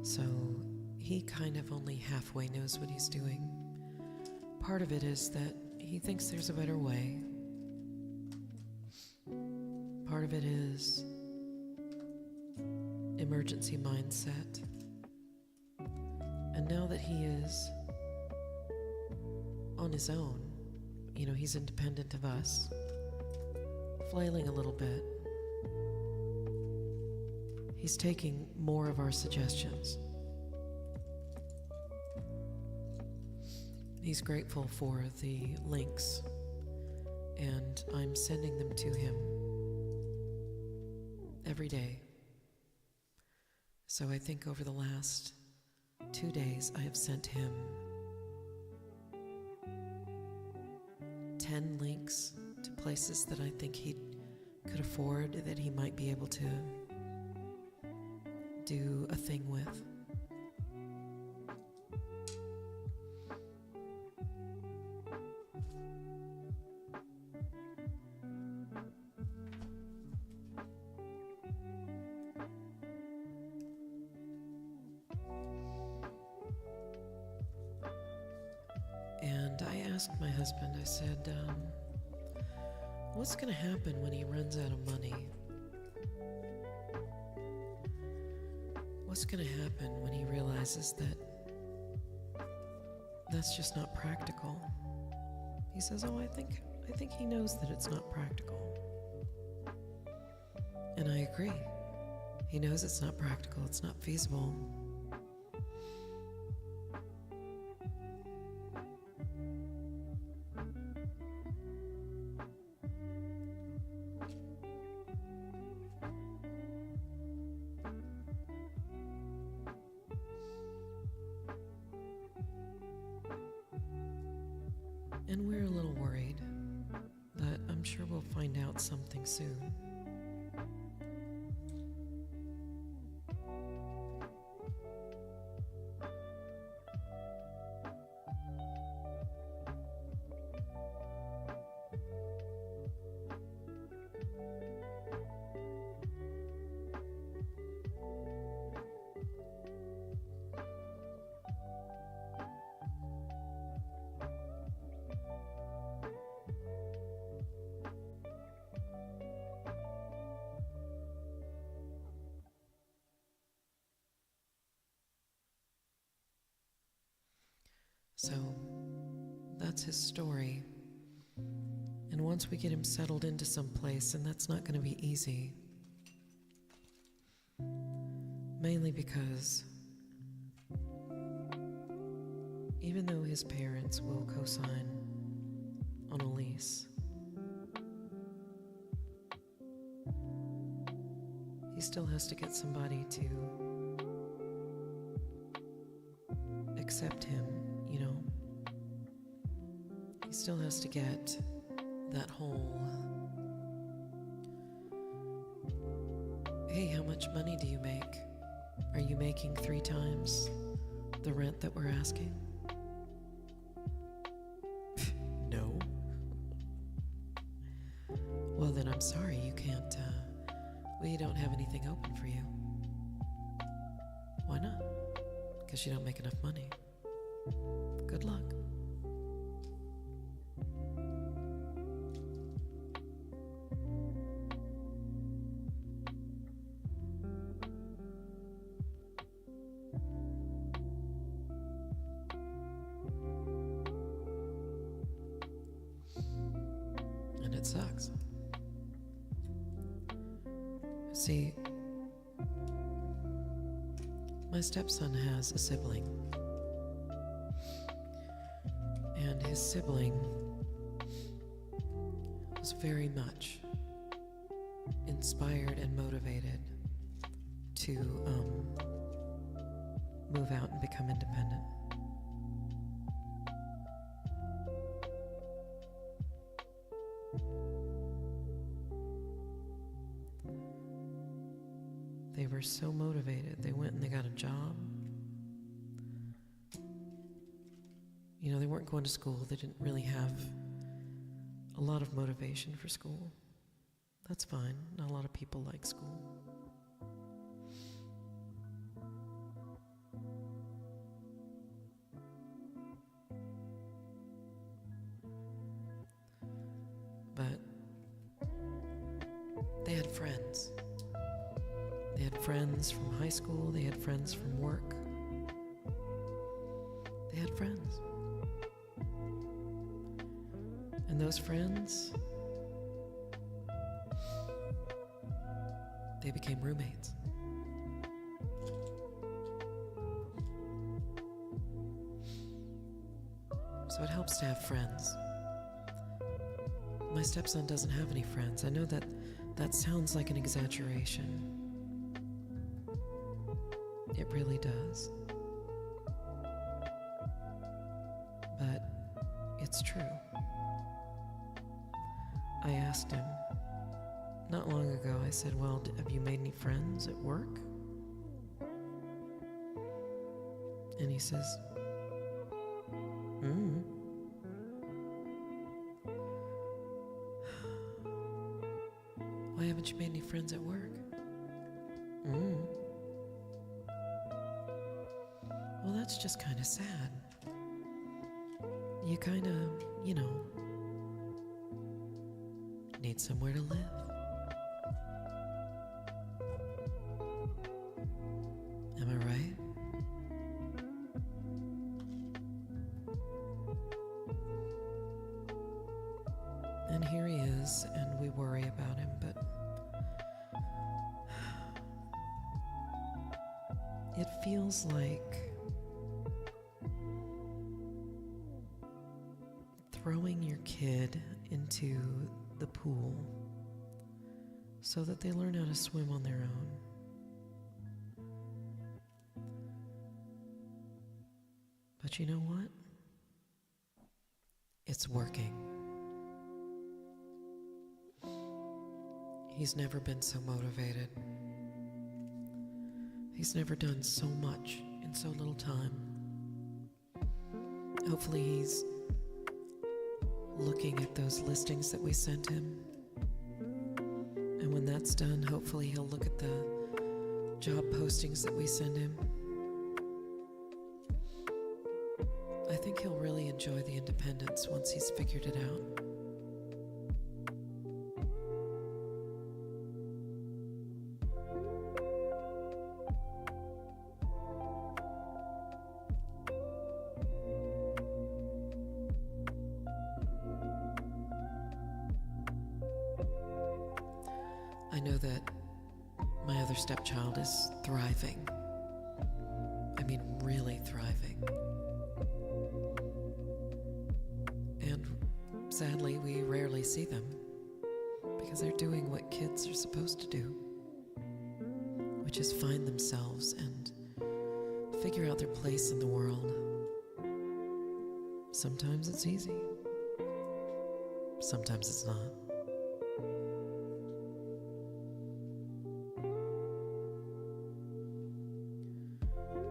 So he kind of only halfway knows what he's doing. Part of it is that he thinks there's a better way. Part of it is emergency mindset. And now that he is on his own, he's independent of us, flailing a little bit, he's taking more of our suggestions. He's grateful for the links, and I'm sending them to him every day. So I think over the last 2 days, I have sent him 10 links to places that I think he could afford, that he might be able to do a thing with. And I asked my husband, I said, what's going to happen when he runs out of money? What's going to happen when he realizes that that's just not practical? He says, I think he knows that it's not practical. And I agree. He knows it's not practical, it's not feasible. And we're a little worried, but I'm sure we'll find out something soon. So that's his story. And once we get him settled into some place, and that's not going to be easy, mainly because even though his parents will co-sign on a lease, he still has to get somebody to accept him. He still has to get that whole, hey, how much money do you make? Are you making 3 times the rent that we're asking? No. Well, then I'm sorry, you can't We don't have anything open for you. Why not? Because you don't make enough money. Good luck. And it sucks. See, my stepson has a sibling, and his sibling was very much inspired and motivated to move out and become independent. They were so motivated. They went and they got a job. You know, they weren't going to school. They didn't really have a lot of motivation for school. That's fine. Not a lot of people like school. But they had friends. They had friends from high school. They had friends from work. They had friends. And those friends, they became roommates. So it helps to have friends. My stepson doesn't have any friends. I know that sounds like an exaggeration. It really does. But it's true. I asked him not long ago, I said, well, have you made any friends at work? And he says, Why haven't you made any friends at work? Well, that's just kind of sad. You kind of, need somewhere to live. Am I right? And here he is, and we worry about him, but it feels like throwing your kid into the pool so that they learn how to swim on their own. But you know what? It's working. He's never been so motivated. He's never done so much in so little time. Hopefully he's looking at those listings that we sent him. And when that's done, hopefully he'll look at the job postings that we send him. I think he'll really enjoy the independence once he's figured it out. I know that my other stepchild is thriving. I mean, really thriving. And sadly, we rarely see them because they're doing what kids are supposed to do, which is find themselves and figure out their place in the world. Sometimes it's easy. Sometimes it's not.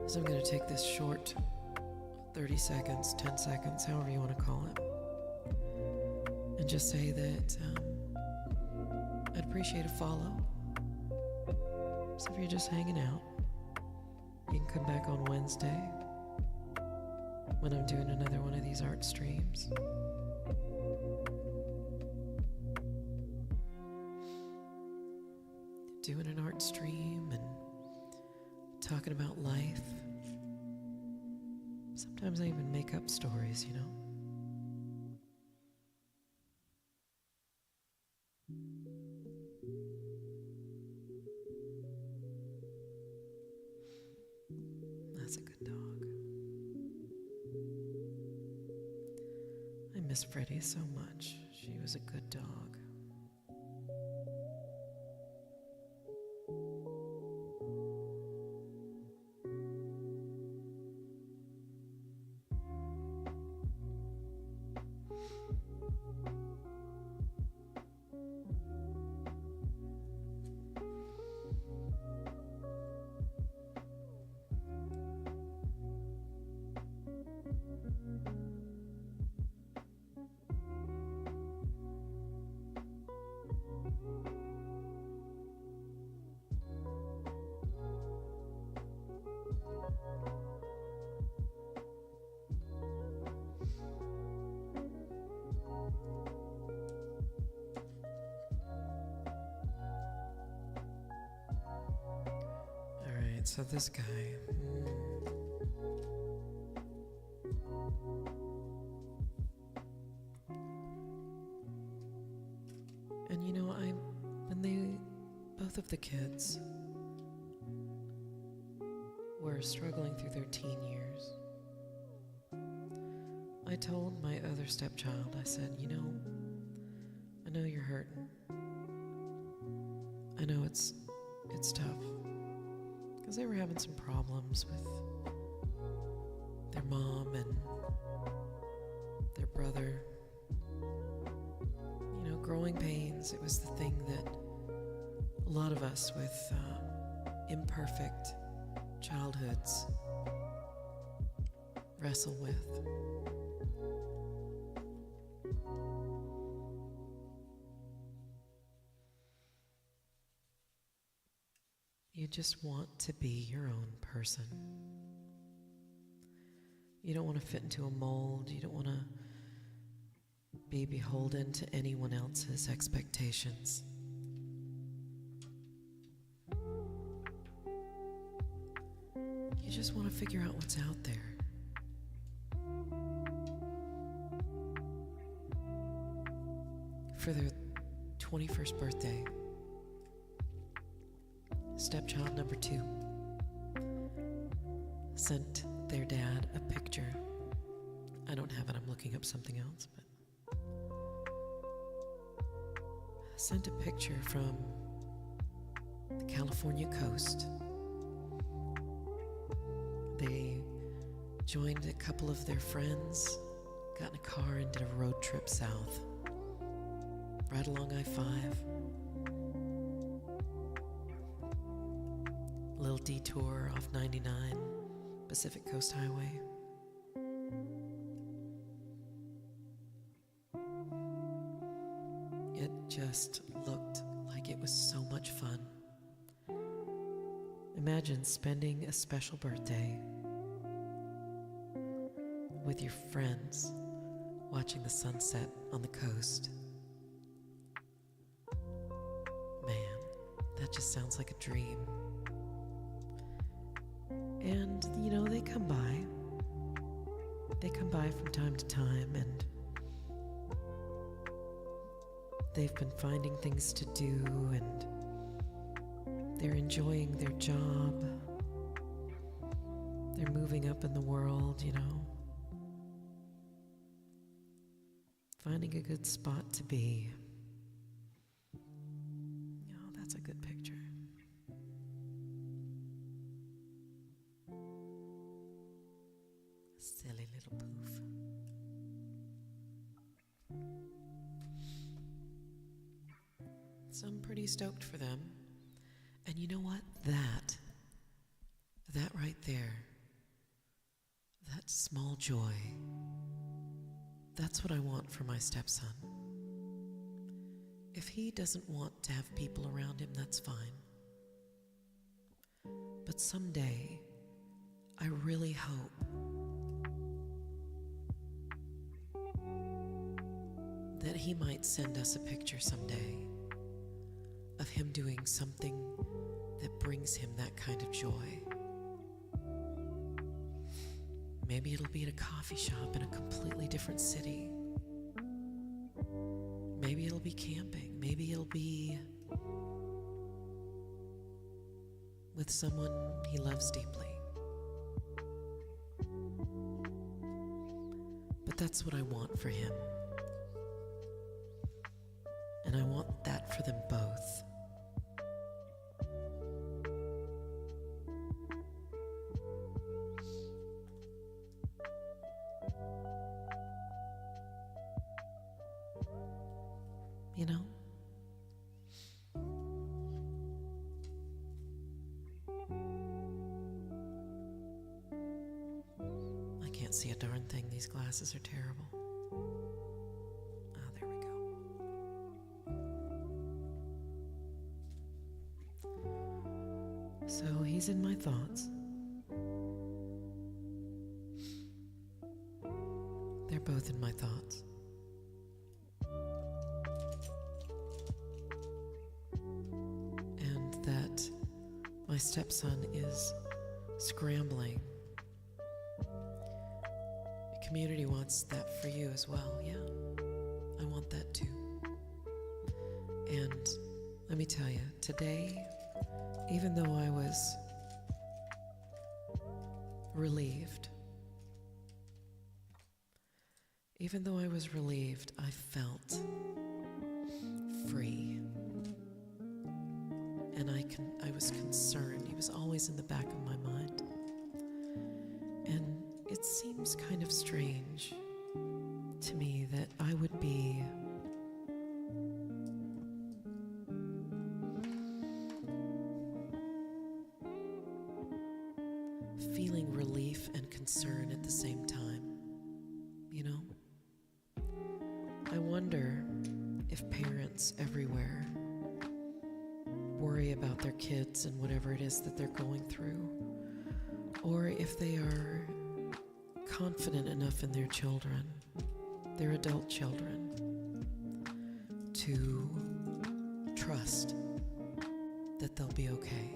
So I'm going to take this short 30 seconds, 10 seconds, however you want to call it, and just say that I'd appreciate a follow So if you're just hanging out, you can come back on Wednesday when I'm doing another one of these art streams. Doing an art stream and talking about life. Sometimes I even make up stories, you know. That's a good dog. I miss Freddie so much. She was a good dog. So this guy, and you know, when both of the kids were struggling through their teen years, I told my other stepchild, I said, you know, I know you're hurting. I know it's tough. Because they were having some problems with their mom and their brother. You know, growing pains, it was the thing that a lot of us with imperfect childhoods wrestle with. You just want to be your own person. You don't want to fit into a mold. You don't want to be beholden to anyone else's expectations. You just want to figure out what's out there. For their 21st birthday, stepchild number 2 sent their dad a picture. I don't have it, I'm looking up something else, but sent a picture from the California coast. They joined a couple of their friends, got in a car and did a road trip south, right along I-5. Little detour off 99, Pacific Coast Highway. It just looked like it was so much fun. Imagine spending a special birthday with your friends, watching the sunset on the coast. Man, that just sounds like a dream. And, you know, they come by. They come by from time to time, and they've been finding things to do, and they're enjoying their job. They're moving up in the world, you know. Finding a good spot to be. Oh, that's a good picture. Silly little poof. So I'm pretty stoked for them. And you know what? That right there, that small joy, that's what I want for my stepson. If he doesn't want to have people around him, that's fine. But someday, I really hope that he might send us a picture someday of him doing something that brings him that kind of joy. Maybe it'll be at a coffee shop in a completely different city. Maybe it'll be camping. Maybe it'll be with someone he loves deeply. But that's what I want for him. And I want that for them both. You know? I can't see a darn thing. These glasses are terrible. Ah, there we go. So he's in my thoughts. They're both in my thoughts. And that my stepson is scrambling. The community wants that for you as well. Yeah, I want that too. And let me tell you, today, even though I was relieved, I felt free. And I was concerned. He was always in the back of my mind. And it seems kind of strange to me that I would be feeling relief and concern at the same time, you know? I wonder if parents everywhere worry about their kids and whatever it is that they're going through, or if they are confident enough in their children, their adult children, to trust that they'll be okay,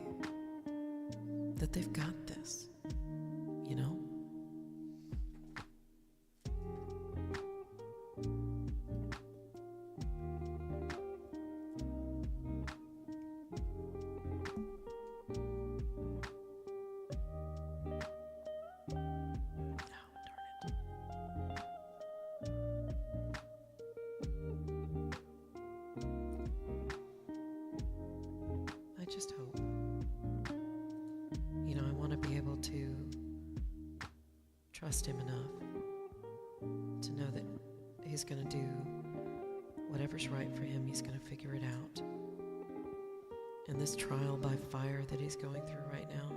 that they've got this, you know? I just hope. You know, I want to be able to trust him enough to know that he's going to do whatever's right for him. He's going to figure it out. And this trial by fire that he's going through right now,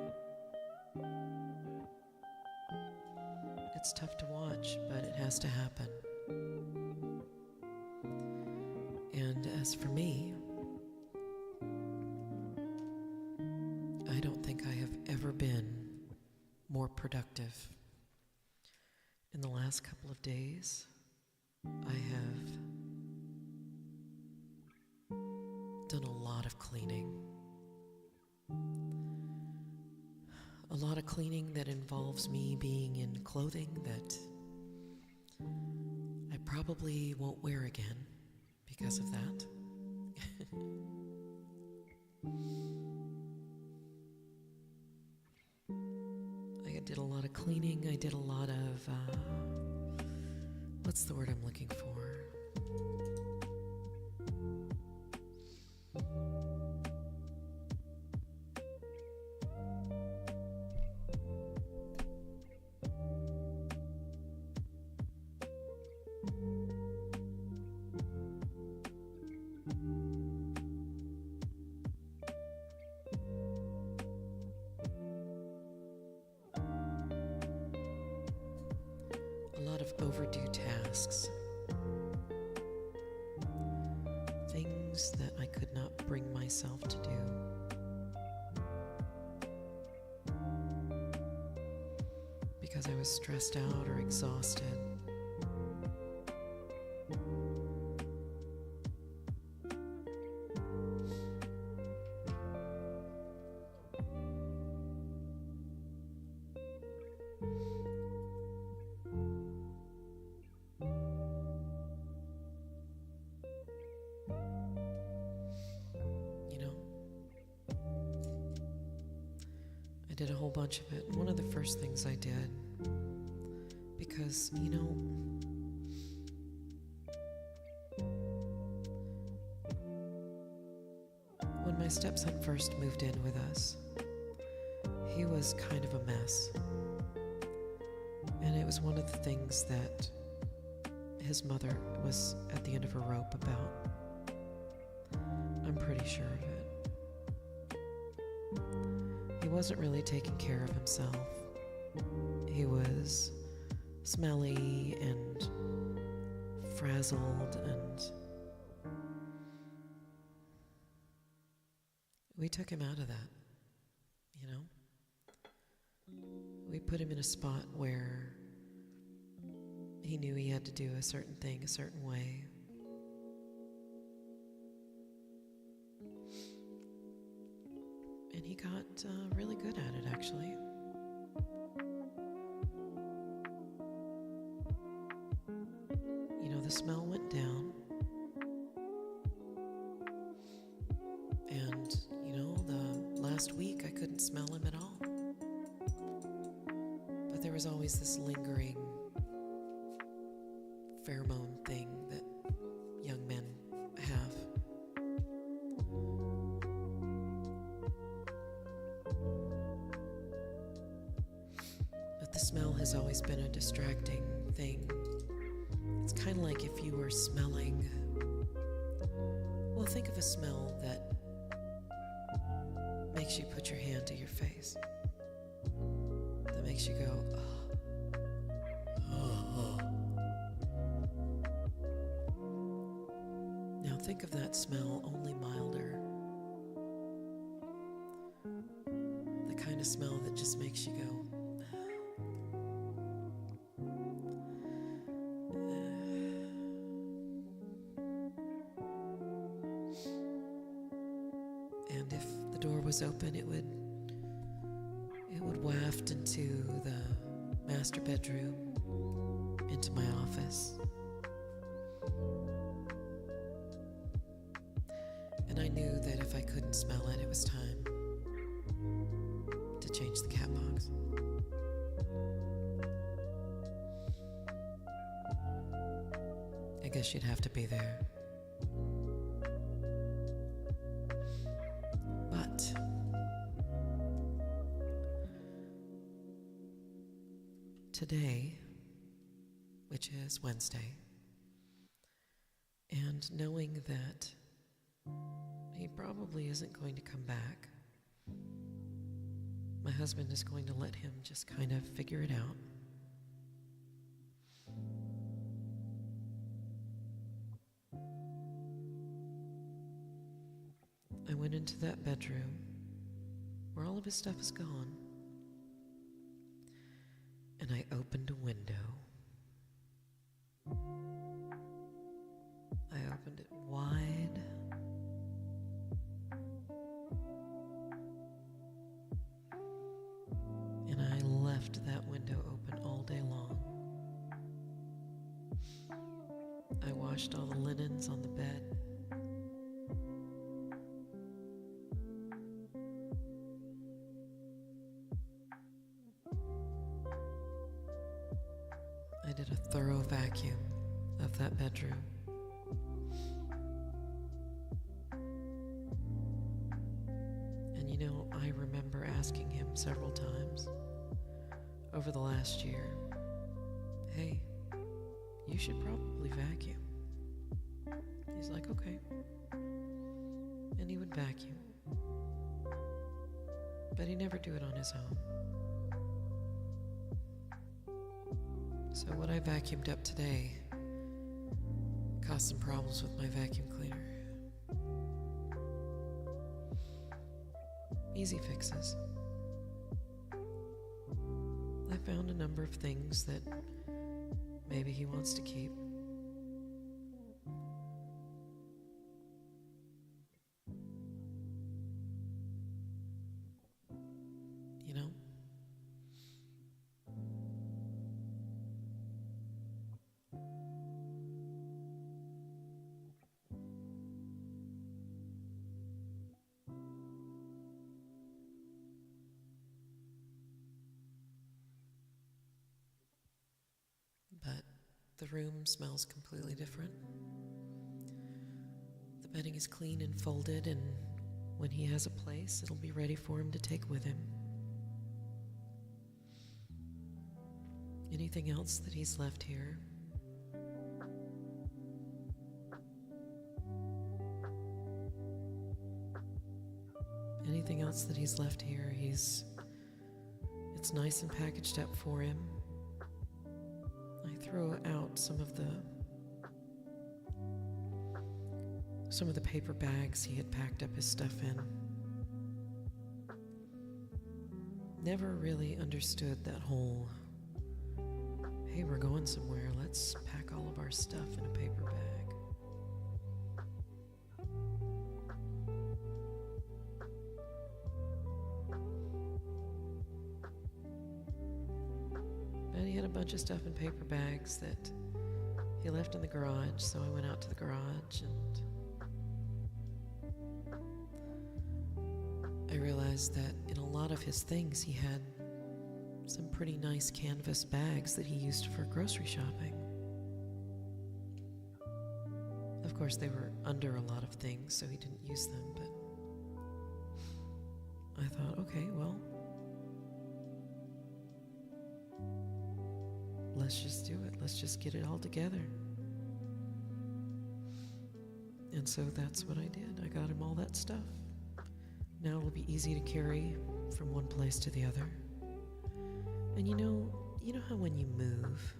it's tough to watch, but it has to happen. And as for me, I don't think I have ever been more productive. In the last couple of days, I have done a lot of cleaning. A lot of cleaning that involves me being in clothing that I probably won't wear again because of that. I did a lot of cleaning. I did a lot of, what's the word I'm looking for? Of overdue tasks, things that I could not bring myself to do. because I was stressed out or exhausted. I did a whole bunch of it. One of the first things I did, because, when my stepson first moved in with us, he was kind of a mess. And it was one of the things that his mother was at the end of her rope about. I'm pretty sure of it. He wasn't really taking care of himself. He was smelly and frazzled, and we took him out of that, We put him in a spot where he knew he had to do a certain thing a certain way. And he got really good at it, actually. The smell went down. And, the last week I couldn't smell him at all. But there was always this lingering pheromone thing that young men have. But the smell has always been a distracting thing. It's kind of like if you were smelling, well, think of a smell that makes you put your hand to your face, that makes you go, oh. Now think of that smell, only milder. The kind of smell that just makes you go, and if the door was open, it would waft into the master bedroom, into my office. And I knew that if I couldn't smell it, it was time to change the cat box. I guess you'd have to be there. But today, which is Wednesday, and knowing that he probably isn't going to come back, my husband is going to let him just kind of figure it out. I went into that bedroom where all of his stuff is gone, and I opened a window. I opened it wide. And I left that window open all day long. I washed all the linens on the bed. I did a thorough vacuum of that bedroom. And I remember asking him several times over the last year, hey, you should probably vacuum. He's like, okay. And he would vacuum. But he'd never do it on his own. So what I vacuumed up today caused some problems with my vacuum cleaner. Easy fixes. I've found a number of things that maybe he wants to keep. You know? But the room smells completely different. The bedding is clean and folded, and when he has a place, it'll be ready for him to take with him. Anything else that he's left here? Anything else that he's left here, it's nice and packaged up for him. I throw out some of the paper bags he had packed up his stuff in. Never really understood that whole, hey, we're going somewhere, let's pack all of our stuff in a paper bag. But he had a bunch of stuff in paper bags that he left in the garage, so I went out to the garage and I realized that in a lot of his things he had some pretty nice canvas bags that he used for grocery shopping. Of course, they were under a lot of things, so he didn't use them, but I thought, okay, well, let's just do it. Let's just get it all together. And so that's what I did. I got him all that stuff. Now it'll be easy to carry from one place to the other. And you know how when you move,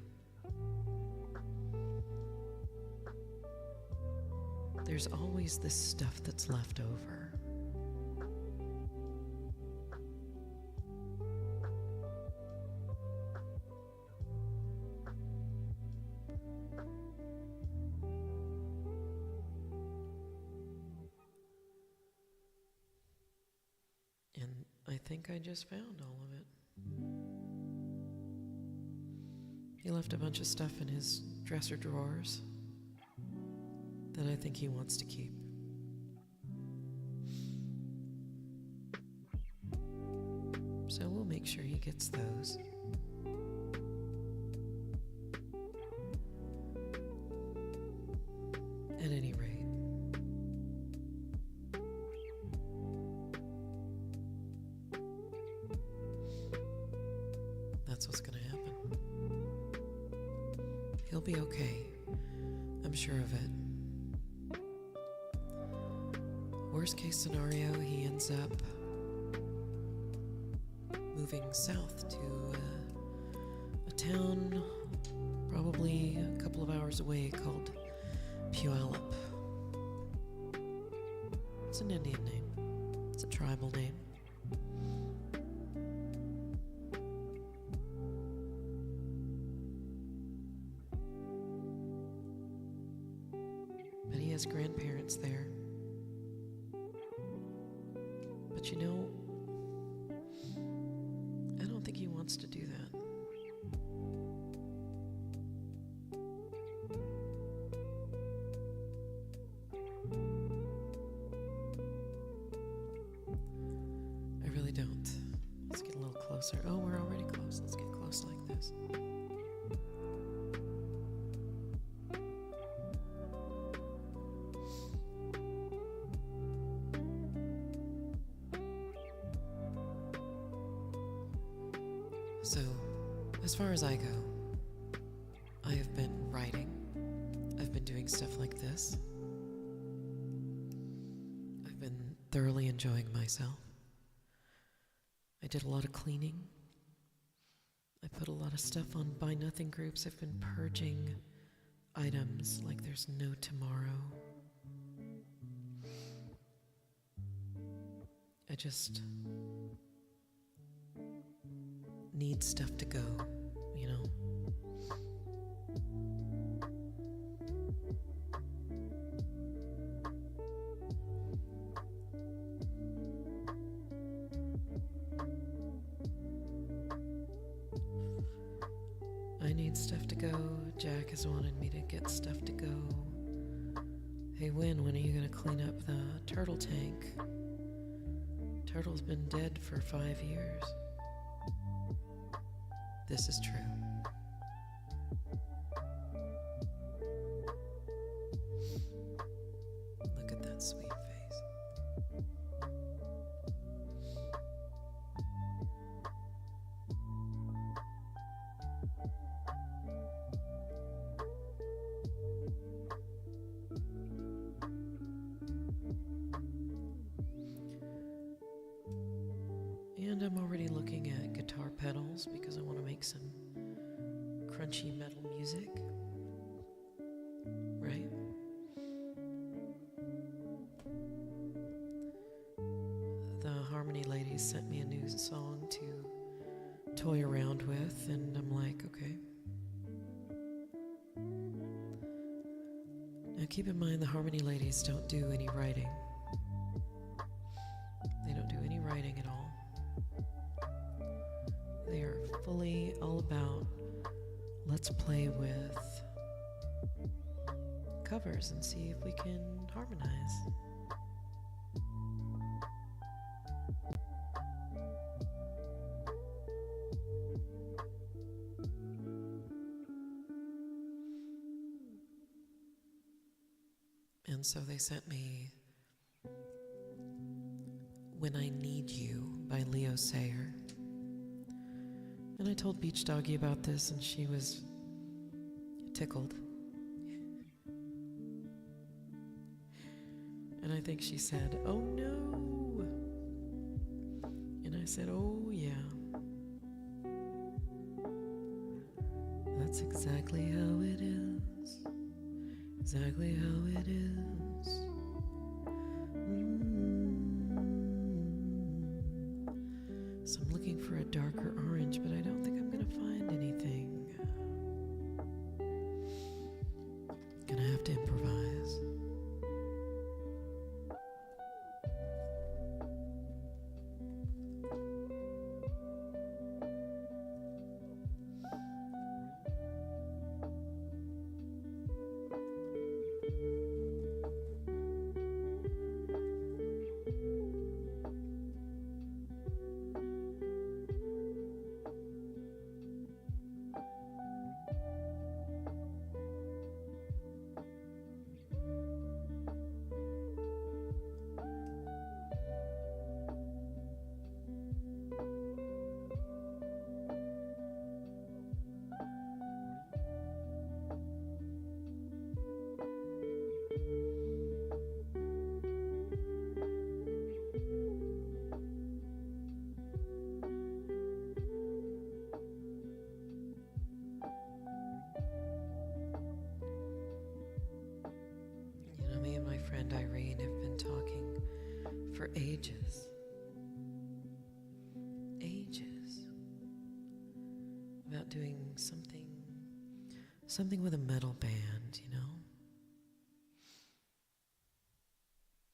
there's always this stuff that's left over. And I think I just found all of it. He left a bunch of stuff in his dresser drawers that I think he wants to keep. So we'll make sure he gets those. At any rate, that's what's going to happen. He'll be okay. I'm sure of it. Worst case scenario, he ends up moving south to a town probably a couple of hours away called Puyallup. It's an Indian name. It's a tribal name. But he has grandparents there. But you know, I don't think he wants to do that. I really don't. Let's get a little closer. Oh, we're already close. Let's get close like this. So, as far as I go, I have been writing. I've been doing stuff like this. I've been thoroughly enjoying myself. I did a lot of cleaning. I put a lot of stuff on Buy Nothing groups. I've been purging items like there's no tomorrow. I just need stuff to go, you know? I need stuff to go. Jack has wanted me to get stuff to go. Hey, Wynne, when are you going to clean up the turtle tank? Turtle's been dead for 5 years. This is true. Look at that sweet face. And I'm already looking at guitar pedals because I want to make some crunchy metal music, right? The Harmony ladies sent me a new song to toy around with, and I'm like, okay. Now keep in mind the Harmony ladies don't do any writing. They don't do any writing at all. They are fully all about let's play with covers and see if we can harmonize. And so they sent me When I Need You by Leo Sayer. And I told Beach Doggy about this, and she was tickled. And I think she said, "Oh no." And I said, "Oh yeah. That's exactly how it is. Exactly how it is." So I'm looking for a darker orange, but I don't think I'm going to find anything. Gonna have to improvise. And Irene have been talking for ages about doing something with a metal band, you know?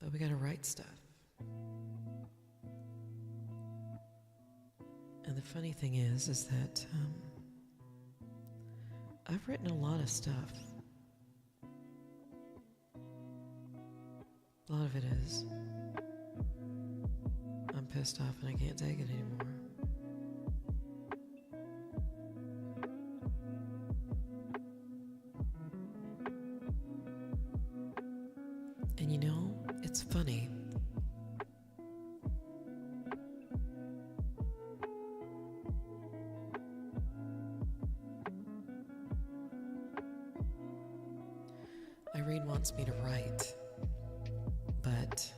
But we gotta write stuff. And the funny thing is that I've written a lot of stuff. A lot of it is, I'm pissed off and I can't take it anymore. And you know, it's funny. Irene wants me to write. But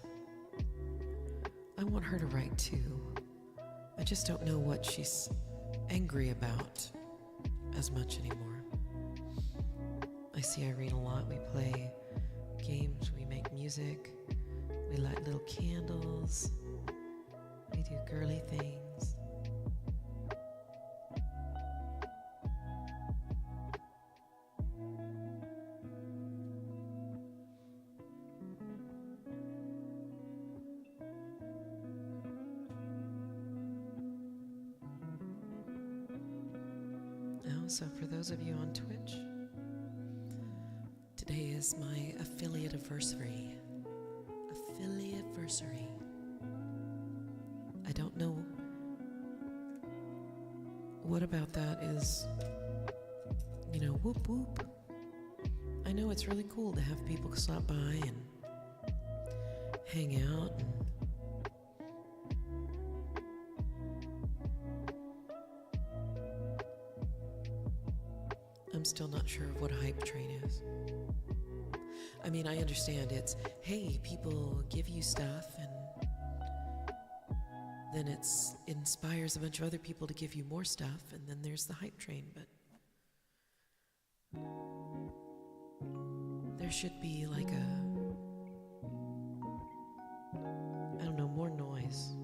I want her to write too. I just don't know what she's angry about as much anymore. I see Irene a lot. We play games, we make music, we light little candles, we do girly things. Oh, so for those of you on Twitch, today is my affiliate anniversary. I don't know what about that is, whoop whoop. I know it's really cool to have people stop by and hang out. I'm still not sure of what a hype train is. I mean, I understand it's, hey, people give you stuff and then it inspires a bunch of other people to give you more stuff, and then there's the hype train, but there should be like more noise.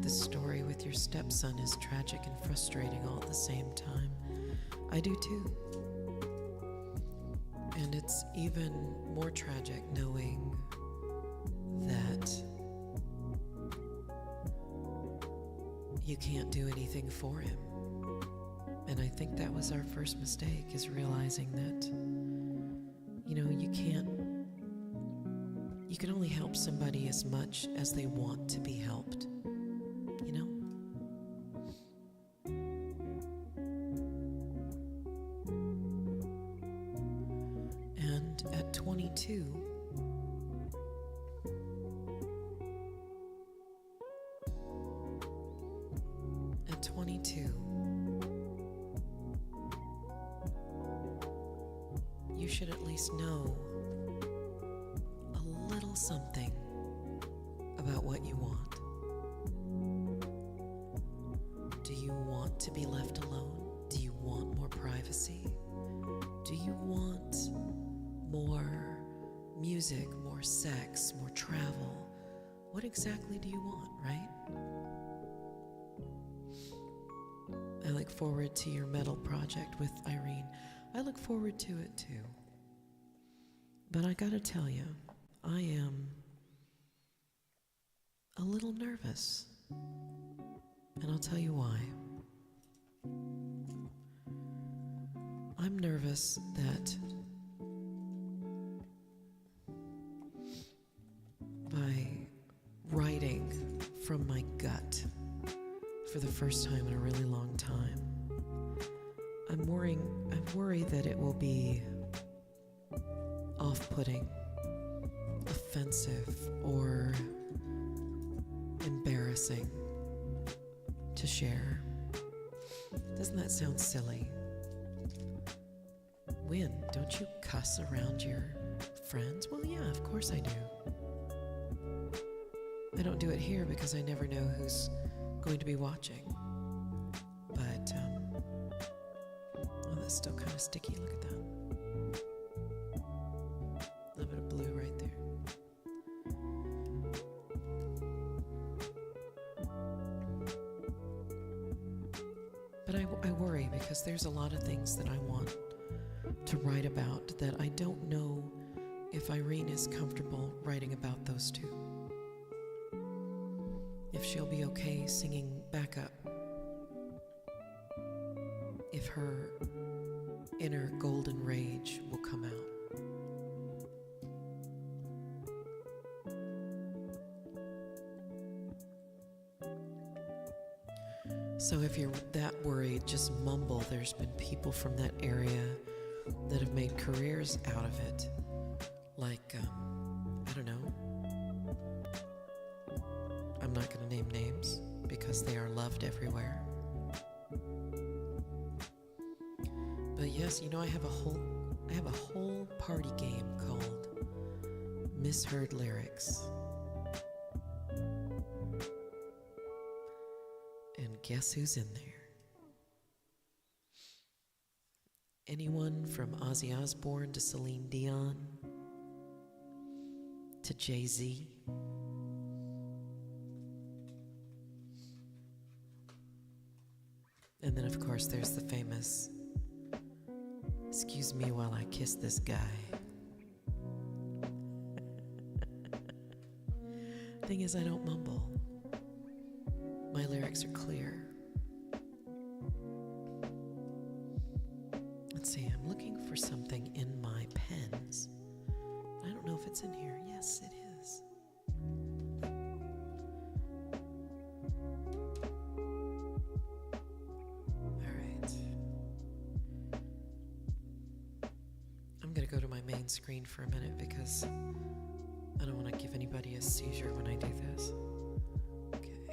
Story with your stepson is tragic and frustrating all at the same time. I do too. And it's even more tragic knowing that you can't do anything for him. And I think that was our first mistake, is realizing that, you can only help somebody as much as they want to be helped. At 22, you should at least know a little something about what you want. Do you want to be left alone? Do you want more privacy? Do you want more music, more sex, more travel? What exactly do you want, right? I look forward to your metal project with Irene. I look forward to it too. But I gotta tell you, I am a little nervous. And I'll tell you why. I'm nervous that by writing from my gut for the first time in a really long time, I'm worried that it will be off-putting, offensive, or embarrassing to share. Doesn't that sound silly? Wynne, don't you cuss around your friends? Well, yeah, of course I do. I don't do it here because I never know who's going to be watching. But, oh, that's still kind of sticky. Look at that. A little bit of blue right there. But I worry because there's a lot of things that I want to write about that I don't know if Irene is comfortable writing about those two. If she'll be okay singing backup. If her inner golden rage will come out. So if you're that worried, just mumble. There's been people from that area that have made careers out of it. Like, I don't know. I'm not going to name names because they are loved everywhere. But yes, I have a whole party game called Misheard Lyrics. And guess who's in there? anyone from Ozzy Osbourne to Celine Dion to Jay-Z. And then, of course, there's the famous, "Excuse me while I kiss this guy." Thing is, I don't mumble. My lyrics are clear. Let's see, I'm looking for something in my pens. I don't know if it's in here. Yes, it is. All right. I'm going to go to my main screen for a minute because I don't want to give anybody a seizure when I do this. Okay.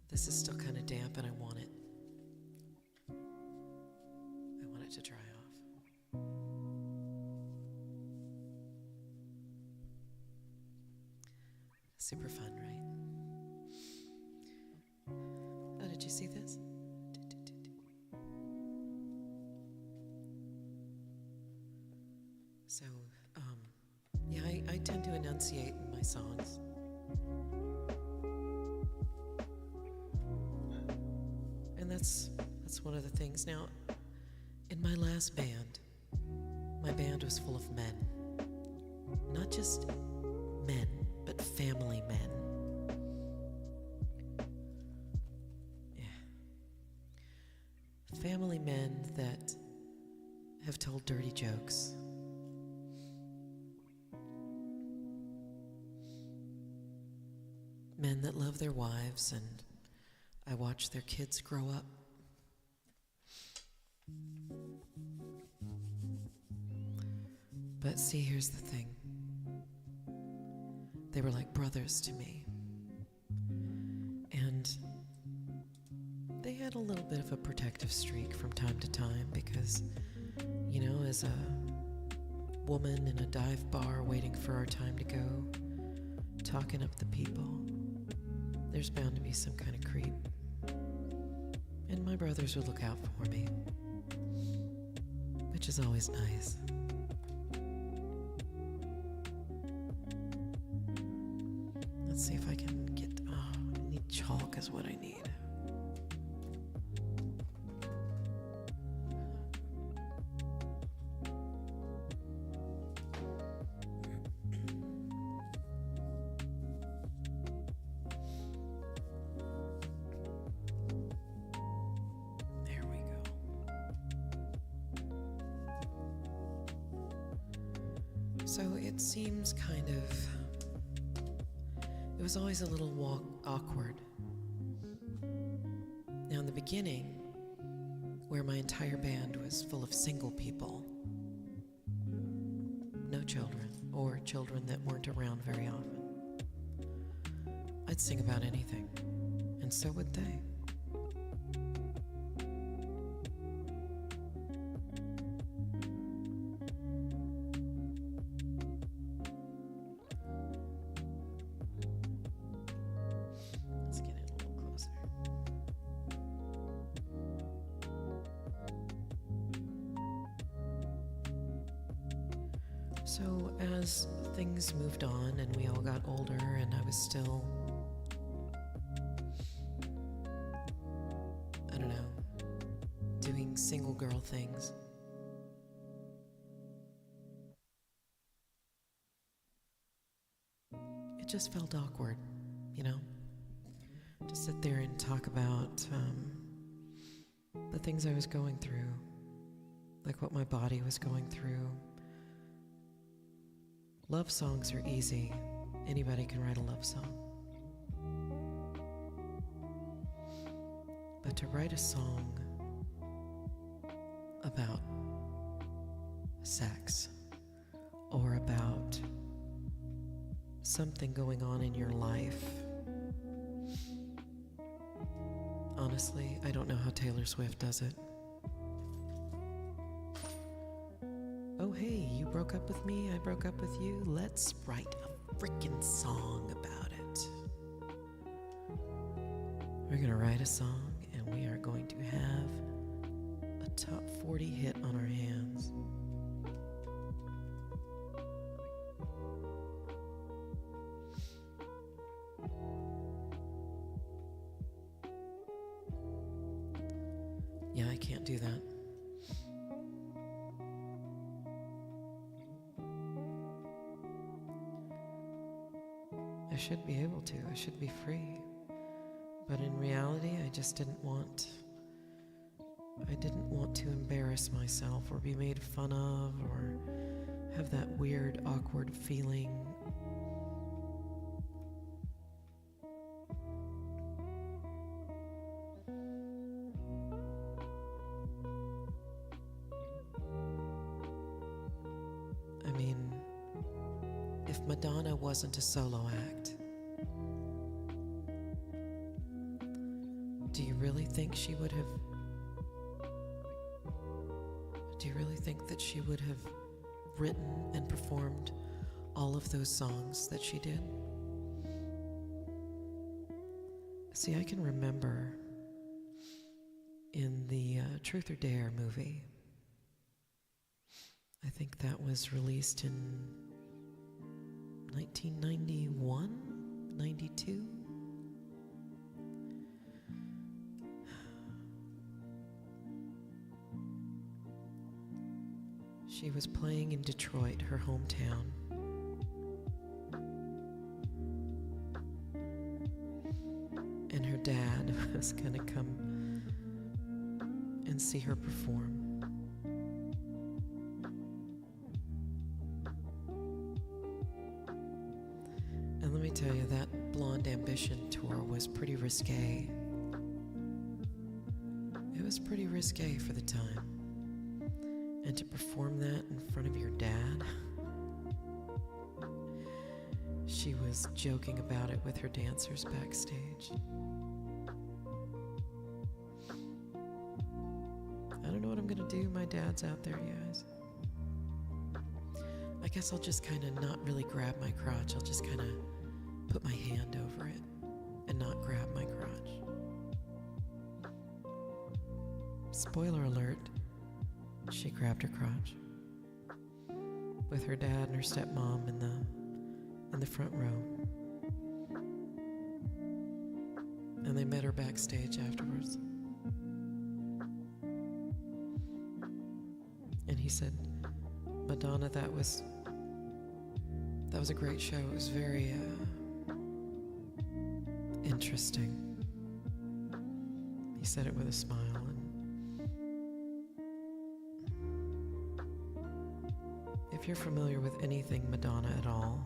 This is still kind of damp and I want it to dry off. Super fun, right? Oh, did you see this? So, yeah, I tend to enunciate in my songs. And that's one of the things. Now, in my last band, my band was full of men. Not just men, but family men. Yeah. Family men that have told dirty jokes. Men that love their wives, and I watch their kids grow up. But see, here's the thing. They were like brothers to me. And they had a little bit of a protective streak from time to time because, you know, as a woman in a dive bar waiting for our time to go, talking up the people, there's bound to be some kind of creep. And my brothers would look out for me, which is always nice. Let's see if I can get, I need chalk is what I need. There we go. So it seems kind of, it was always a little awkward. Now in the beginning, where my entire band was full of single people, no children, or children that weren't around very often, I'd sing about anything, and so would they. Let's get in a little closer. So as things moved on and we all got older and I was still, I don't know, doing single girl things, it just felt awkward, you know, to sit there and talk about the things I was going through, like what my body was going through. Love songs are easy. Anybody can write a love song. But to write a song about sex or about something going on in your life, honestly, I don't know how Taylor Swift does it. Oh, hey, you broke up with me, I broke up with you. Let's write a freaking song about it. We're going to write a song, and we are going to have a top 40 hit on our hands. Yeah, I can't do that. I should be able to. I should be free. But in reality, I just didn't want to embarrass myself or be made fun of or have that weird, awkward feeling. I mean, if Madonna wasn't a solo act, do you really think that she would have written and performed all of those songs that she did? See, I can remember in the Truth or Dare movie, I think that was released in 1991, 92. She was playing in Detroit, her hometown. And her dad was going to come and see her perform. And let me tell you, that Blonde Ambition tour was pretty risque. It was pretty risque for the time. And to perform that in front of your dad, she was joking about it with her dancers backstage. I don't know what I'm gonna do. My dad's out there, you guys. I guess I'll just kind of not really grab my crotch. I'll just kind of put my hand over it and not grab my crotch. Spoiler alert. She grabbed her crotch with her dad and her stepmom in the front row. And they met her backstage afterwards. And he said, Madonna, that was a great show. It was very interesting. He said it with a smile. If you're familiar with anything Madonna at all,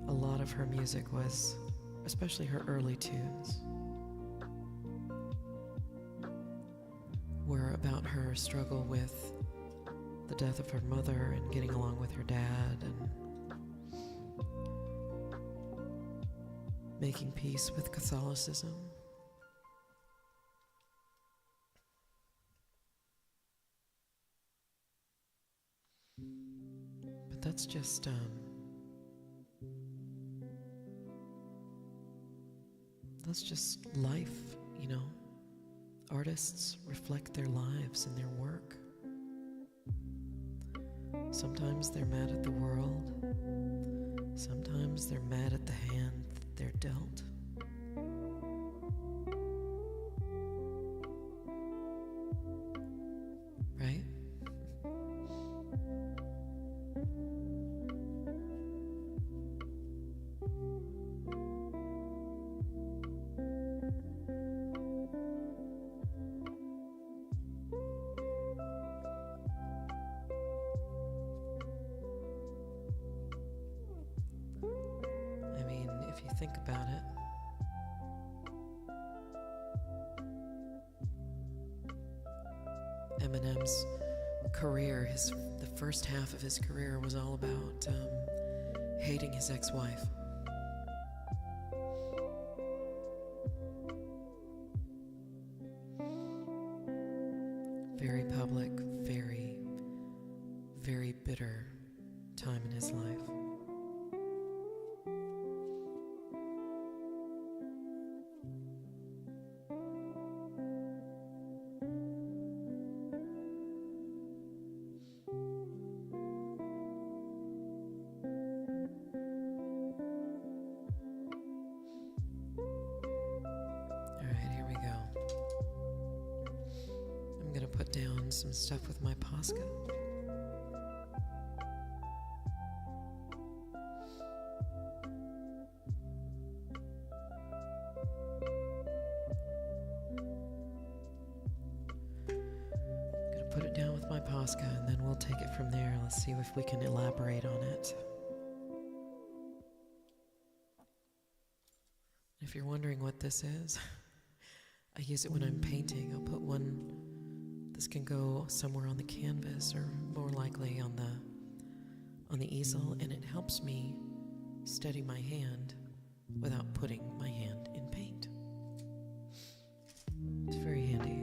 a lot of her music was, especially her early tunes, were about her struggle with the death of her mother and getting along with her dad and making peace with Catholicism. But that's just life, you know. Artists reflect their lives in their work. Sometimes they're mad at the world. Sometimes they're mad at the hand they're dealt. Right? If you think about it, Eminem's career, the first half of his career was all about hating his ex-wife. Very public, very, very bitter time in his life. around some stuff with my Posca. Gonna put it down with my Posca, and then we'll take it from there. Let's see if we can elaborate on it. If you're wondering what this is, I use it when I'm painting. I'll put one, this can go somewhere on the canvas or more likely on the easel, and it helps me steady my hand without putting my hand in paint. It's very handy.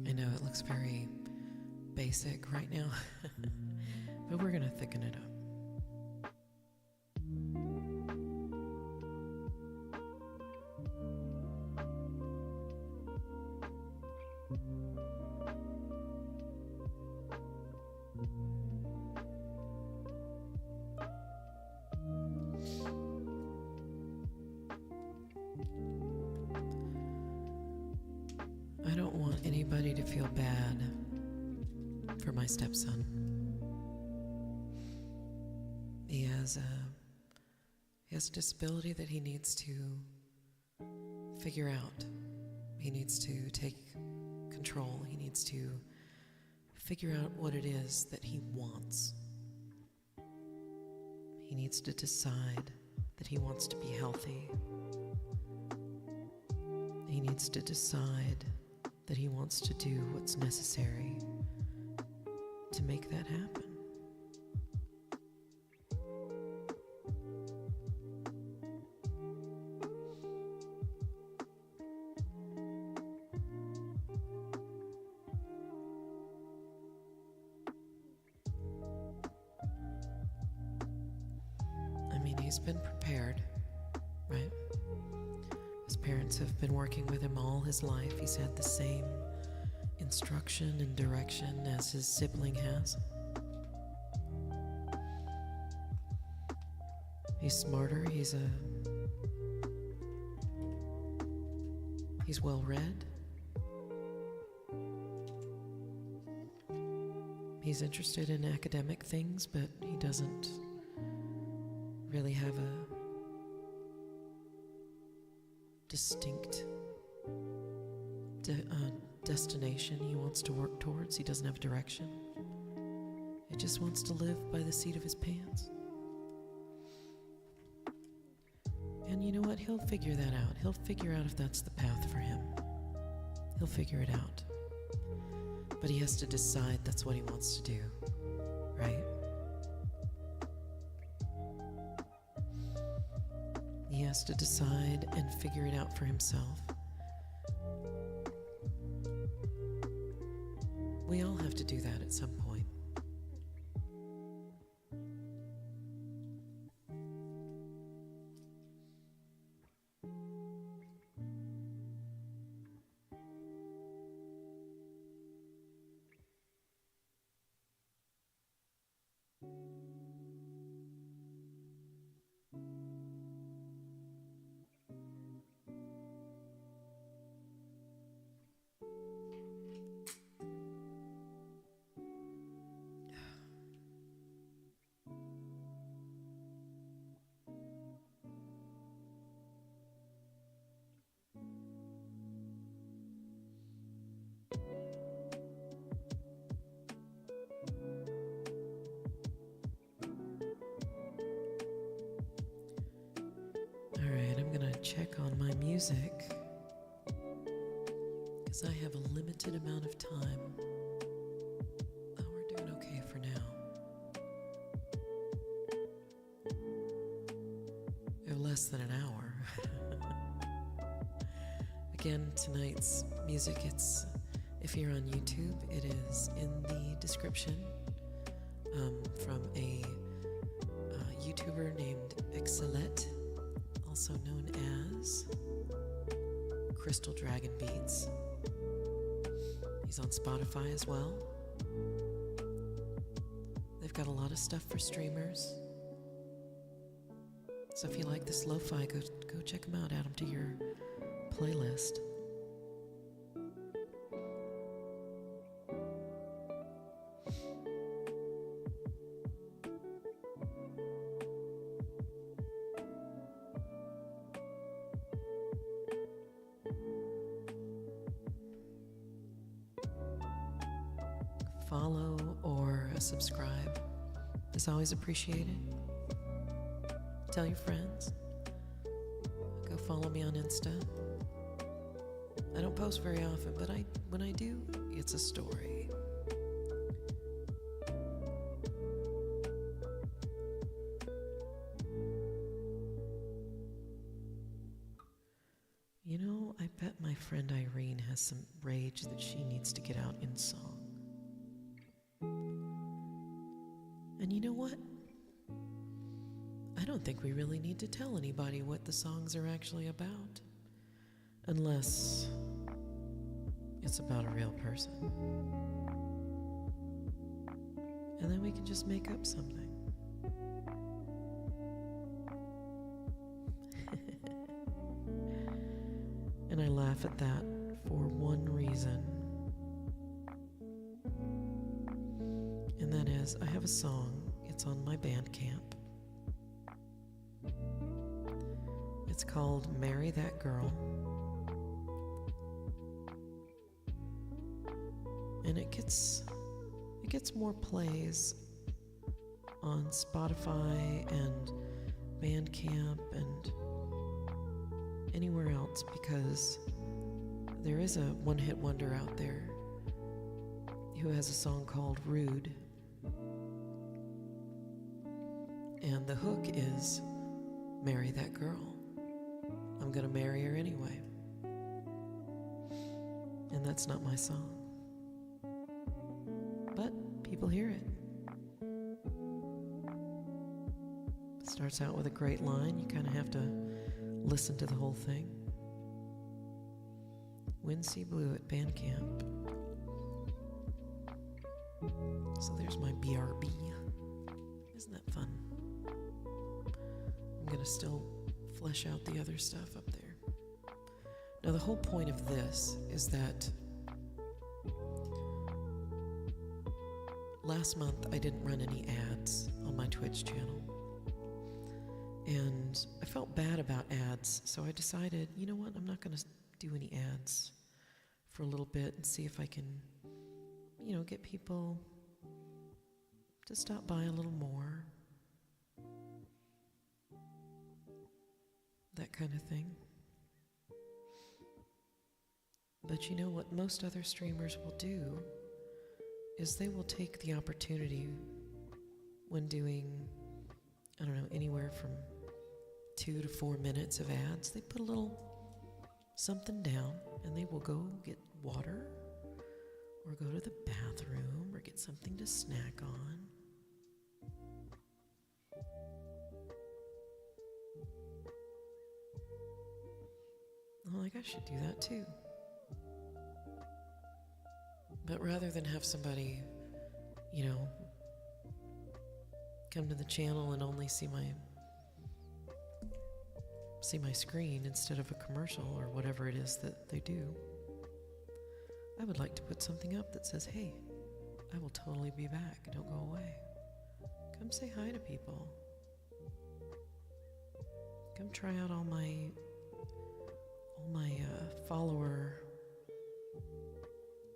I know it looks very basic right now, but we're gonna thicken it up. I don't want anybody to feel bad for my stepson. He has a disability that he needs to figure out. He needs to take control. He needs to figure out what it is that he wants. He needs to decide that he wants to be healthy. He needs to decide that he wants to do what's necessary to make that happen. I mean, he's been prepared, right? His parents have been working with him all his life. He's had the same instruction and direction as his sibling has. He's smarter. He's well read. He's interested in academic things, but he doesn't really have a distinct destination he wants to work towards. He doesn't have direction. He just wants to live by the seat of his pants. And you know what? He'll figure that out. He'll figure out if that's the path for him. He'll figure it out. But he has to decide that's what he wants to do, right? He has to decide and figure it out for himself. We all have to do that at some point. check on my music because I have a limited amount of time. Oh, we're doing okay for now. We have less than an hour. Again, tonight's music, if you're on YouTube, it is in the description from a YouTuber named Excelette, also known as Crystal Dragon Beats. He's on Spotify as well. They've got a lot of stuff for streamers. So if you like this lo-fi, go check them out. Add them to your playlist. Follow or subscribe is always appreciated. Tell your friends. Go follow me on Insta. I don't post very often, but when I do, it's a story. You know, I bet my friend Irene has some rage that she needs to get out in song. And you know what? I don't think we really need to tell anybody what the songs are actually about. Unless it's about a real person. And then we can just make up something. And I laugh at that for one reason. And that is, I have a song. It's on my Bandcamp. It's called Marry That Girl. And it gets more plays on Spotify and Bandcamp and anywhere else because there is a one-hit wonder out there who has a song called Rude. And the hook is, marry that girl. I'm gonna marry her anyway. And that's not my song. But people hear it. It starts out with a great line. You kind of have to listen to the whole thing. Wynne Blue at Bandcamp. So there's my BRB. Isn't that fun? I'm gonna still flesh out the other stuff up there. Now the whole point of this is that last month I didn't run any ads on my Twitch channel. And I felt bad about ads, so I decided, you know what, I'm not gonna do any ads for a little bit and see if I can, get people to stop by a little more. That kind of thing. But you know what most other streamers will do is they will take the opportunity when doing, anywhere from 2 to 4 minutes of ads, they put a little something down and they will go get water or go to the bathroom or get something to snack on. I'm like, I should do that too. But rather than have somebody, come to the channel and only see my screen instead of a commercial or whatever it is that they do, I would like to put something up that says, hey, I will totally be back. Don't go away. Come say hi to people. Come try out all my follower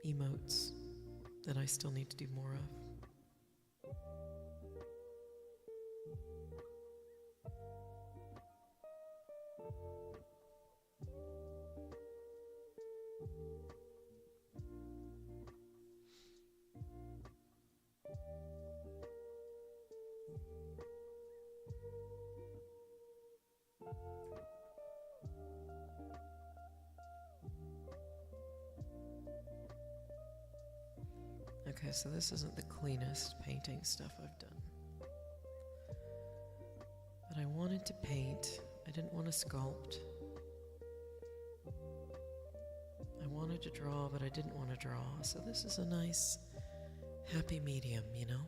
emotes that I still need to do more of. Okay, so this isn't the cleanest painting stuff I've done. But I wanted to paint. I didn't want to sculpt. I wanted to draw, but I didn't want to draw. So this is a nice, happy medium, you know?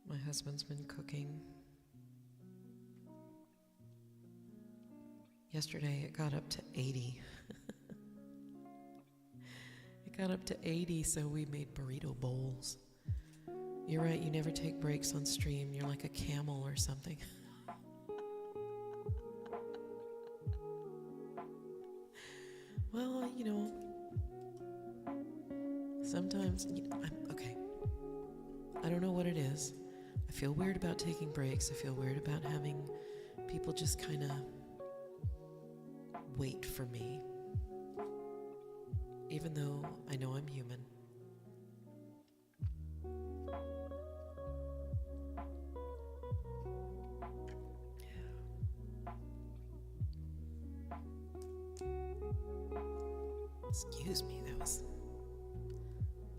My husband's been cooking. Yesterday it got up to 80. It got up to 80, so we made burrito bowls. You're right, you never take breaks on stream. You're like a camel or something. Well, you know, sometimes, okay. I don't know what it is. I feel weird about taking breaks. I feel weird about having people just kind of wait for me, even though I know I'm human. Excuse me, that was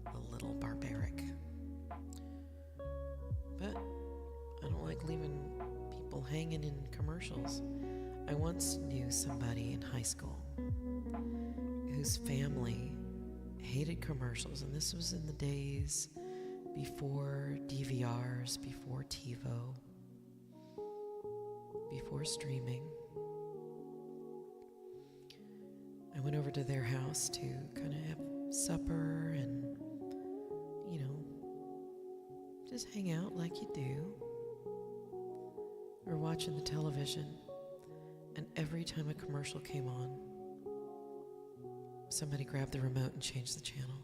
a little barbaric. But I don't like leaving people hanging in commercials. I once knew somebody in high school whose family hated commercials, and this was in the days before DVRs, before TiVo, before streaming. I went over to their house to kind of have supper and, you know, just hang out like you do. We're watching the television, and every time a commercial came on, somebody grabbed the remote and changed the channel.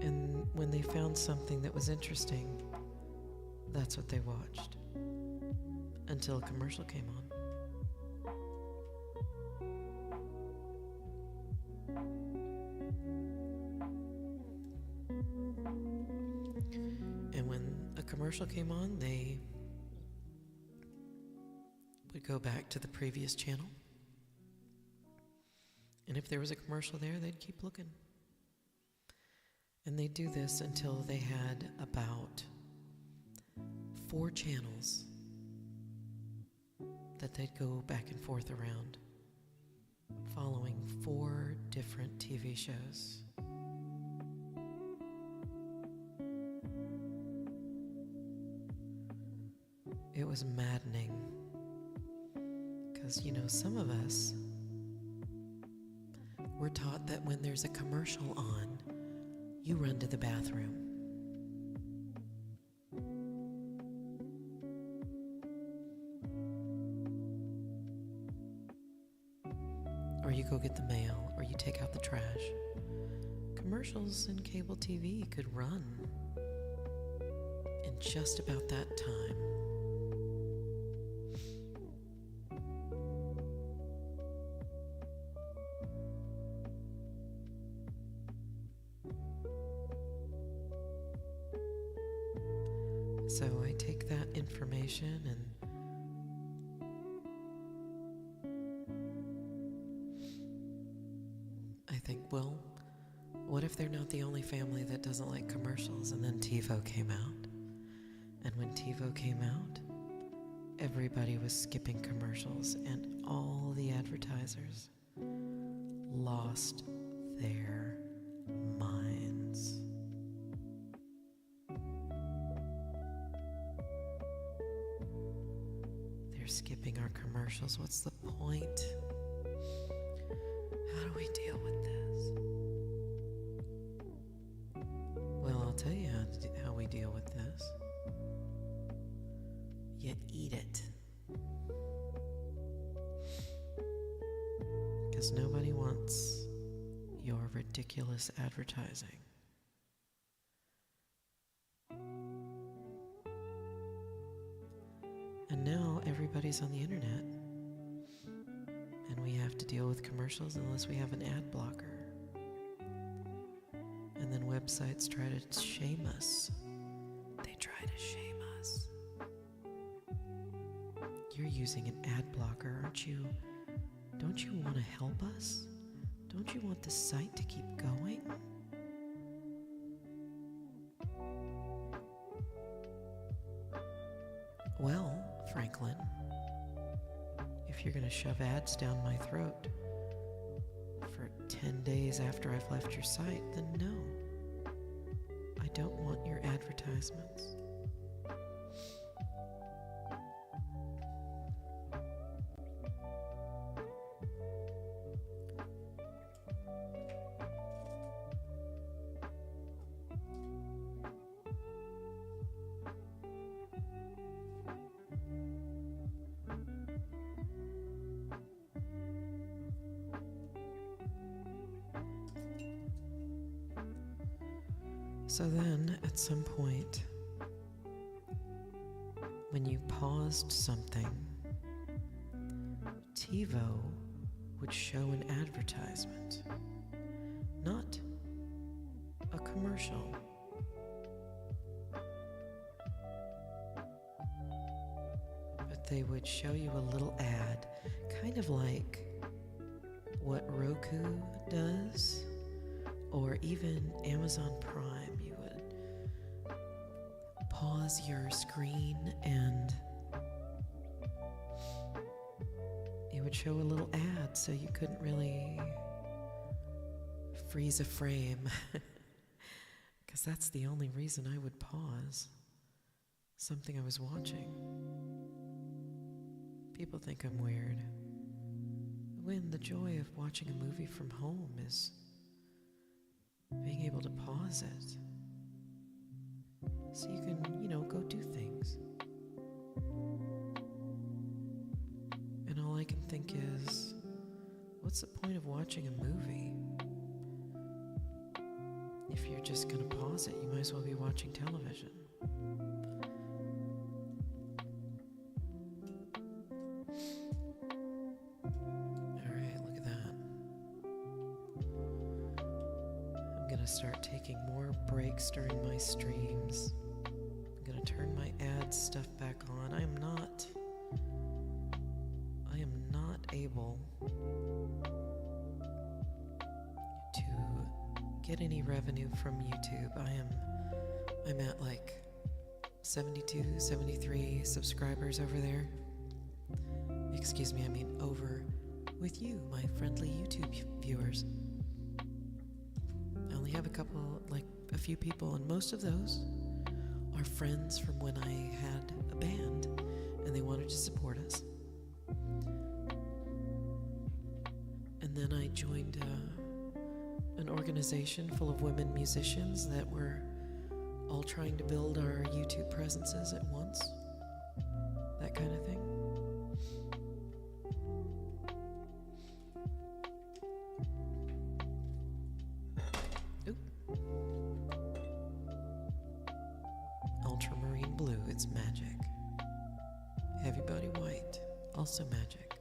And when they found something that was interesting, that's what they watched. Until a commercial came on. And when a commercial came on, they would go back to the previous channel. And if there was a commercial there, they'd keep looking. And they'd do this until they had about 4 channels that they'd go back and forth around, following 4 different TV shows. It was maddening, because, you know, some of us, we're taught that when there's a commercial on, you run to the bathroom. Or you go get the mail, or you take out the trash. Commercials in cable TV could run in just about that time. So I take that information and I think, well, what if they're not the only family that doesn't like commercials? And then TiVo came out. And when TiVo came out, everybody was skipping commercials, and all the advertisers lost their minds. They're skipping our commercials. What's the point? How do we deal with this? Well, I'll tell you how we deal with this. You eat it. Because nobody wants your ridiculous advertising. And now everybody's on the internet. And we have to deal with commercials unless we have an ad blocker. And then websites try to shame us. They try to shame us. You're using an ad blocker, aren't you? Don't you want to help us? Don't you want the site to keep going? Well, Franklin, if you're going to shove ads down my throat for 10 days after I've left your site, then no. I don't want your advertisements. So then, at some point, when you paused something, TiVo would show an advertisement, not a commercial. But they would show you a little ad, kind of like what Roku does, or even Amazon Prime. You would pause your screen and it would show a little ad, so you couldn't really freeze a frame. Because that's the only reason I would pause something I was watching. People think I'm weird. When the joy of watching a movie from home is being able to pause it so you can, go do things. And all I can think is, what's the point of watching a movie? If you're just going to pause it, you might as well be watching television. Start taking more breaks during my streams. I'm going to turn my ad stuff back on. I am not able to get any revenue from YouTube. I'm at like 72, 73 subscribers over there. Excuse me, I mean over with you, my friendly YouTube viewers. Have a few people, and most of those are friends from when I had a band and they wanted to support us. And then I joined an organization full of women musicians that were all trying to build our YouTube presences at once, that kind of thing. Ultramarine blue, it's magic. Heavy body white, also magic.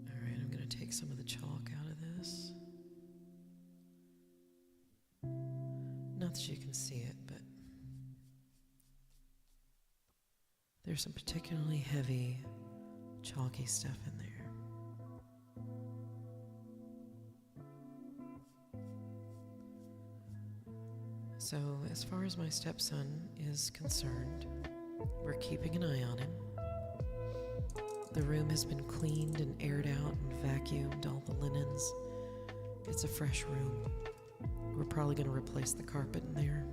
Alright, I'm going to take some of the chalk out of this. Not that you can see it, but there's some particularly heavy, chalky stuff in there. So, as far as my stepson is concerned, we're keeping an eye on him. The room has been cleaned and aired out and vacuumed, all the linens. It's a fresh room. We're probably going to replace the carpet in there.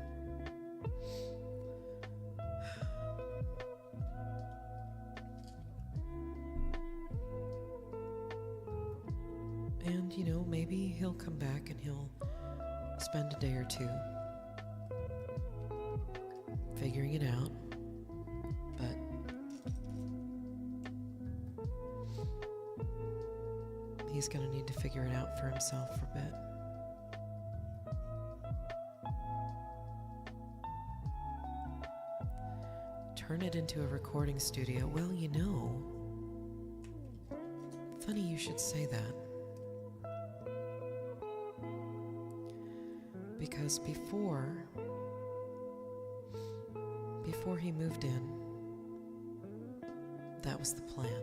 And, maybe he'll come back and he'll spend a day or two figuring it out, but he's going to need to figure it out for himself for a bit. turn it into a recording studio. Well, you know, funny you should say that. Because before he moved in, that was the plan.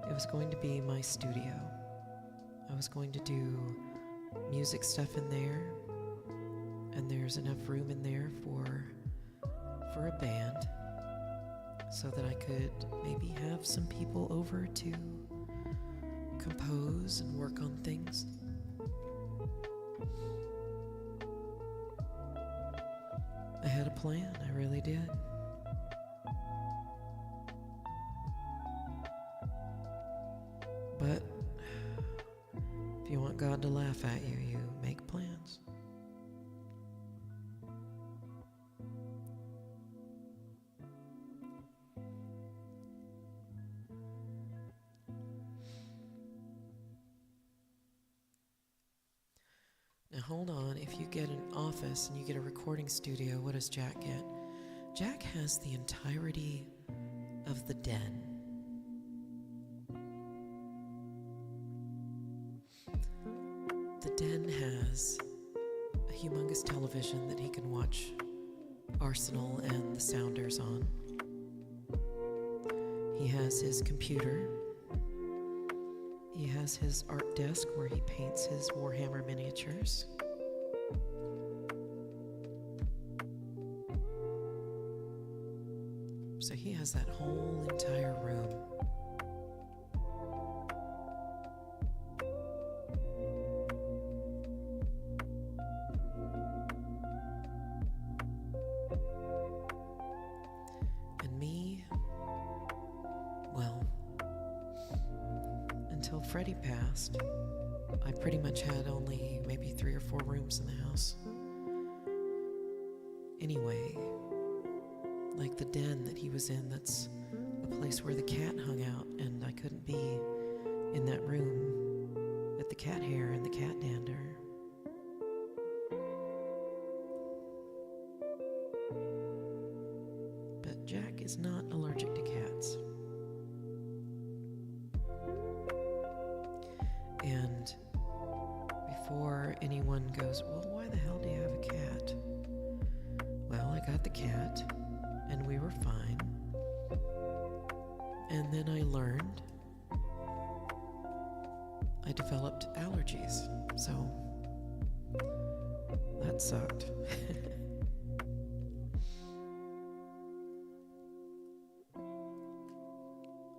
It was going to be my studio. I was going to do music stuff in there, and there's enough room in there for a band, so that I could maybe have some people over to compose and work on things. I had a plan, I really did. But if you want God to laugh at you, you make plans. Now hold on, if you get an office and you get a recording studio, what does Jack get? Jack has the entirety of the den. The den has a humongous television that he can watch Arsenal and the Sounders on. He has his computer. He has his art desk where he paints his Warhammer miniatures. So he has that whole entire room. And me, well, until Freddie passed, I pretty much had only maybe 3 or 4 rooms in the house. Anyway, like the den that he was in, that's a place where the cat hung out, and I couldn't be in that room with the cat hair and the cat dander. But Jack is not allergic to cats. And before anyone goes, well, why the hell do you have a cat? Well, I got the cat, and we were fine. And then I learned I developed allergies, so that sucked.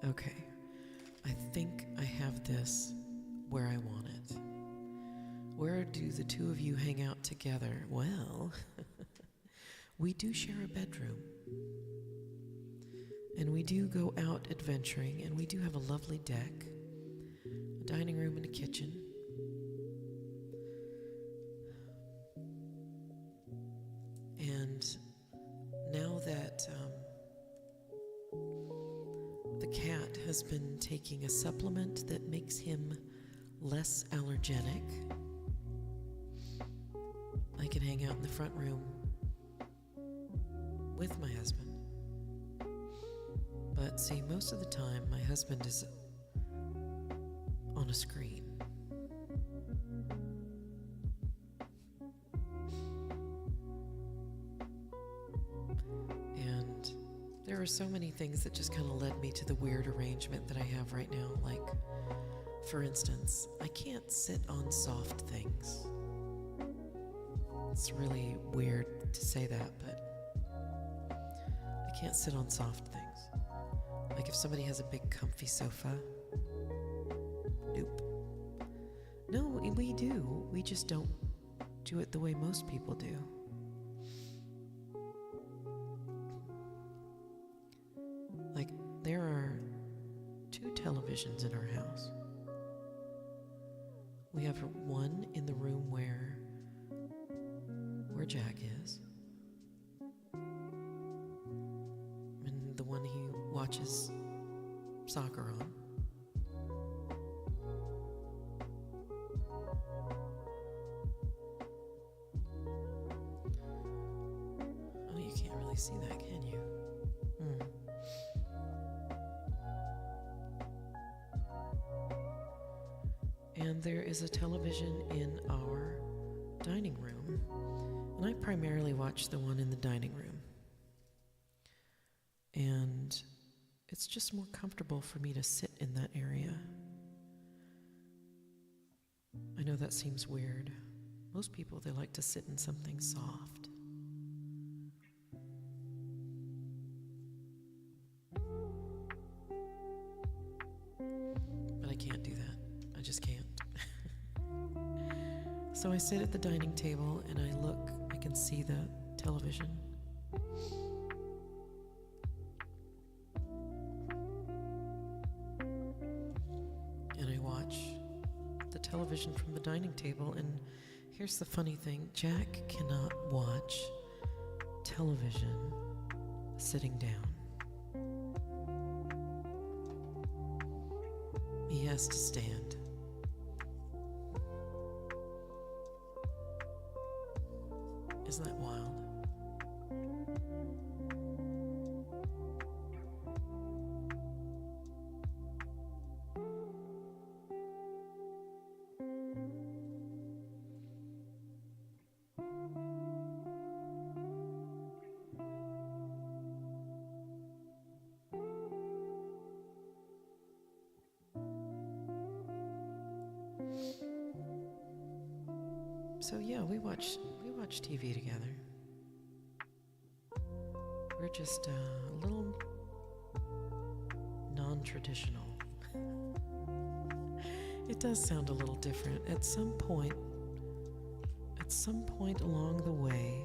Okay, I think I have this where I want it. Where do the two of you hang out together? Well, we do share a bedroom. And we do go out adventuring, and we do have a lovely deck, a dining room and a kitchen. And now that the cat has been taking a supplement that makes him less allergenic, I can hang out in the front room with my husband. But see, most of the time, my husband is on a screen. And there are so many things that just kind of led me to the weird arrangement that I have right now. Like, for instance, I can't sit on soft things. It's really weird to say that, but I can't sit on soft things. Like if somebody has a big comfy sofa, nope. No, we do. We just don't do it the way most people do. Like there are 2 televisions in our house. We have one in the room where Jack is. And the one he watches soccer on. Oh, you can't really really see that, can you? And there is a television in our dining room, and I primarily watch the one in the dining room. And it's just more comfortable for me to sit in that area. I know that seems weird. Most people, they like to sit in something soft. But I can't do that. I just can't. So I sit at the dining table and I look, I can see the television. And I watch the television from the dining table, and here's the funny thing, Jack cannot watch television sitting down. He has to stand. Isn't that wild? So yeah, we watch TV together. We're just a little non-traditional. It does sound a little different. At some point along the way,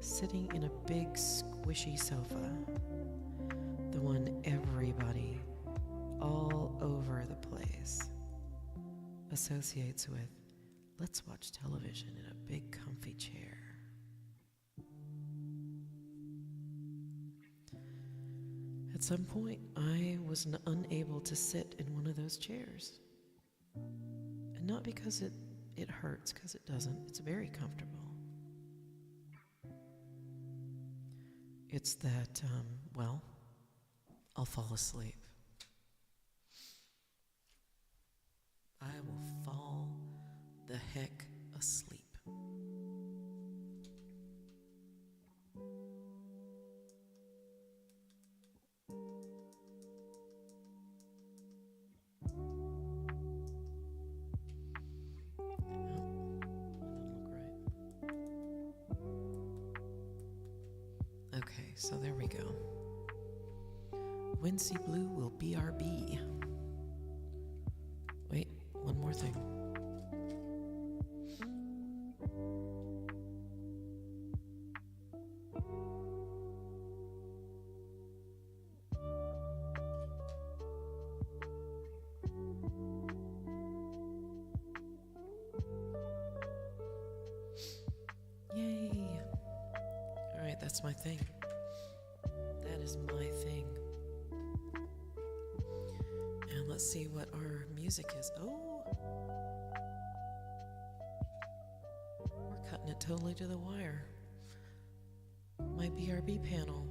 sitting in a big squishy sofa, the one everybody all over the place associates with, let's watch television in a big comfy chair. At some point, I was unable to sit in one of those chairs. And not because it hurts, because it doesn't. It's very comfortable. It's that, I'll fall asleep. I will fall the heck asleep. Okay, so there we go. Wynne Blue will BRB. Wait, one more thing. Yay. All right, that's my thing. That is my thing. And let's see what our music is. Oh, we're cutting it totally to the wire. My BRB panel.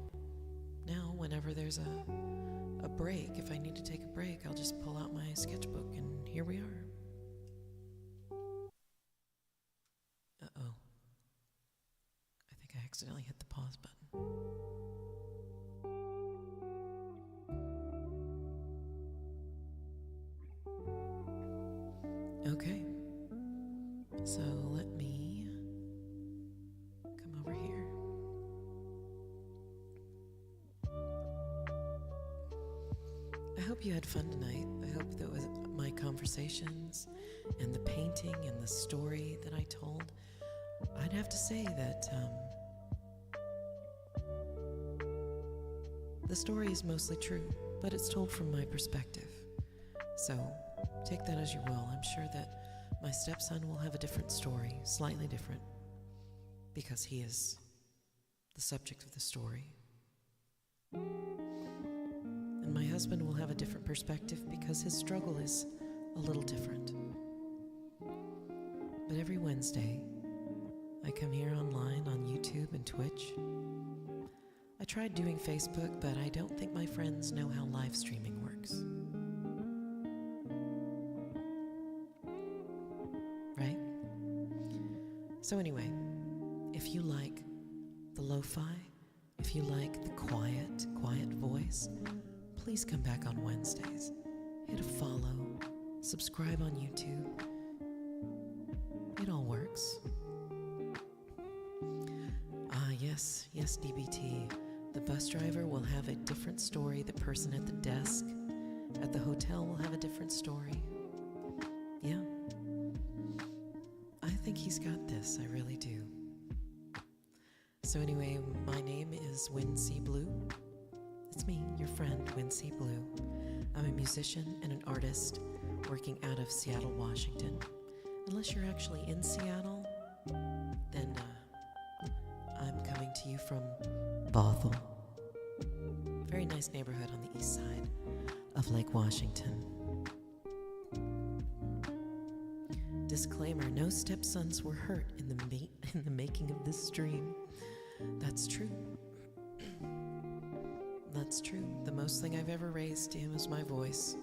Now, whenever there's a break, if I need to take a break, I'll just pull out my sketchbook, and here we are. Uh-oh. I think I accidentally hit the pause button. Okay, so let me come over here. I hope you had fun tonight. I hope that was my conversations and the painting and the story that I told. I'd have to say that the story is mostly true, but it's told from my perspective. So take that as you will. I'm sure that my stepson will have a different story, slightly different, because he is the subject of the story. And my husband will have a different perspective because his struggle is a little different. But every Wednesday, I come here online on YouTube and Twitch. I tried doing Facebook, but I don't think my friends know how live streaming works. Right? So anyway, if you like the lo-fi, if you like the quiet voice, please come back on Wednesdays. Hit a follow, subscribe on YouTube. It all works. Yes, DBT. The bus driver will have a different story. The person at the desk at the hotel will have a different story. Yeah. I think he's got this. I really do. So anyway, my name is Wynne Blue. It's me, your friend, Wynne Blue. I'm a musician and an artist working out of Seattle, Washington. Unless you're actually in Seattle, then I'm coming to you from Bothell. Very nice neighborhood on the east side of Lake Washington. Disclaimer, no stepsons were hurt in the making of this stream. That's true. That's true. The most thing I've ever raised to him is my voice.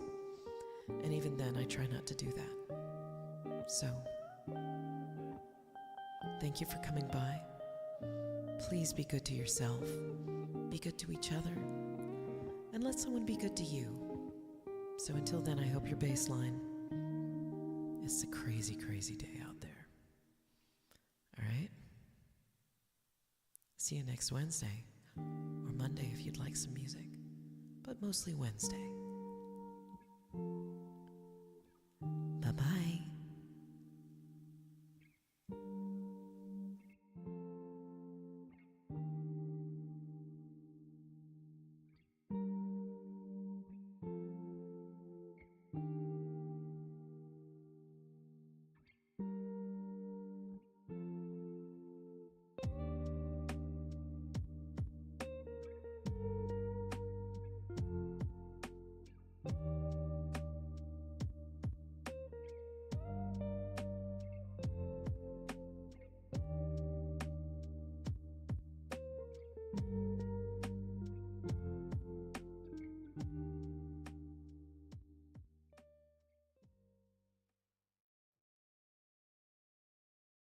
And even then, I try not to do that. So, thank you for coming by. Please be good to yourself. Be good to each other. And let someone be good to you. So until then, I hope your baseline is a crazy, crazy day out there. All right? See you next Wednesday. Or Monday if you'd like some music. But mostly Wednesday.